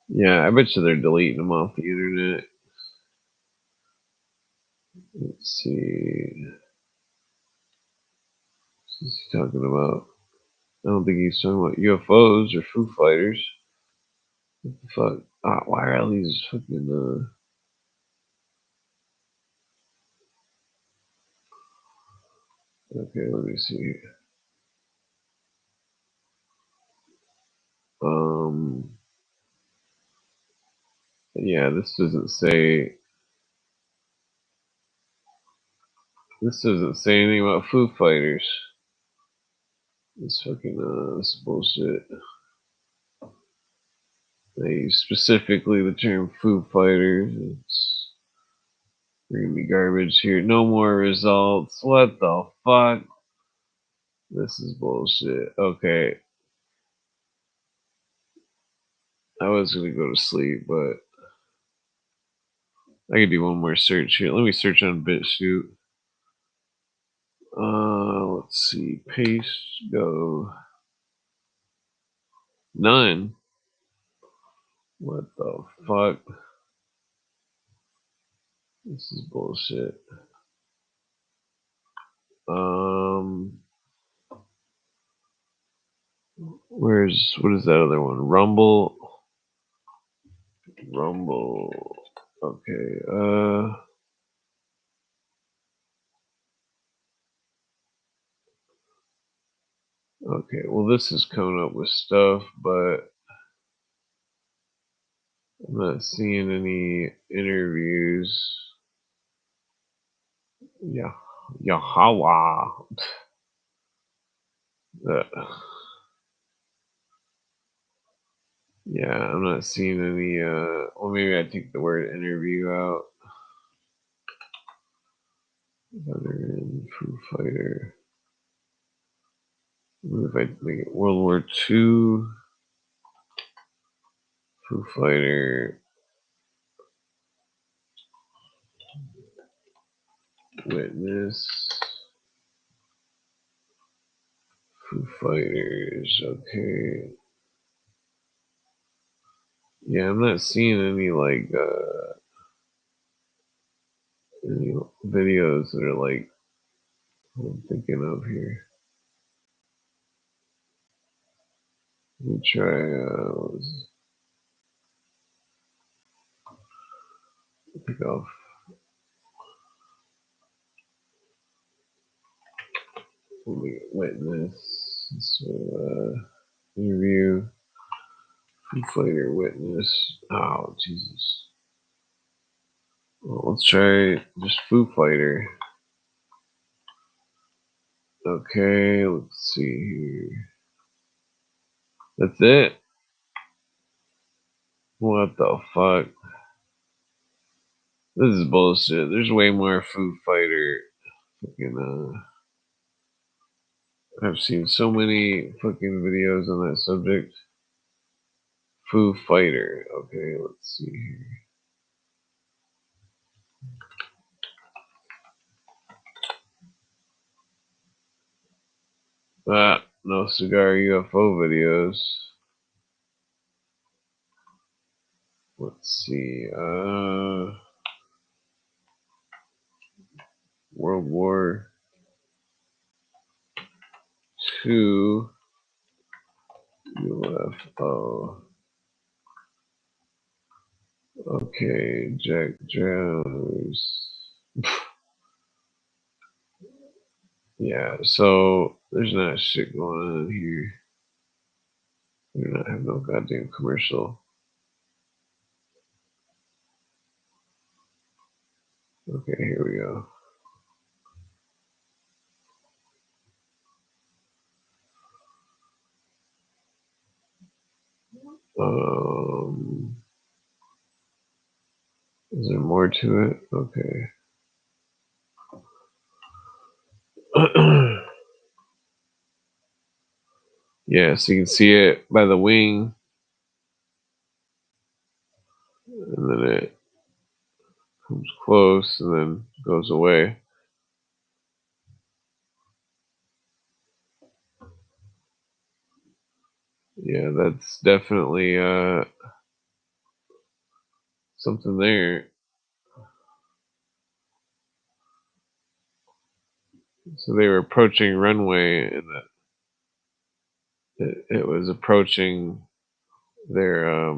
Speaker 1: Yeah, I bet you they're deleting them off the internet. Let's see. What's he talking about? I don't think he's talking about UFOs or Foo Fighters. What the fuck? Why are all these fucking okay, let me see. Um yeah, this doesn't say anything about Foo Fighters. This bullshit. They use specifically the term Foo Fighters. It's gonna be garbage here. No more results. What the fuck? This is bullshit. Okay. I was gonna go to sleep, but I could do one more search here. Let me search on BitChute. Let's see. Paste, go. None. What the fuck? This is bullshit. Um, what is that other one? Rumble. Okay. Okay. Well, this is coming up with stuff, but I'm not seeing any interviews. Yeah, Yahweh. Uh, yeah, I'm not seeing any. Well, maybe I take the word interview out. Veteran, Foo Fighter. What if I make it World War II? Foo Fighter. Witness. Foo Fighters. Okay. Yeah, I'm not seeing any like any videos that are like I'm thinking of here. Let me try. Pick off. Witness. So, interview. Foo Fighter Witness. Oh, Jesus. Well, let's try just Foo Fighter. Okay, let's see here. That's it? What the fuck? This is bullshit. There's way more Foo Fighter fucking I've seen so many fucking videos on that subject. Foo Fighter. Okay, let's see here. No cigar UFO videos. Let's see. World War II UFO. Okay, Jack Jones. Yeah, so there's not shit going on here. We do not have no goddamn commercial. Okay, here we go. Is there more to it? Okay. Yeah, so you can see it by the wing, and then it comes close and then goes away. Yeah, that's definitely something there. So they were approaching runway, and it was approaching their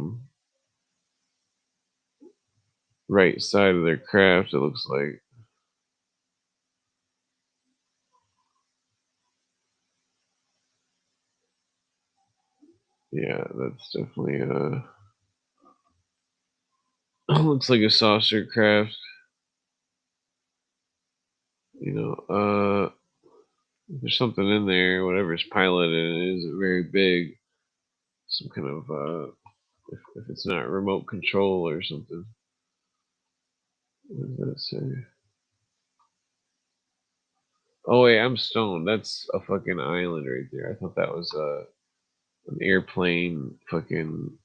Speaker 1: right side of their craft. It looks like. Yeah, that's definitely looks like a saucer craft. You know, there's something in there. Whatever's piloting it is very big. Some kind of if it's not remote control or something. What does that say? Oh wait, I'm stoned. That's a fucking island right there. I thought that was an airplane. Fucking.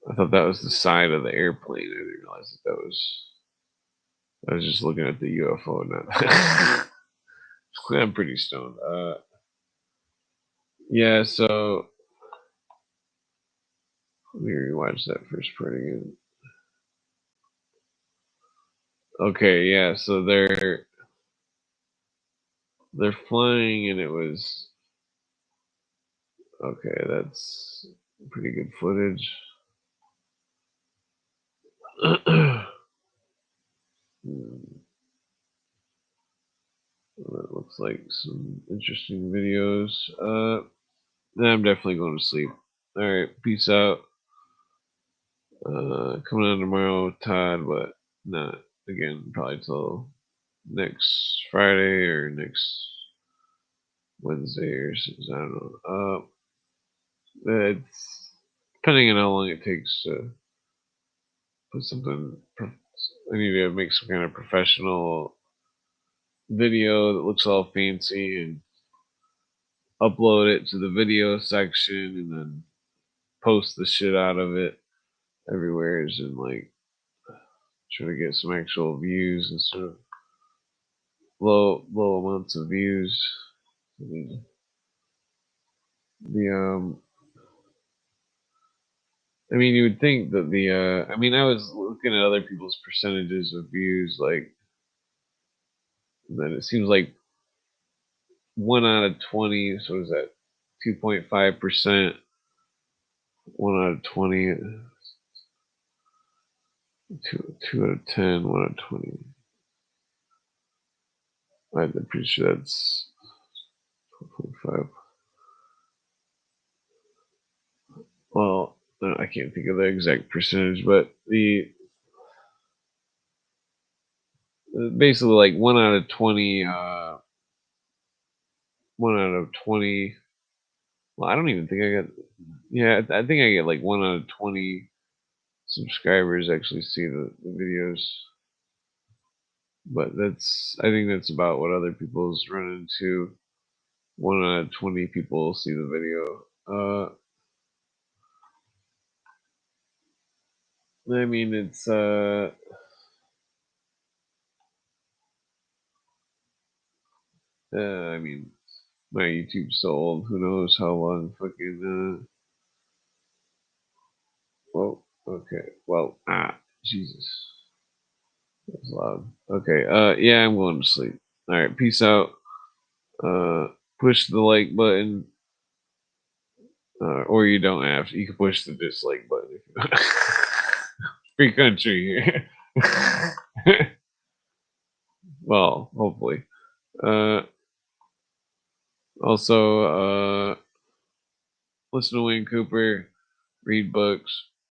Speaker 1: I thought that was the side of the airplane. I didn't realize that was. I was just looking at the UFO. Not. I'm pretty stoned. Yeah. So let me rewatch that first part again. Okay. Yeah. So they're flying, and it was okay. That's pretty good footage. That looks like some interesting videos. I'm definitely going to sleep. All right, peace out. Coming on tomorrow, Todd, but not. again, probably till next Friday or next Wednesday or something. I don't know. It's depending on how long it takes to put something. I need to make some kind of professional video that looks all fancy and upload it to the video section and then post the shit out of it everywhere and like try to get some actual views instead of low amounts of views. I mean, the I mean, you would think that I mean, I was looking at other people's percentages of views, like, then it seems like 1 out of 20. So is that 2.5%? 1 out of 20. Two out of 10. 1 out of 20. I'm pretty sure that's 12.5. Well, I can't think of the exact percentage, but the basically like 1 out of 20. 1 out of 20. Well, I don't even think I got. Yeah, I think I get like 1 out of 20 subscribers actually see the videos. But I think that's about what other people's run into. 1 out of 20 people see the video. I mean, it's I mean, my YouTube's so old. Who knows how long fucking. Well, okay. Well, Jesus, that's loud. Okay. Yeah, I'm going to sleep. All right. Peace out. Push the like button, or you don't have to. You can push the dislike button if you want. Free country here. Well, hopefully. Uh, also, listen to Wayne Cooper, read books,